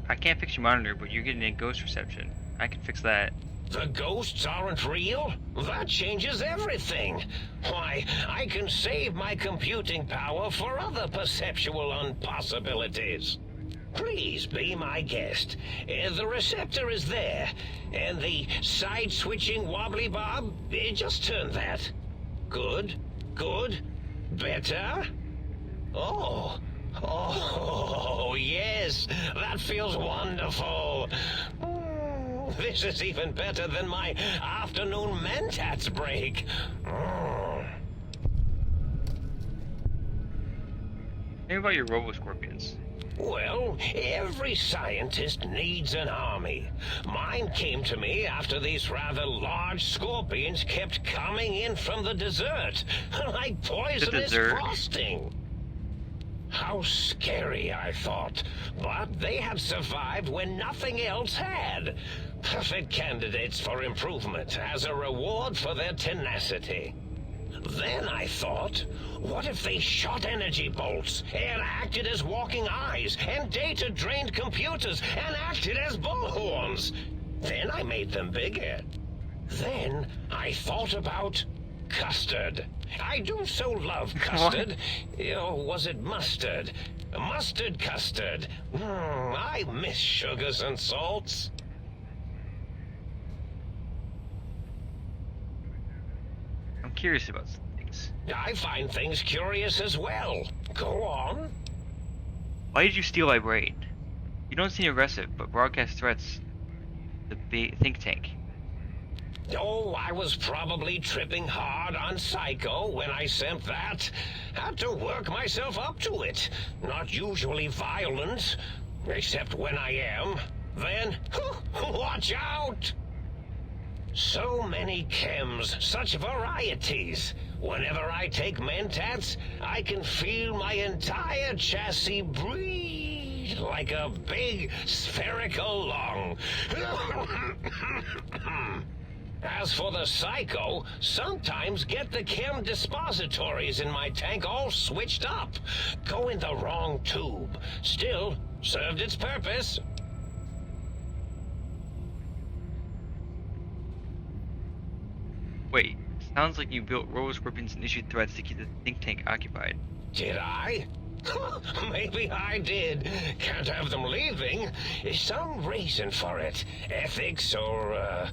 I can't fix your monitor, but you're getting a ghost reception. I can fix that. The ghosts aren't real? That changes everything. Why, I can save my computing power for other perceptual impossibilities. Please be my guest. The receptor is there, and the side-switching wobbly bob, just turn that. Good, good, better. Oh, yes, that feels wonderful. This is even better than my afternoon Mentats break. Think about your Robo-Scorpions. Well, every scientist needs an army. Mine came to me after these rather large scorpions kept coming in from the desert, like poisonous frosting. How scary, I thought. But they had survived when nothing else had. Perfect candidates for improvement as a reward for their tenacity. Then I thought, what if they shot energy bolts and acted as walking eyes and data-drained computers and acted as bullhorns? Then I made them bigger. Then I thought about custard. I do so love custard. Or was it mustard? Mustard custard. I miss sugars and salts. I'm curious about some things. I find things curious as well. Go on. Why did you steal my brain? You don't seem aggressive, but broadcast threats the think tank. Oh, I was probably tripping hard on Psycho when I sent that. Had to work myself up to it. Not usually violent, except when I am. Then, watch out! So many chems, such varieties. Whenever I take Mentats, I can feel my entire chassis breathe like a big spherical lung. As for the Psycho, sometimes get the chem dispositories in my tank all switched up. Go in the wrong tube. Still, served its purpose. Wait, sounds like you built Robo-Scorpions and issued threats to keep the think tank occupied. Did I? Maybe I did. Can't have them leaving. Some reason for it. Ethics or,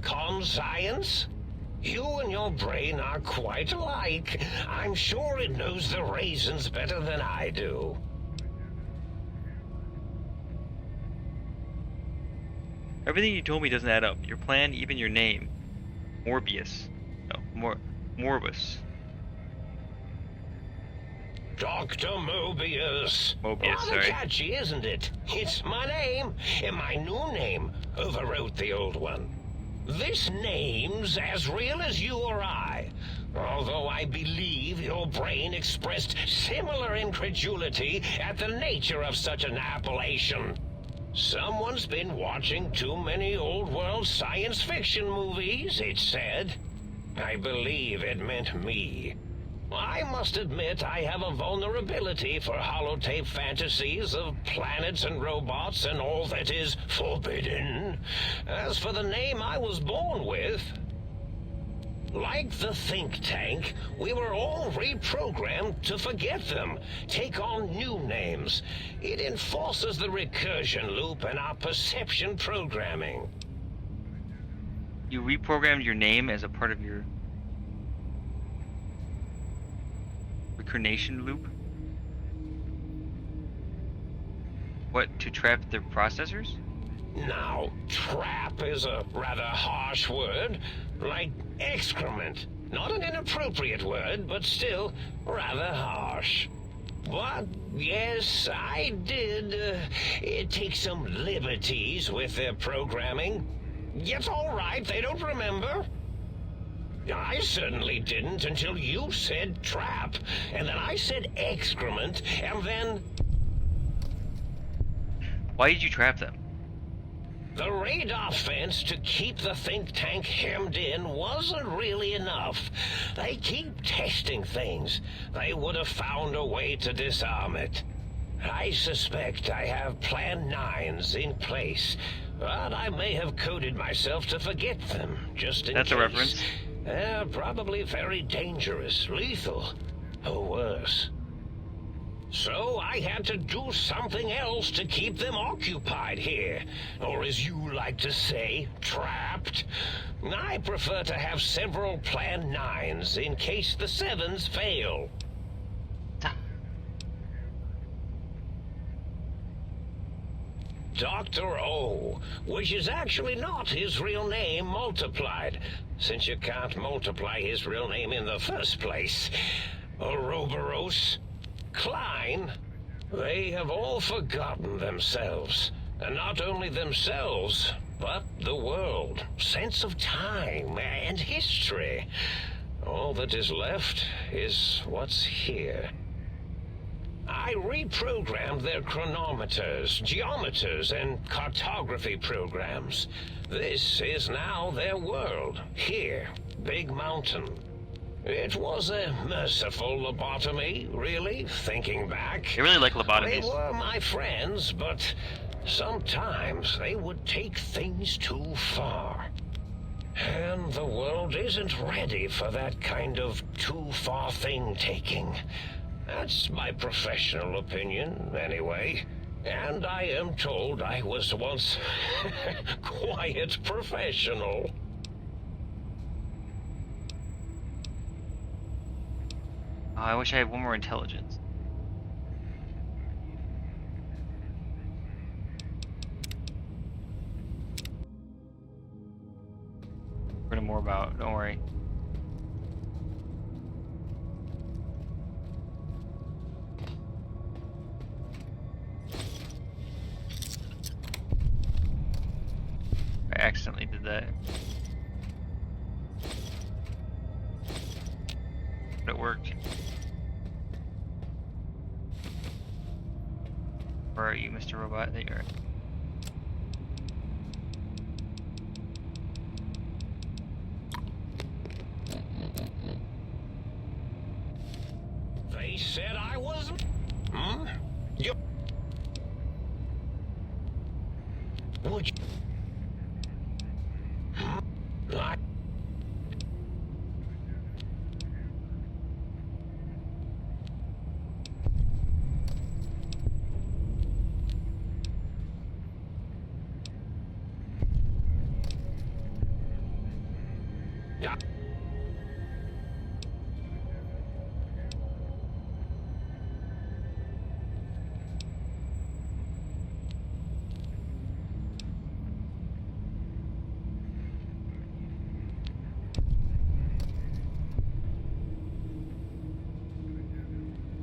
conscience? You and your brain are quite alike. I'm sure it knows the reasons better than I do. Everything you told me doesn't add up. Your plan, even your name. Morbius. No, Morbus. Dr. Mobius. Mobius, rather sorry. Catchy, isn't it? It's my name, and my new name overwrote the old one. This name's as real as you or I, although I believe your brain expressed similar incredulity at the nature of such an appellation. Someone's been watching too many old-world science fiction movies, it said. I believe it meant me. I must admit I have a vulnerability for holotape fantasies of planets and robots and all that is forbidden. As for the name I was born with, like the think tank, we were all reprogrammed to forget them, take on new names. It enforces the recursion loop in our perception programming. You reprogrammed your name as a part of your recursion loop? What, to trap the processors? Now, trap is a rather harsh word, like excrement. Not an inappropriate word, but still rather harsh. But, yes, I did take some liberties with their programming. It's all right, they don't remember. I certainly didn't until you said trap, and then I said excrement, and then... Why did you trap them? The radar fence to keep the think tank hemmed in wasn't really enough. They keep testing things. They would have found a way to disarm it. I suspect I have Plan 9s in place, but I may have coded myself to forget them, just in That's case. a reference. They're probably very dangerous, lethal, or worse. So I had to do something else to keep them occupied here, or as you like to say, trapped. I prefer to have several Plan 9s in case the 7s fail. Dr. O, which is actually not his real name multiplied, since you can't multiply his real name in the first place. Ouroboros, Klein, they have all forgotten themselves. And not only themselves, but the world, sense of time, and history. All that is left is what's here. I reprogrammed their chronometers, geometers, and cartography programs. This is now their world, here, Big Mountain. It was a merciful lobotomy, really, thinking back. I really like lobotomies. They were my friends, but sometimes they would take things too far. And the world isn't ready for that kind of too-far thing-taking. That's my professional opinion, anyway. And I am told I was once quite professional. Oh, I wish I had one more intelligence. We're gonna more about, don't worry. I accidentally did that. But it worked. Where are you, Mr. Robot? There you are. They said I wasn't. You. Would you? Like.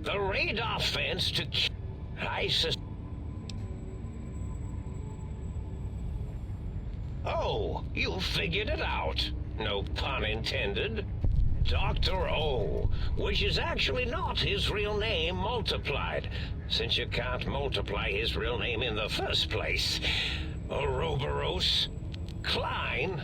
The radar fence to ISIS. Oh, you figured it out. No pun intended. Dr. O, which is actually not his real name multiplied, since you can't multiply his real name in the first place. Ouroboros, Klein,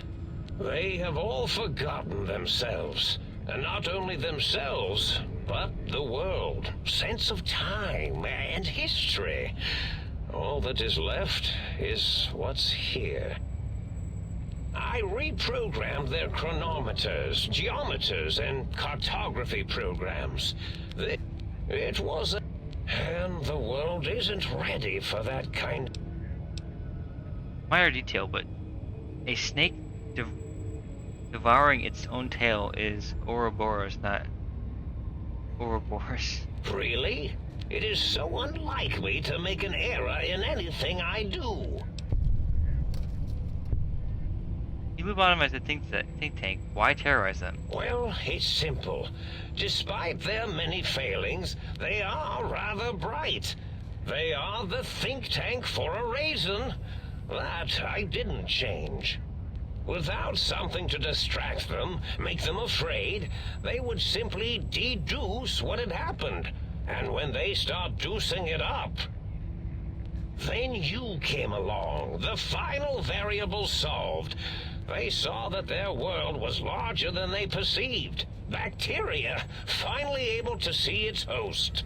they have all forgotten themselves. And not only themselves, but the world, sense of time, and history. All that is left is what's here. I reprogrammed their chronometers, geometers, and cartography programs. It was a... And the world isn't ready for that kind... Minor detail, but a snake devouring its own tail is Ouroboros, not Ouroboros. Really? It is so unlike me to make an error in anything I do. You move on as a think tank. Why terrorize them? Well, it's simple. Despite their many failings, they are rather bright. They are the think tank for a reason. That I didn't change. Without something to distract them, make them afraid, they would simply deduce what had happened. And when they start deucing it up, then you came along, the final variable solved. They saw that their world was larger than they perceived. Bacteria, finally able to see its host.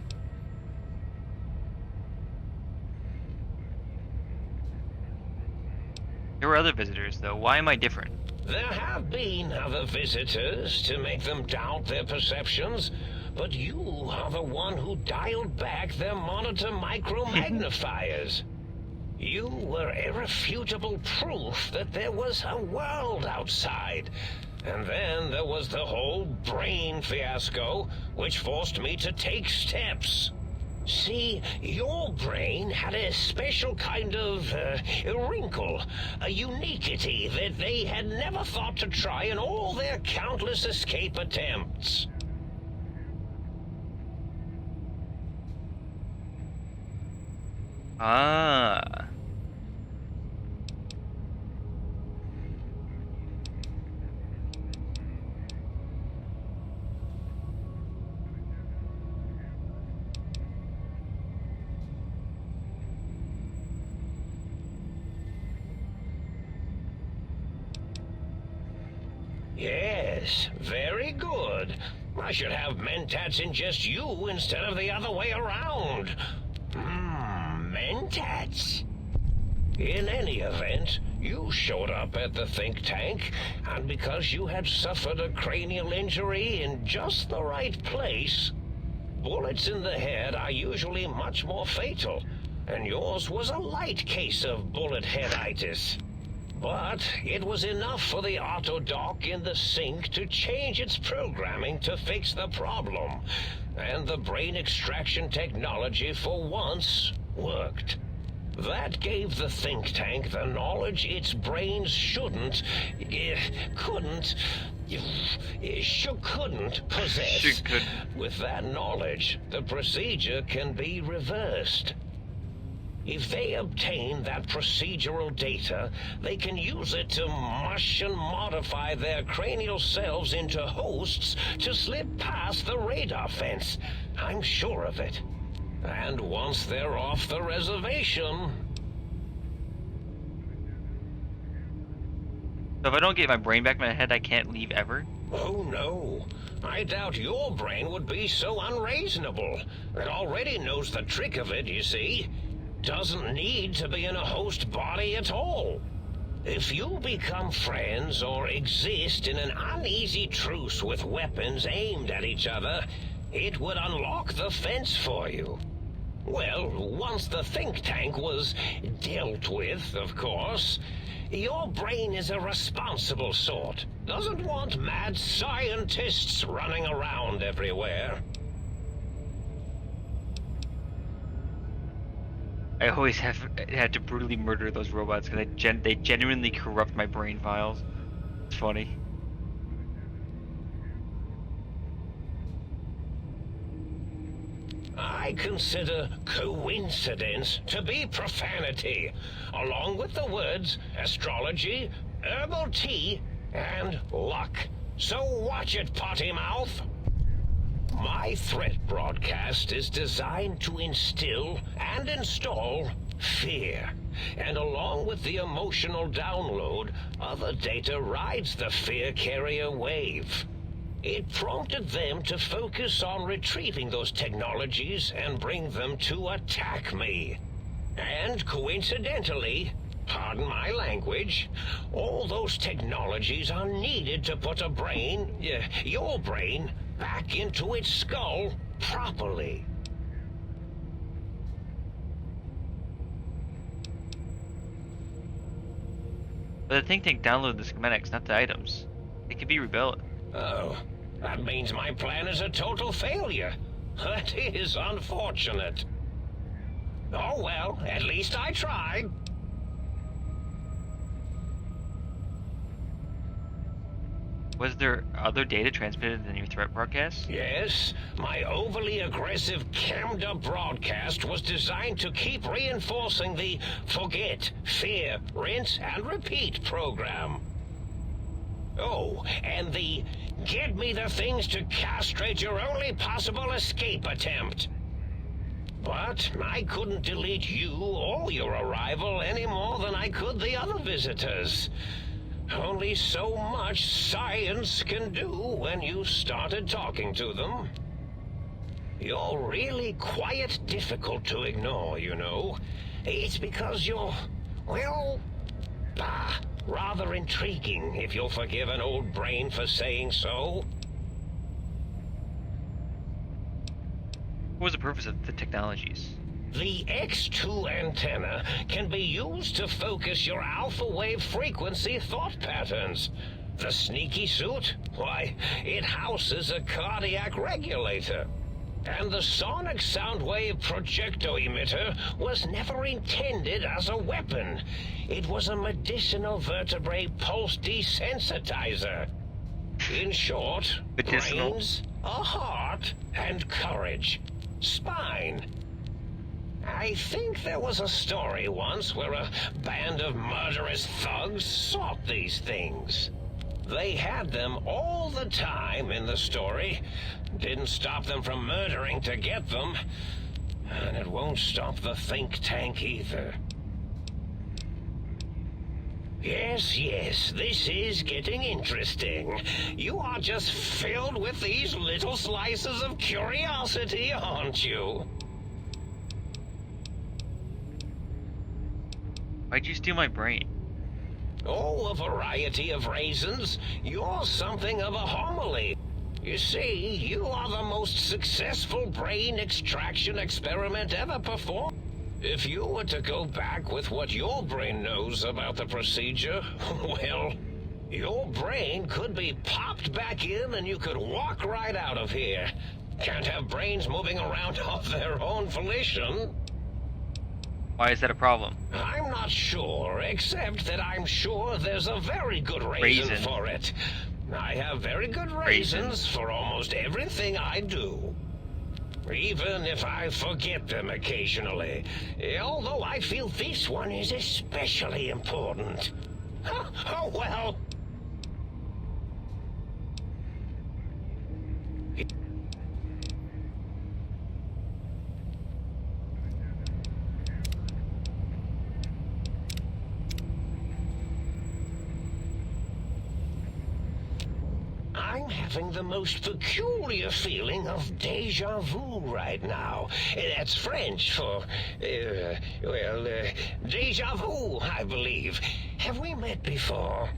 There were other visitors, though. Why am I different? There have been other visitors to make them doubt their perceptions, but you are the one who dialed back their monitor micro-magnifiers. You were irrefutable proof that there was a world outside. And then there was the whole brain fiasco, which forced me to take steps. See, your brain had a special kind of wrinkle, a uniquity that they had never thought to try in all their countless escape attempts. Ah. Yes, very good. I should have mentats ingest you instead of the other way around. Mentats. In any event, you showed up at the think tank, and because you had suffered a cranial injury in just the right place, bullets in the head are usually much more fatal, and yours was a light case of bullet headitis. But it was enough for the autodoc in the sink to change its programming to fix the problem, and the brain extraction technology for once worked. That gave the think tank the knowledge its brains couldn't possess. With that knowledge, the procedure can be reversed. If they obtain that procedural data, they can use it to mush and modify their cranial cells into hosts to slip past the radar fence. I'm sure of it. And once they're off the reservation... So if I don't get my brain back in my head, I can't leave ever? Oh no. I doubt your brain would be so unreasonable. It already knows the trick of it, you see. Doesn't need to be in a host body at all. If you become friends or exist in an uneasy truce with weapons aimed at each other, it would unlock the fence for you. Well, once the think tank was dealt with, of course, your brain is a responsible sort. Doesn't want mad scientists running around everywhere. I always had to brutally murder those robots because they genuinely corrupt my brain files. It's funny. I consider coincidence to be profanity, along with the words astrology, herbal tea, and luck. So watch it, potty mouth. My threat broadcast is designed to instill and install fear. And along with the emotional download, other data rides the fear carrier wave. It prompted them to focus on retrieving those technologies and bring them to attack me. And coincidentally, pardon my language, all those technologies are needed to put a brain, your brain, back into its skull properly. But the think tank downloaded the schematics, not the items. It could be rebuilt. Oh, that means my plan is a total failure. That is unfortunate. Oh well, at least I tried. Was there other data transmitted in your threat broadcast? Yes, my overly aggressive cammed-up broadcast was designed to keep reinforcing the forget, fear, rinse, and repeat program. Oh, and the get me the things to castrate your only possible escape attempt. But I couldn't delete you or your arrival any more than I could the other visitors. Only so much science can do when you started talking to them. You're really quite difficult to ignore, you know. It's because you're, well, rather intriguing, if you'll forgive an old brain for saying so. What was the purpose of the technologies? The X2 antenna can be used to focus your alpha wave frequency thought patterns. The sneaky suit? Why, it houses a cardiac regulator. And the sonic sound wave projecto emitter was never intended as a weapon. It was a medicinal vertebrae pulse desensitizer. In short, Medicinal. brains, a heart, and courage. Spine. I think there was a story once where a band of murderous thugs sought these things. They had them all the time in the story. Didn't stop them from murdering to get them. And it won't stop the think tank either. Yes, this is getting interesting. You are just filled with these little slices of curiosity, aren't you? Why'd you steal my brain? Oh, a variety of reasons. You're something of a homily. You see, you are the most successful brain extraction experiment ever performed. If you were to go back with what your brain knows about the procedure, well, your brain could be popped back in and you could walk right out of here. Can't have brains moving around of their own volition. Why is that a problem? I'm not sure, except that I'm sure there's a very good reason for it. I have very good reasons for almost everything I do. Even if I forget them occasionally. Although I feel this one is especially important. Oh, well. I'm having the most peculiar feeling of deja vu right now. That's French for, deja vu, I believe. Have we met before?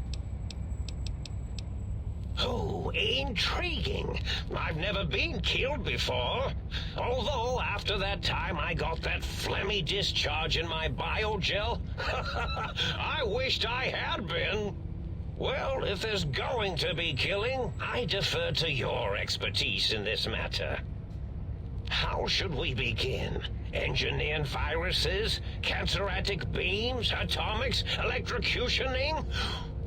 Oh, intriguing. I've never been killed before. Although, after that time I got that phlegmy discharge in my biogel, I wished I had been. Well, if there's going to be killing, I defer to your expertise in this matter. How should we begin? Engineering viruses, canceratic beams, atomics, electrocutioning?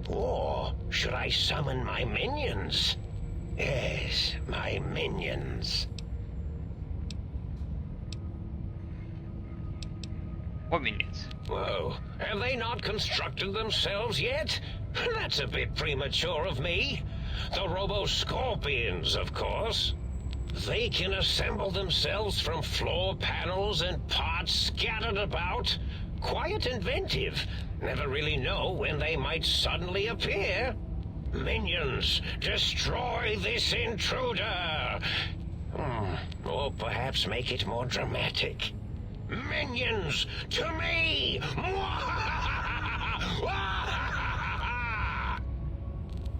Or should I summon my minions? Yes, my minions. What minions? Whoa, have they not constructed themselves yet? That's a bit premature of me. The Robo-Scorpions, of course. They can assemble themselves from floor panels and parts scattered about. Quite inventive. Never really know when they might suddenly appear. Minions, destroy this intruder! Or perhaps make it more dramatic. Minions, to me!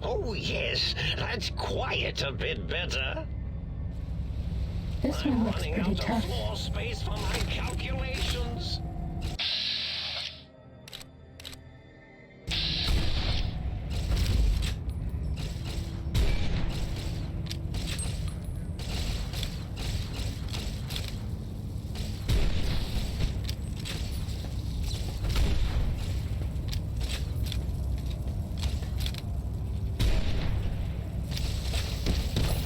Oh, yes, that's quite a bit better. This one looks Running pretty out tough. of floor space for my calculations.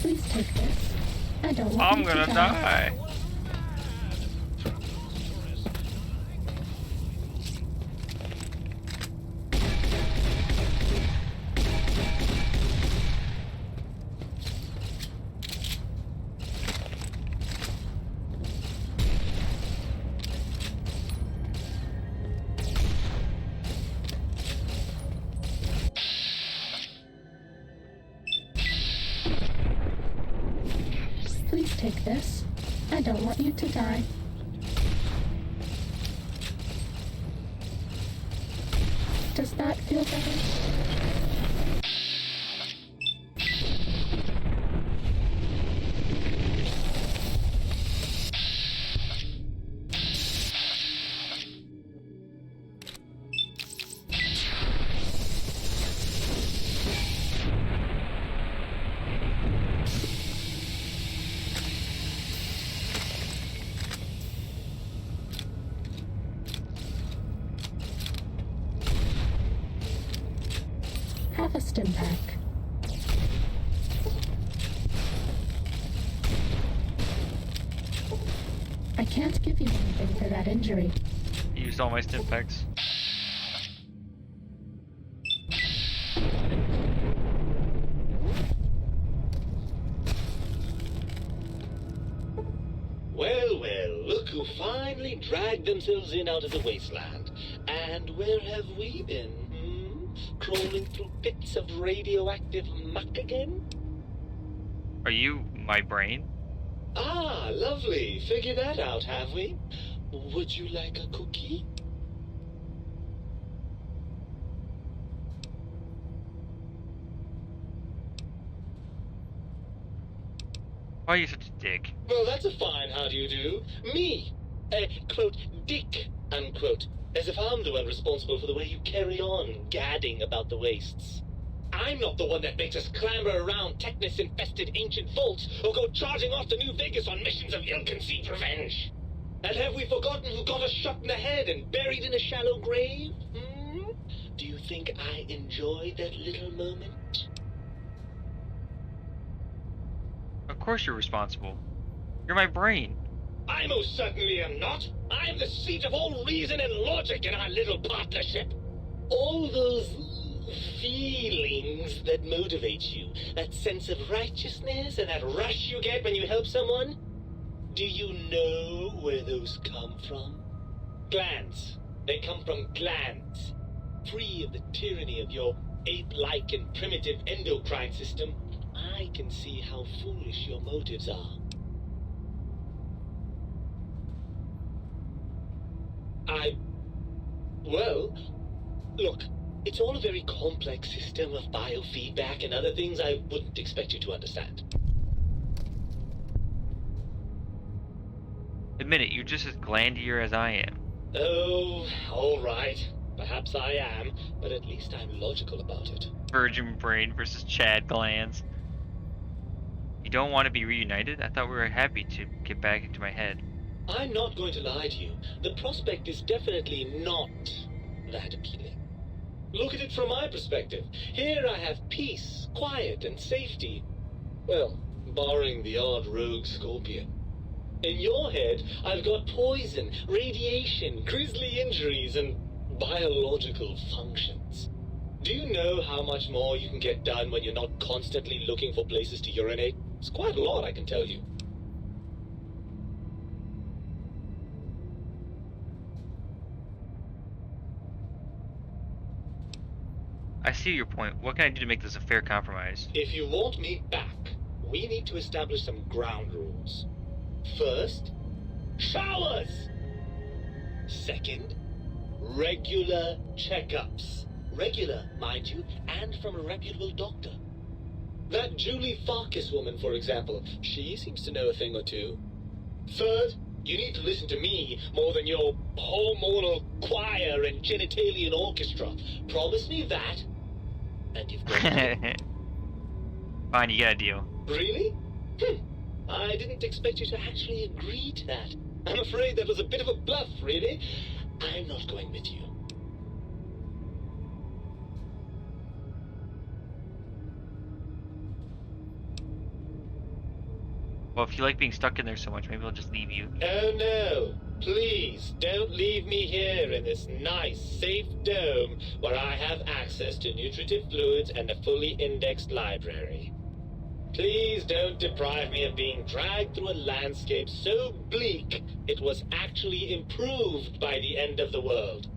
Please take this. I don't want I'm you to gonna die. Please take this. I don't want you to die. Does that feel better? a stim pack. I can't give you anything for that injury. You used all my stim packs. Well, well, look who finally dragged themselves in out of the wasteland. And where have we been, Crawling through pits of radioactive muck again? Are you my brain? Ah, lovely. Figured that out, have we? Would you like a cookie? Why are you such a dick? Well, that's a fine how do you do. Me, a, quote, dick, unquote. As if I'm the one responsible for the way you carry on gadding about the wastes. I'm not the one that makes us clamber around Technus-infested ancient vaults or go charging off to New Vegas on missions of ill-conceived revenge. And have we forgotten who got us shot in the head and buried in a shallow grave? Do you think I enjoyed that little moment? Of course you're responsible. You're my brain. I most certainly am not. I'm the seat of all reason and logic in our little partnership. All those feelings that motivate you, that sense of righteousness and that rush you get when you help someone, do you know where those come from? Glands. They come from glands. Free of the tyranny of your ape-like and primitive endocrine system, I can see how foolish your motives are. Well, look, it's all a very complex system of biofeedback and other things I wouldn't expect you to understand. Admit it, you're just as glandier as I am. Oh, all right. Perhaps I am, but at least I'm logical about it. Virgin brain versus Chad glands. You don't want to be reunited? I thought we were happy to get back into my head. I'm not going to lie to you. The prospect is definitely not that appealing. Look at it from my perspective. Here I have peace, quiet, and safety. Well, barring the odd rogue scorpion. In your head, I've got poison, radiation, grisly injuries, and biological functions. Do you know how much more you can get done when you're not constantly looking for places to urinate? It's quite a lot, I can tell you. I see your point. What can I do to make this a fair compromise? If you want me back, we need to establish some ground rules. First, showers! Second, regular checkups. Regular, mind you, and from a reputable doctor. That Julie Farkas woman, for example, she seems to know a thing or two. Third, you need to listen to me more than your hormonal choir and genitalian orchestra. Promise me that, and you've got it. Fine, you got a deal. Really? I didn't expect you to actually agree to that. I'm afraid that was a bit of a bluff, really. I'm not going with you. Well, if you like being stuck in there so much, maybe I'll just leave you. Oh no, please don't leave me here in this nice, safe dome where I have access to nutritive fluids and a fully indexed library. Please don't deprive me of being dragged through a landscape so bleak it was actually improved by the end of the world.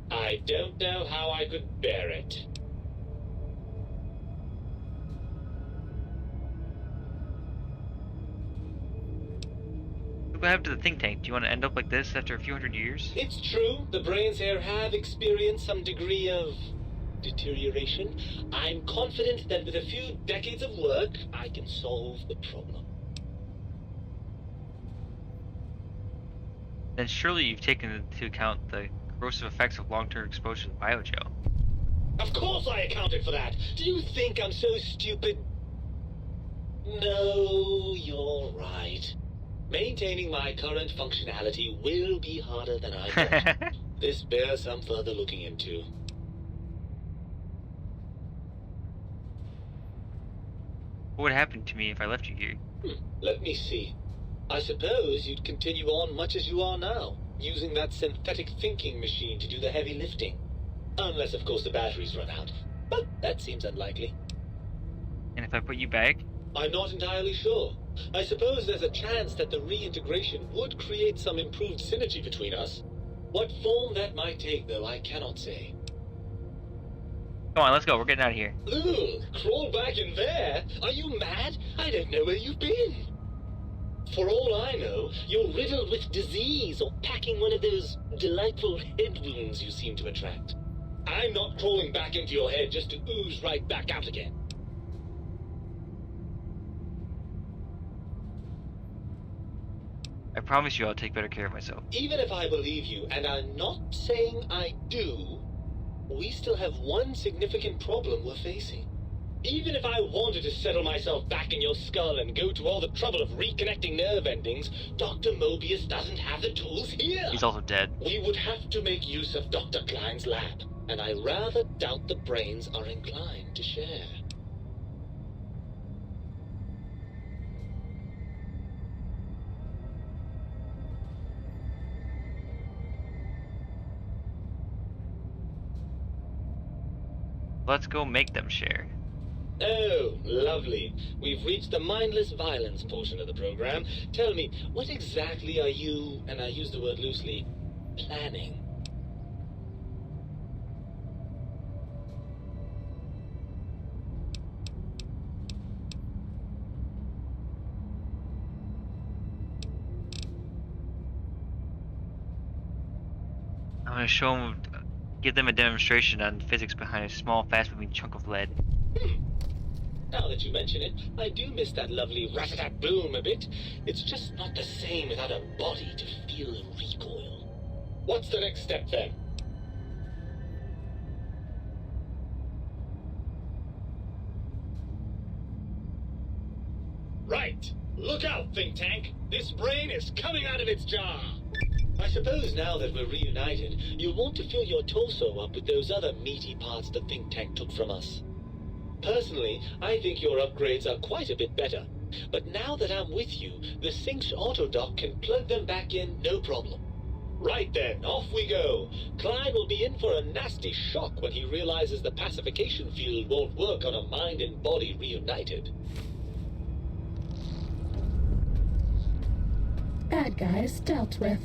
I don't know how I could bear it. What happened to the think tank? Do you want to end up like this after a few hundred years? It's true, the brains here have experienced some degree of deterioration. I'm confident that with a few decades of work, I can solve the problem. Then surely you've taken into account the corrosive effects of long-term exposure to biogel. Of course I accounted for that! Do you think I'm so stupid? No, you're right. Maintaining my current functionality will be harder than I thought. This bears some further looking into. What would happen to me if I left you here? Let me see. I suppose you'd continue on much as you are now, using that synthetic thinking machine to do the heavy lifting. Unless, of course, the batteries run out. But that seems unlikely. And if I put you back? I'm not entirely sure. I suppose there's a chance that the reintegration would create some improved synergy between us. What form that might take, though, I cannot say. Come on, let's go. We're getting out of here. Ugh, crawl back in there? Are you mad? I don't know where you've been. For all I know, you're riddled with disease or packing one of those delightful head wounds you seem to attract. I'm not crawling back into your head just to ooze right back out again. I promise you I'll take better care of myself. Even if I believe you, and I'm not saying I do, we still have one significant problem we're facing. Even if I wanted to settle myself back in your skull and go to all the trouble of reconnecting nerve endings, Dr. Mobius doesn't have the tools here. He's also dead. We would have to make use of Dr. Klein's lab, and I rather doubt the brains are inclined to share. Let's go make them share. Oh, lovely. We've reached the mindless violence portion of the program. Tell me, what exactly are you, and I use the word loosely, planning? I'm gonna show them, give them a demonstration on the physics behind a small, fast-moving chunk of lead. Now that you mention it, I do miss that lovely rat-a-tat-boom a bit. It's just not the same without a body to feel the recoil. What's the next step, then? Right. Look out, think tank. This brain is coming out of its jar. I suppose now that we're reunited, you'll want to fill your torso up with those other meaty parts the think tank took from us. Personally, I think your upgrades are quite a bit better. But now that I'm with you, the Sync's autodock can plug them back in no problem. Right then, off we go. Klein will be in for a nasty shock when he realizes the pacification field won't work on a mind and body reunited. Bad guys dealt with.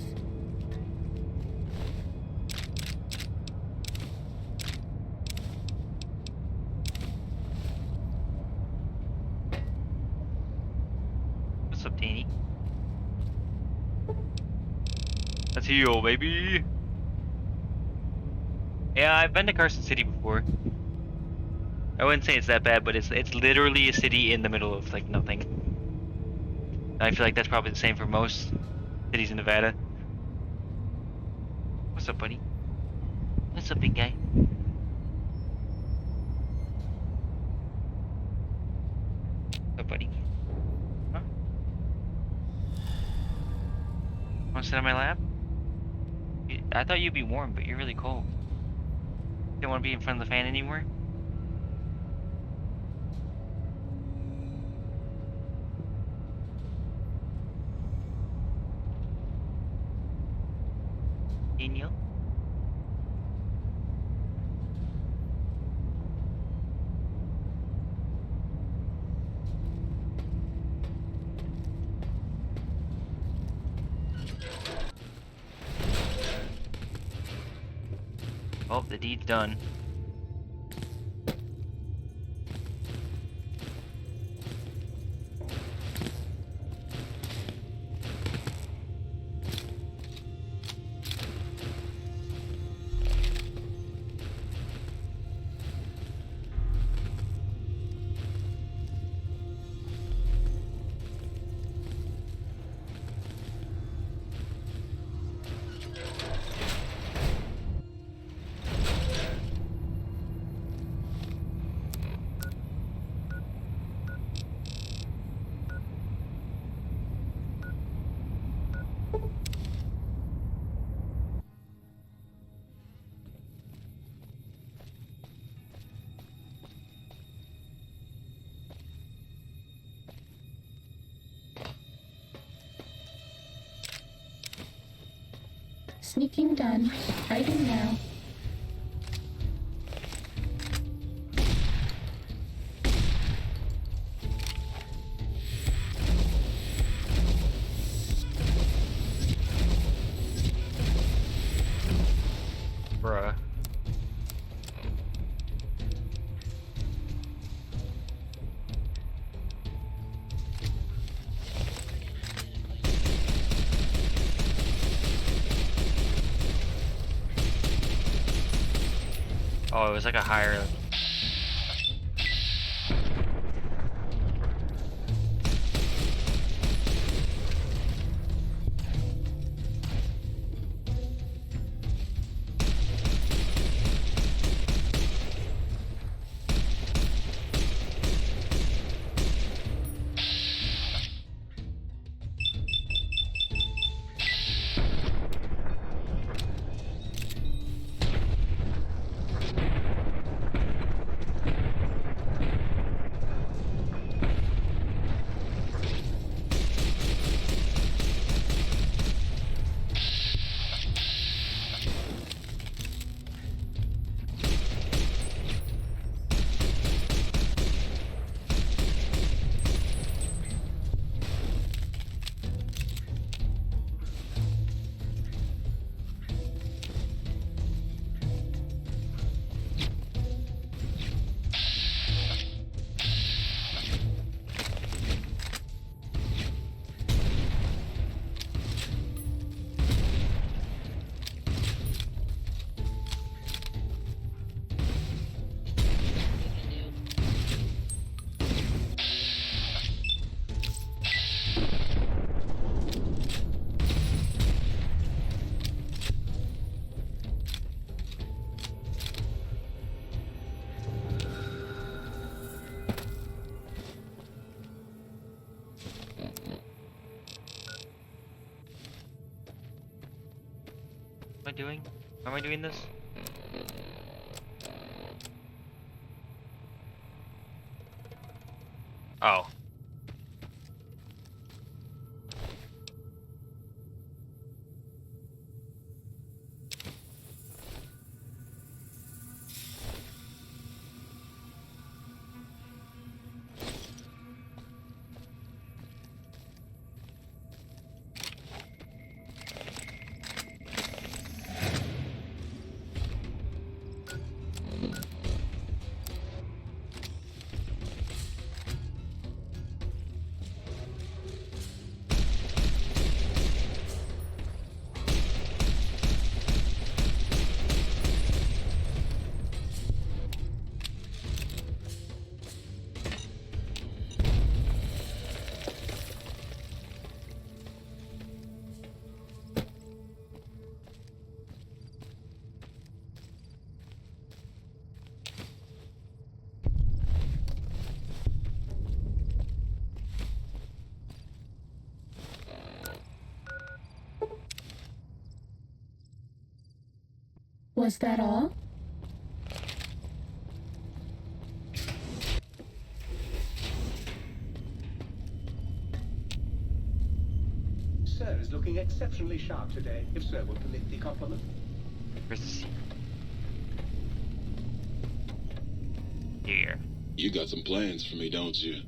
What's up, Danny? Let's heal, baby. Yeah, I've been to Carson City before. I wouldn't say it's that bad, but it's literally a city in the middle of like nothing. And I feel like that's probably the same for most cities in Nevada. What's up, buddy? What's up, big guy? What's up, buddy? Huh? Want to sit on my lap? I thought you'd be warm, but you're really cold. Don't want to be in front of the fan anymore? Daniel? Oh, the deed's done. sneaking done. Hiding now. Bruh. Oh, it was like a higher. What am I doing? How am I doing this? Oh. Was that all? Sir is looking exceptionally sharp today, if sir will permit the compliment. Where's the seat? Here. You got some plans for me, don't you?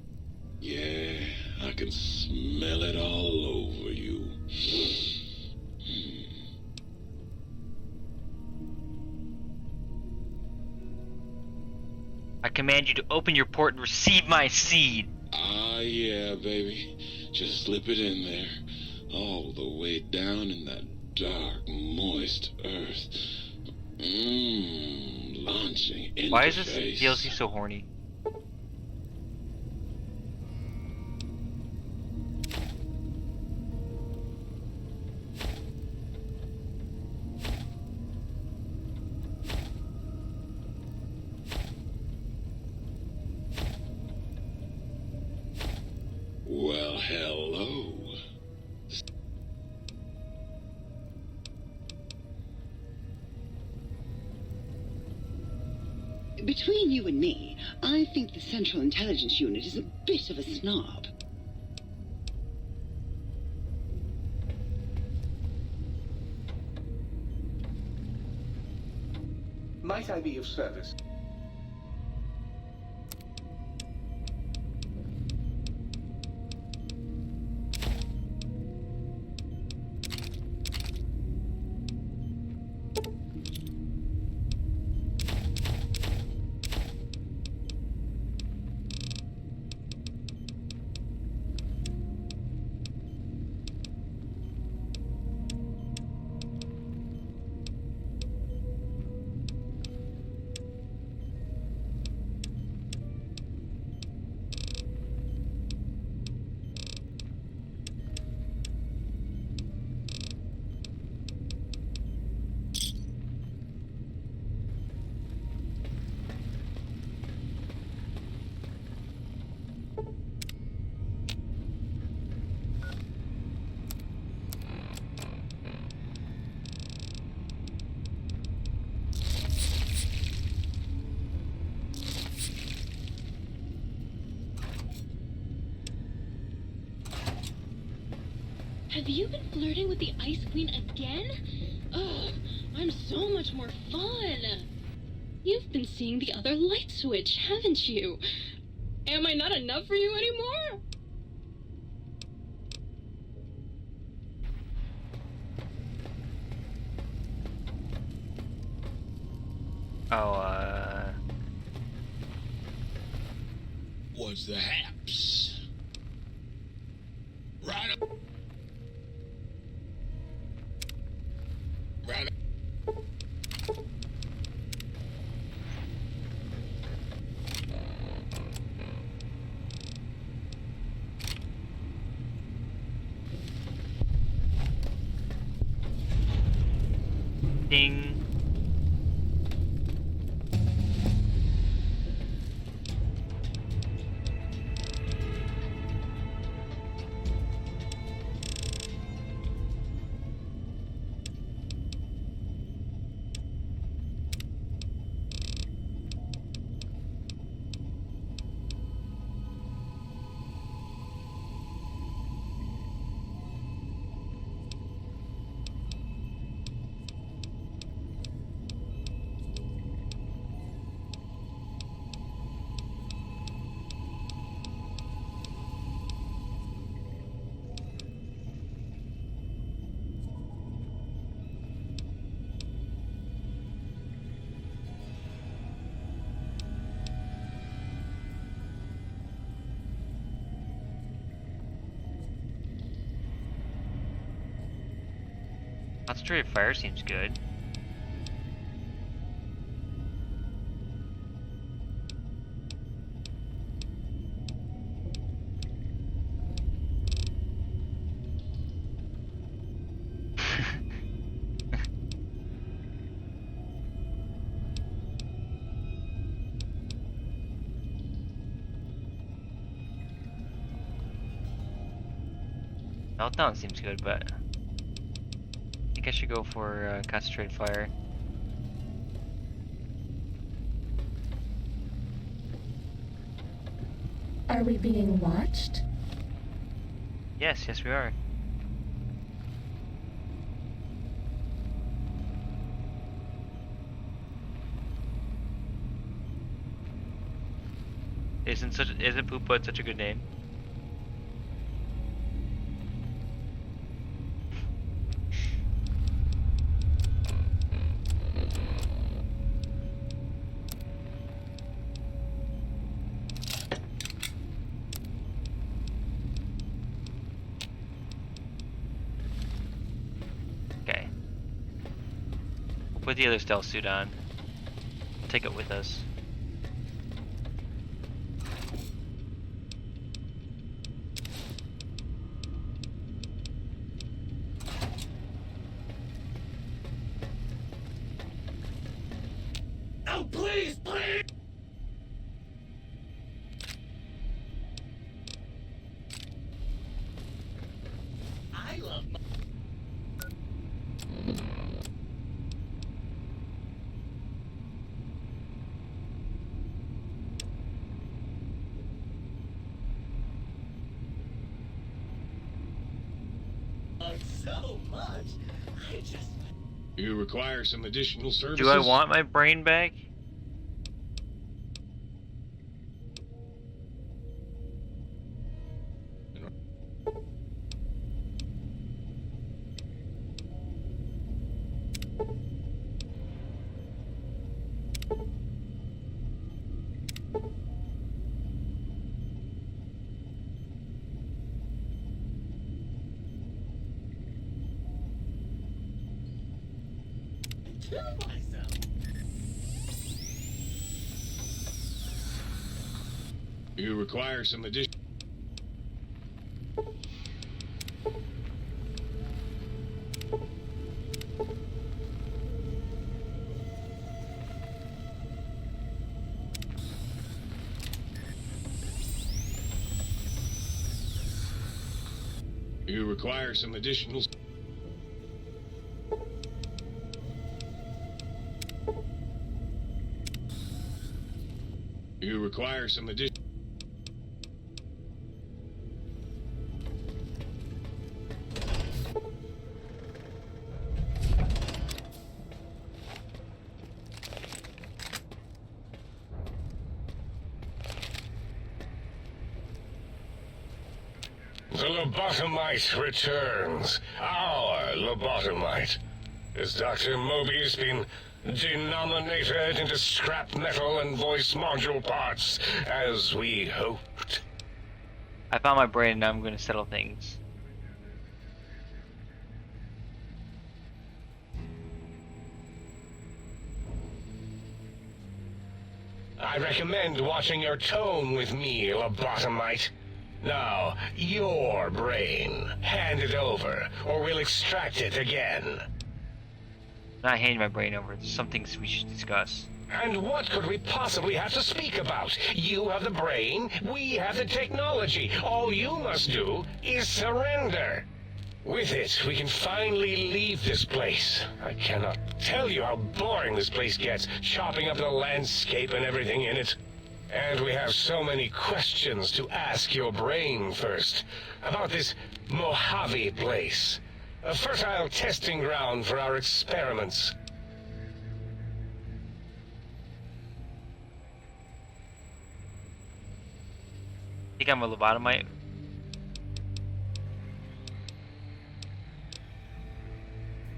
Yeah, I can smell it all over you. I command you to open your port and receive my seed. Ah, yeah, baby. Just slip it in there. All the way down in that dark, moist earth. Launching into Why is this face. DLC so horny? Well, hello. Between you and me, I think the Central Intelligence Unit is a bit of a snob. Might I be of service? Have you been flirting with the Ice Queen again? Ugh, I'm so much more fun. You've been seeing the other light switch, haven't you? Am I not enough for you anymore? What's the haps? Right up. Right up. Ding. Concentrated fire seems good. Meltdown seems good, but I think I should go for concentrated fire. Are we being watched? Yes, yes we are. Isn't Poopbutt such a good name? Okay. We'll put the other stealth suit on. Take it with us. Oh, please, please! I love my... so much. I just... You require some additional services? Do I want my brain back? You require some additional... You require some additional... You require some additional... The lobotomite returns. Our lobotomite. Has Dr. Mobius been denominated into scrap metal and voice module parts, as we hoped? I found my brain and now I'm going to settle things. I recommend watching your tone with me, lobotomite. Now, your brain. Hand it over, or we'll extract it again. Not handing my brain over. There's some things we should discuss. And what could we possibly have to speak about? You have the brain, we have the technology. All you must do is surrender. With it, we can finally leave this place. I cannot tell you how boring this place gets, chopping up the landscape and everything in it. And we have so many questions to ask your brain first. About this Mojave place. A fertile testing ground for our experiments. Think I'm a lobotomite?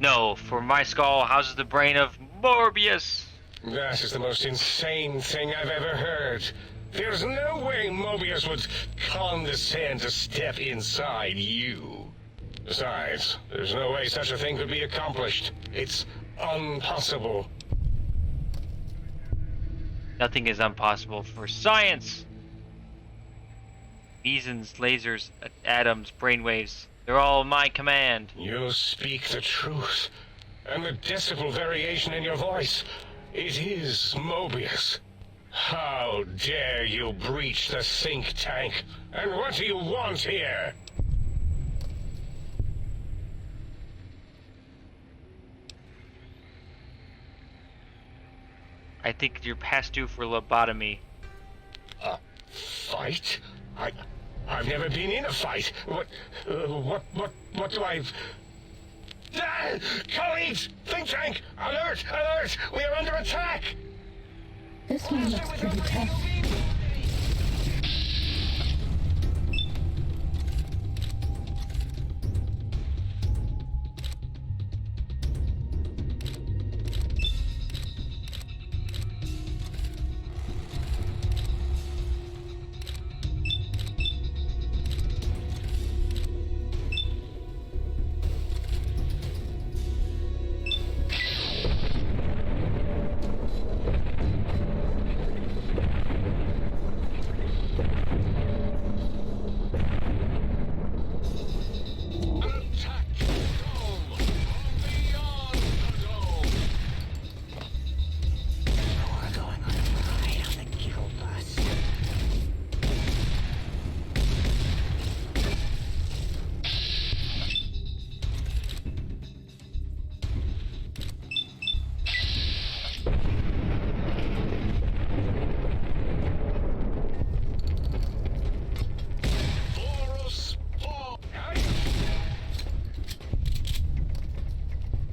No, for my skull houses the brain of Morbius! That is the most insane thing I've ever heard. There's no way Mobius would condescend to step inside you. Besides, there's no way such a thing could be accomplished. It's impossible. Nothing is impossible for science! Mesons, lasers, atoms, brainwaves, they're all my command. You speak the truth. And the decibel variation in your voice, it is Mobius. How dare you breach the think tank? And what do you want here? I think you're past due for lobotomy. A fight? I've never been in a fight. What do I... Ah! Colleagues! Think tank! Alert! Alert! We are under attack! This one looks pretty tough.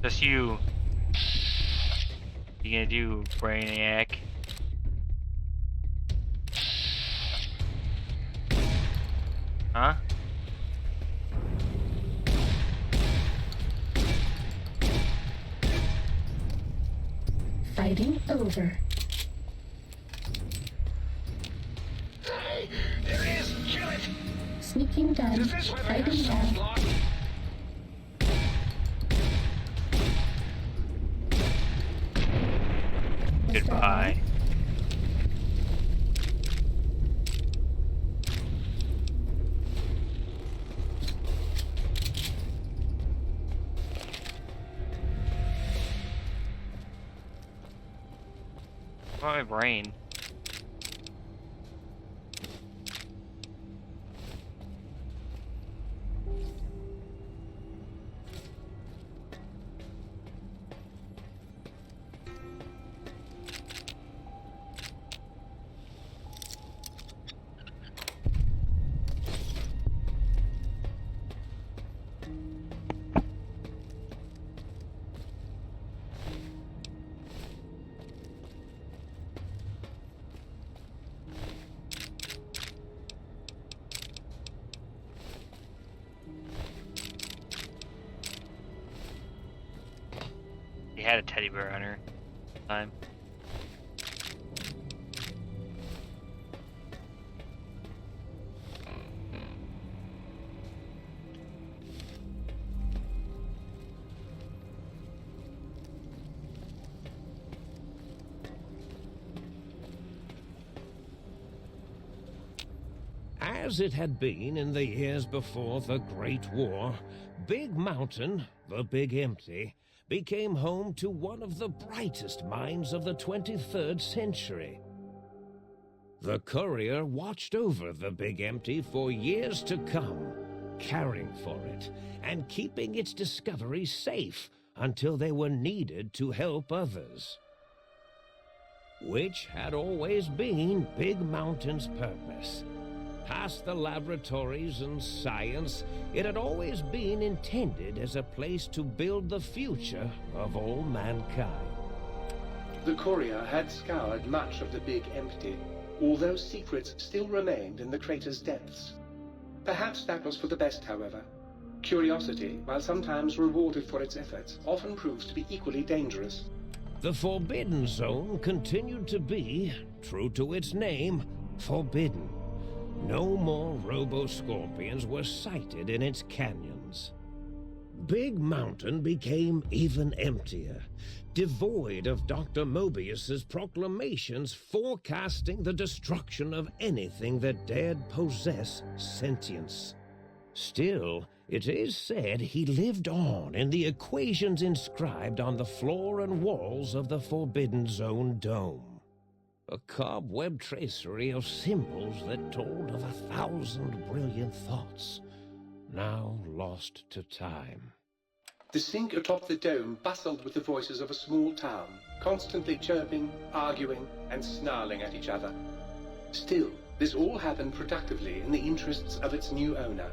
Just you. you gonna do, Brainiac? Huh? Fighting over. Hey, there he is! Kill it! Sneaking done. Is this where they have Fighting soft down. lock? Goodbye. My brain. He had a teddy bear on her. Time. As it had been in the years before the Great War, Big Mountain, the Big Empty, became home to one of the brightest minds of the 23rd century. The Courier watched over the Big Empty for years to come, caring for it and keeping its discoveries safe until they were needed to help others. Which had always been Big Mountain's purpose. Past the laboratories and science, it had always been intended as a place to build the future of all mankind. The Courier had scoured much of the Big Empty, although secrets still remained in the crater's depths. Perhaps that was for the best, however. Curiosity, while sometimes rewarded for its efforts, often proves to be equally dangerous. The Forbidden Zone continued to be, true to its name, forbidden. No more Robo-Scorpions were sighted in its canyons. Big Mountain became even emptier, devoid of Dr. Mobius's proclamations forecasting the destruction of anything that dared possess sentience. Still, it is said he lived on in the equations inscribed on the floor and walls of the Forbidden Zone dome. A cobweb tracery of symbols that told of 1,000 brilliant thoughts, now lost to time. The sink atop the dome bustled with the voices of a small town, constantly chirping, arguing, and snarling at each other. Still, this all happened productively in the interests of its new owner.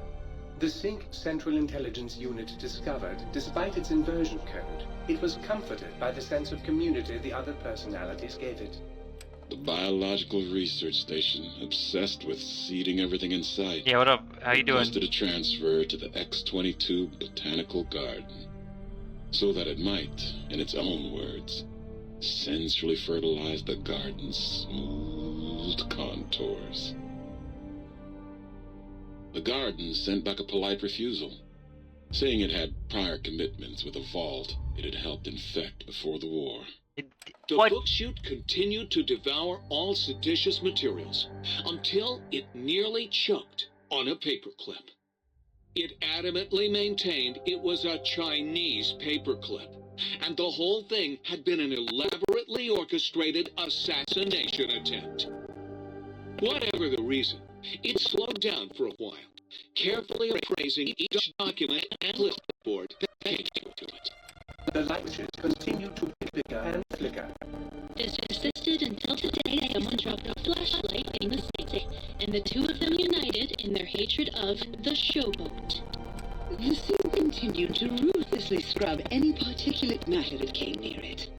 The Sync Central Intelligence Unit discovered, despite its inversion code, it was comforted by the sense of community the other personalities gave it. The Biological Research Station, obsessed with seeding everything in sight. Yeah, what up? How you doing? Requested a transfer to the X-22 Botanical Garden, so that it might, in its own words, sensually fertilize the garden's smooth contours. The garden sent back a polite refusal, saying it had prior commitments with a vault it had helped infect before the war. The book chute continued to devour all seditious materials until it nearly choked on a paperclip. It adamantly maintained it was a Chinese paperclip, and the whole thing had been an elaborately orchestrated assassination attempt. Whatever the reason, it slowed down for a while, carefully appraising each document and clipboard that came to it. The light switches continued to flicker and flicker. This persisted until today someone dropped a flashlight in the city, and the two of them united in their hatred of the showboat. The Sync continued to ruthlessly scrub any particulate matter that came near it.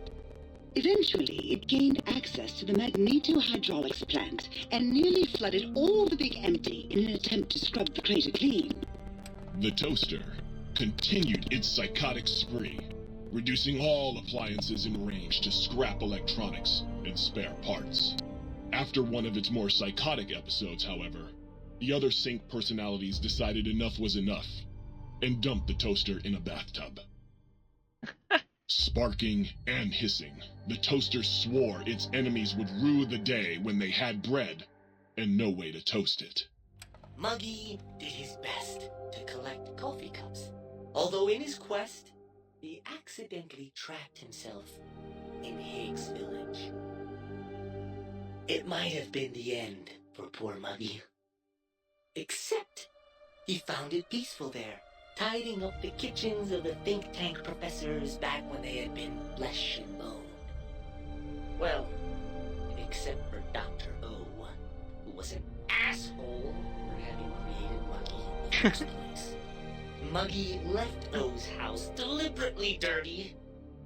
Eventually, it gained access to the magneto-hydraulics plant and nearly flooded all the Big Empty in an attempt to scrub the crater clean. The toaster continued its psychotic spree, reducing all appliances in range to scrap electronics and spare parts. After one of its more psychotic episodes, however, the other Sync personalities decided enough was enough and dumped the toaster in a bathtub. Sparking and hissing, the toaster swore its enemies would rue the day when they had bread and no way to toast it. Muggy did his best to collect coffee cups, although in his quest, he accidentally trapped himself in Higgs Village. It might have been the end for poor Muggy. Except he found it peaceful there, tidying up the kitchens of the think tank professors back when they had been flesh and bone. Well, except for Dr. O, who was an asshole for having created Muggy in the first place. Muggy left O's house deliberately dirty,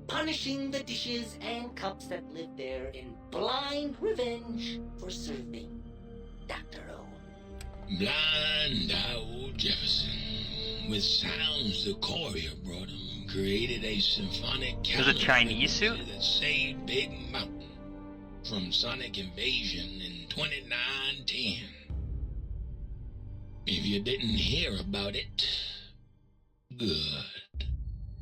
punishing the dishes and cups that lived there in blind revenge for serving Dr. O. Blind old Jefferson, with sounds the courier brought him, created a symphonic calendar a Chinese suit that saved Big Mountain from sonic invasion in 2910. If you didn't hear about it, good.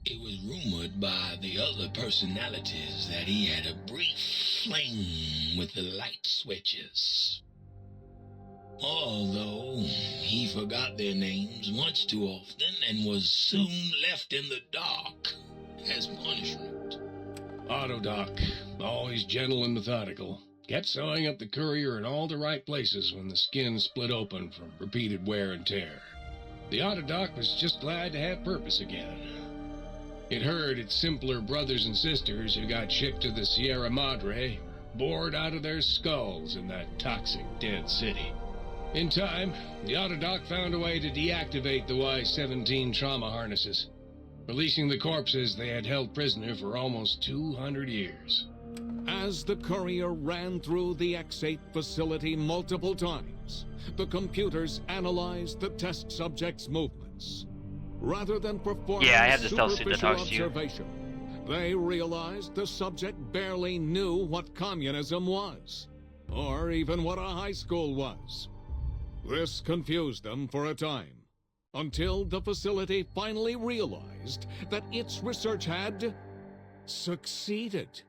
It was rumored by the other personalities that he had a brief fling with the light switches. Although he forgot their names much too often and was soon left in the dark as punishment. Autodoc, always gentle and methodical, kept sewing up the courier in all the right places when the skin split open from repeated wear and tear. The Autodoc was just glad to have purpose again. It heard its simpler brothers and sisters who got shipped to the Sierra Madre bored out of their skulls in that toxic dead city. In time, the Autodoc found a way to deactivate the Y-17 trauma harnesses, releasing the corpses they had held prisoner for almost 200 years. As the courier ran through the X-8 facility multiple times, the computers analyzed the test subject's movements. Rather than performing I have the stealth suit that superficial talks to you. observation, they realized the subject barely knew what communism was, or even what a high school was. This confused them for a time, until the facility finally realized that its research had succeeded.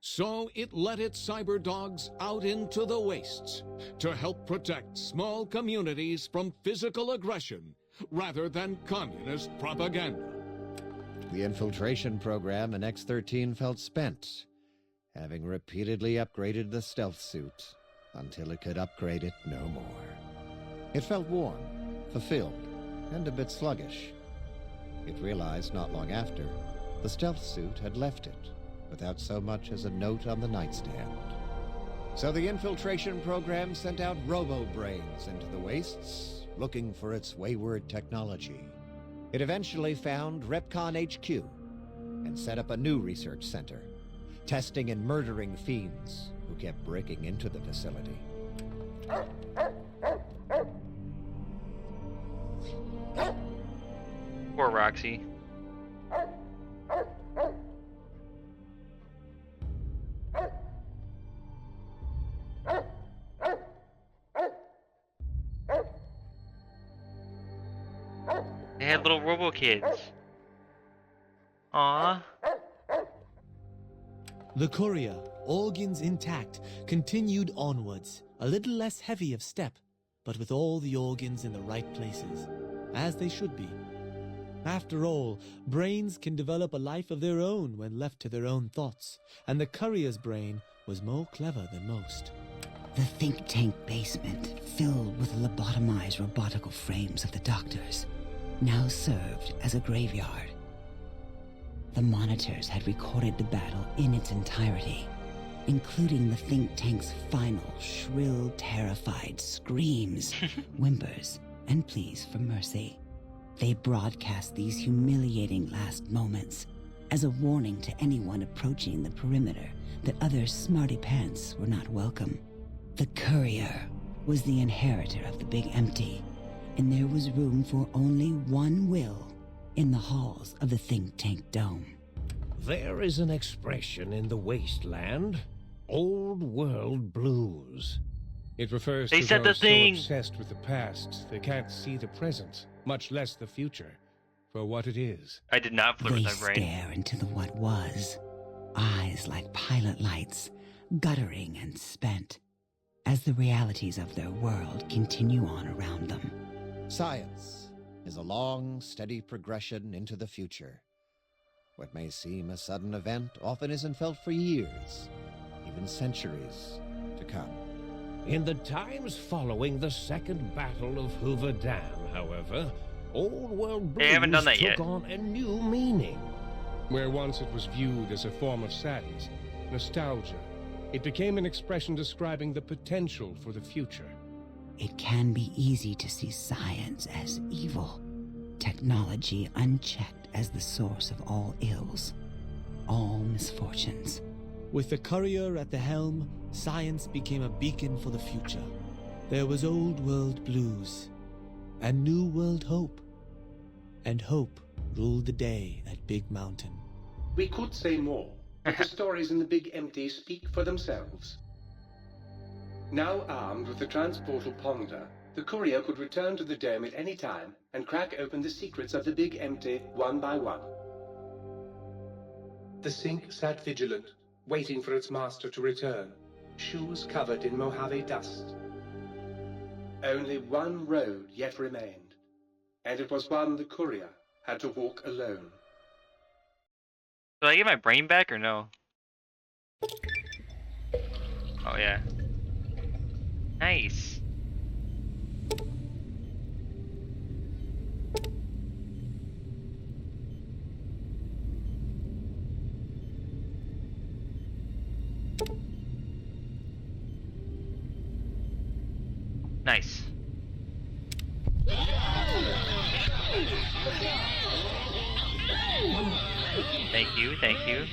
So it let its cyber dogs out into the wastes to help protect small communities from physical aggression rather than communist propaganda. The infiltration program in X-13 felt spent, having repeatedly upgraded the stealth suit until it could upgrade it no more. It felt worn, fulfilled, and a bit sluggish. It realized not long after the stealth suit had left it without so much as a note on the nightstand. So the infiltration program sent out robo-brains into the wastes, looking for its wayward technology. It eventually found Repcon HQ and set up a new research center, testing and murdering fiends who kept breaking into the facility. Poor Roxy. They had little robo kids. Aww. The courier, organs intact, continued onwards, a little less heavy of step, but with all the organs in the right places, as they should be. After all, brains can develop a life of their own when left to their own thoughts, and the courier's brain was more clever than most. The think tank basement, filled with lobotomized robotical frames of the doctors, now served as a graveyard. The monitors had recorded the battle in its entirety, including the think tank's final, shrill, terrified screams, whimpers, and pleas for mercy. They broadcast these humiliating last moments as a warning to anyone approaching the perimeter that other smarty pants were not welcome. The courier was the inheritor of the Big Empty, and there was room for only one will in the halls of the think tank dome. There is an expression in the wasteland, old world blues. It refers They to said the those so thing. obsessed with the past they can't see the present, much less the future, for what it is. I did not flirt with They my brain. stare into the what was, eyes like pilot lights, guttering and spent, as the realities of their world continue on around them. Science is a long, steady progression into the future. What may seem a sudden event often isn't felt for years, even centuries to come. In the times following the Second Battle of Hoover Dam, however, Old World They haven't done Blues that took yet. on a new meaning. Where once it was viewed as a form of sadness, nostalgia, it became an expression describing the potential for the future. It can be easy to see science as evil, technology unchecked as the source of all ills, all misfortunes. With the courier at the helm, science became a beacon for the future. There was old world blues, and new world hope. And hope ruled the day at Big Mountain. We could say more, but the stories in the Big Empty speak for themselves. Now armed with the transportal Ponder, the courier could return to the dome at any time and crack open the secrets of the Big Empty one by one. The sink sat vigilant, waiting for its master to return, shoes covered in Mojave dust. Only one road yet remained, and it was one the courier had to walk alone. Do I get my brain back or no? Oh yeah. Nice. Nice. Thank you, thank you.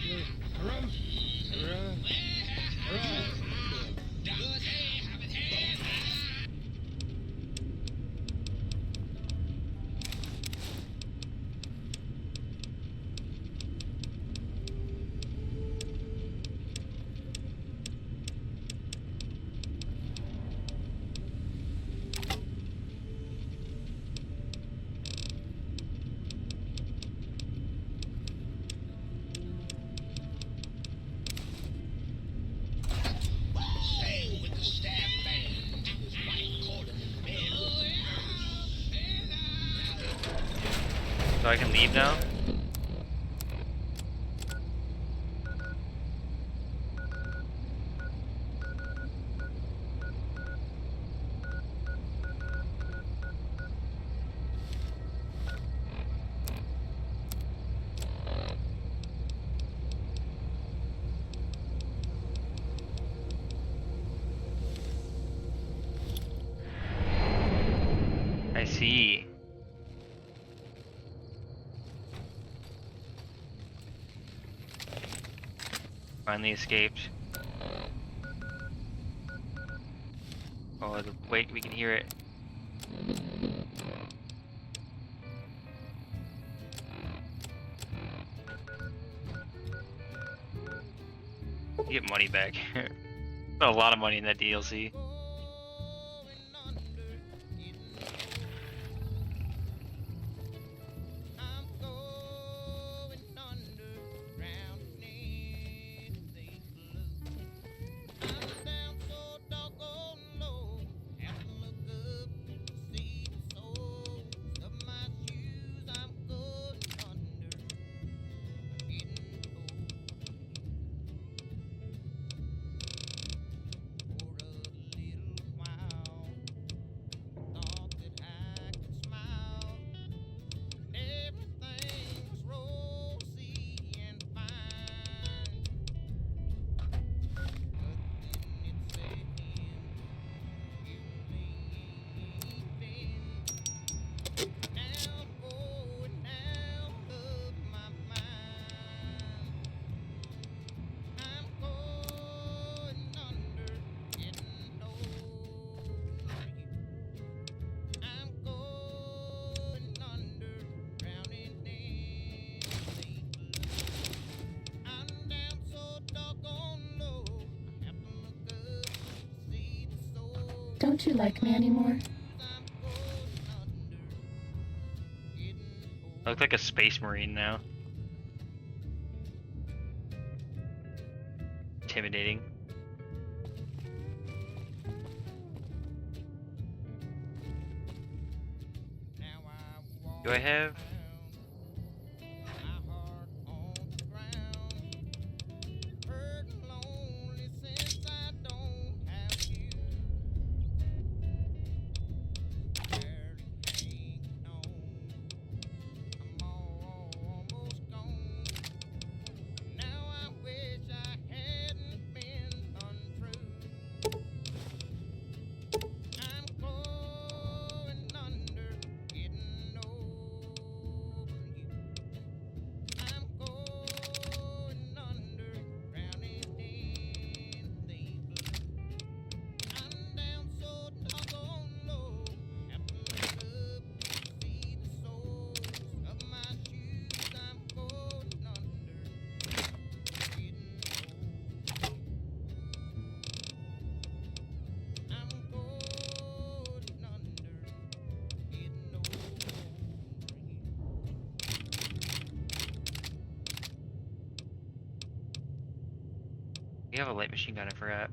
So I can leave now? I see. Finally escaped. Oh, wait, we can hear it. Get money back. A lot of money in that DLC. Don't you like me anymore? I look like a space marine now. Intimidating. Do I have? You have a light machine gun, I forgot.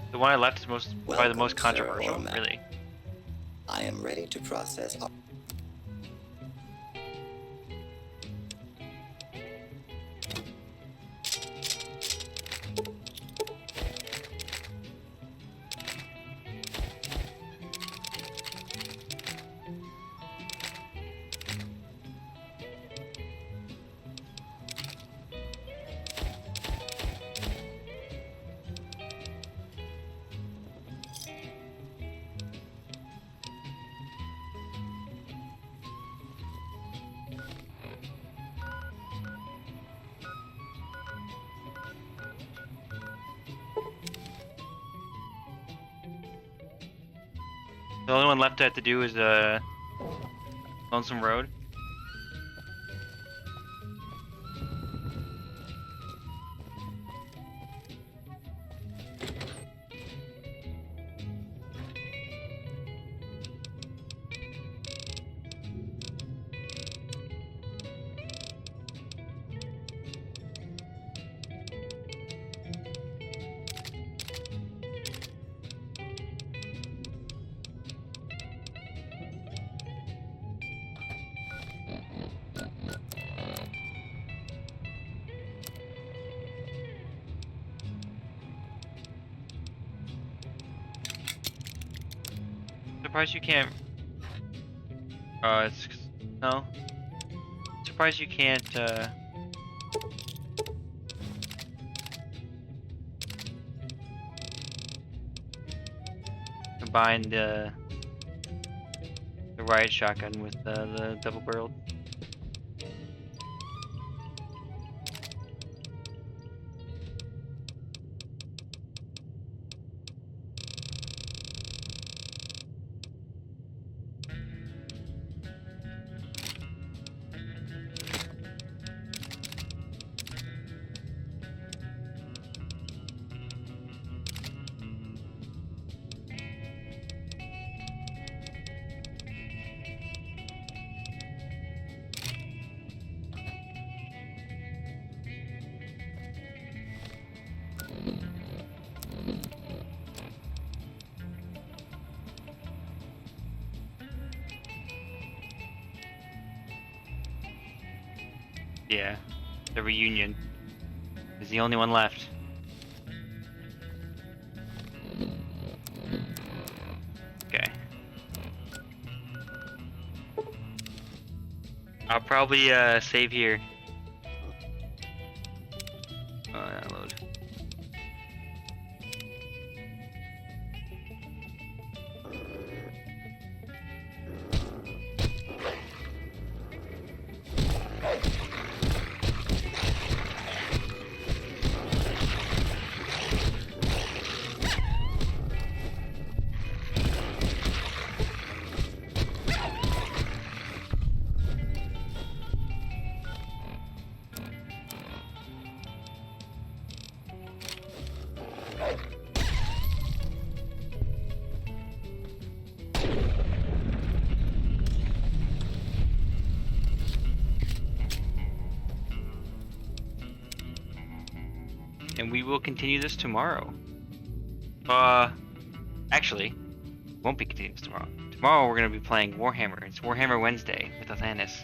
The one I left is probably the most controversial, really. I am ready to process. The only one left I have to do is Lonesome Road. Surprised you can't. It's no. Surprised you can't. Combine the riot shotgun with the double barreled. Yeah, the reunion is the only one left. I'll probably save here. Load. And we will continue this tomorrow. Actually, won't be continuing this tomorrow. Tomorrow we're going to be playing Warhammer. It's Warhammer Wednesday with Atlantis.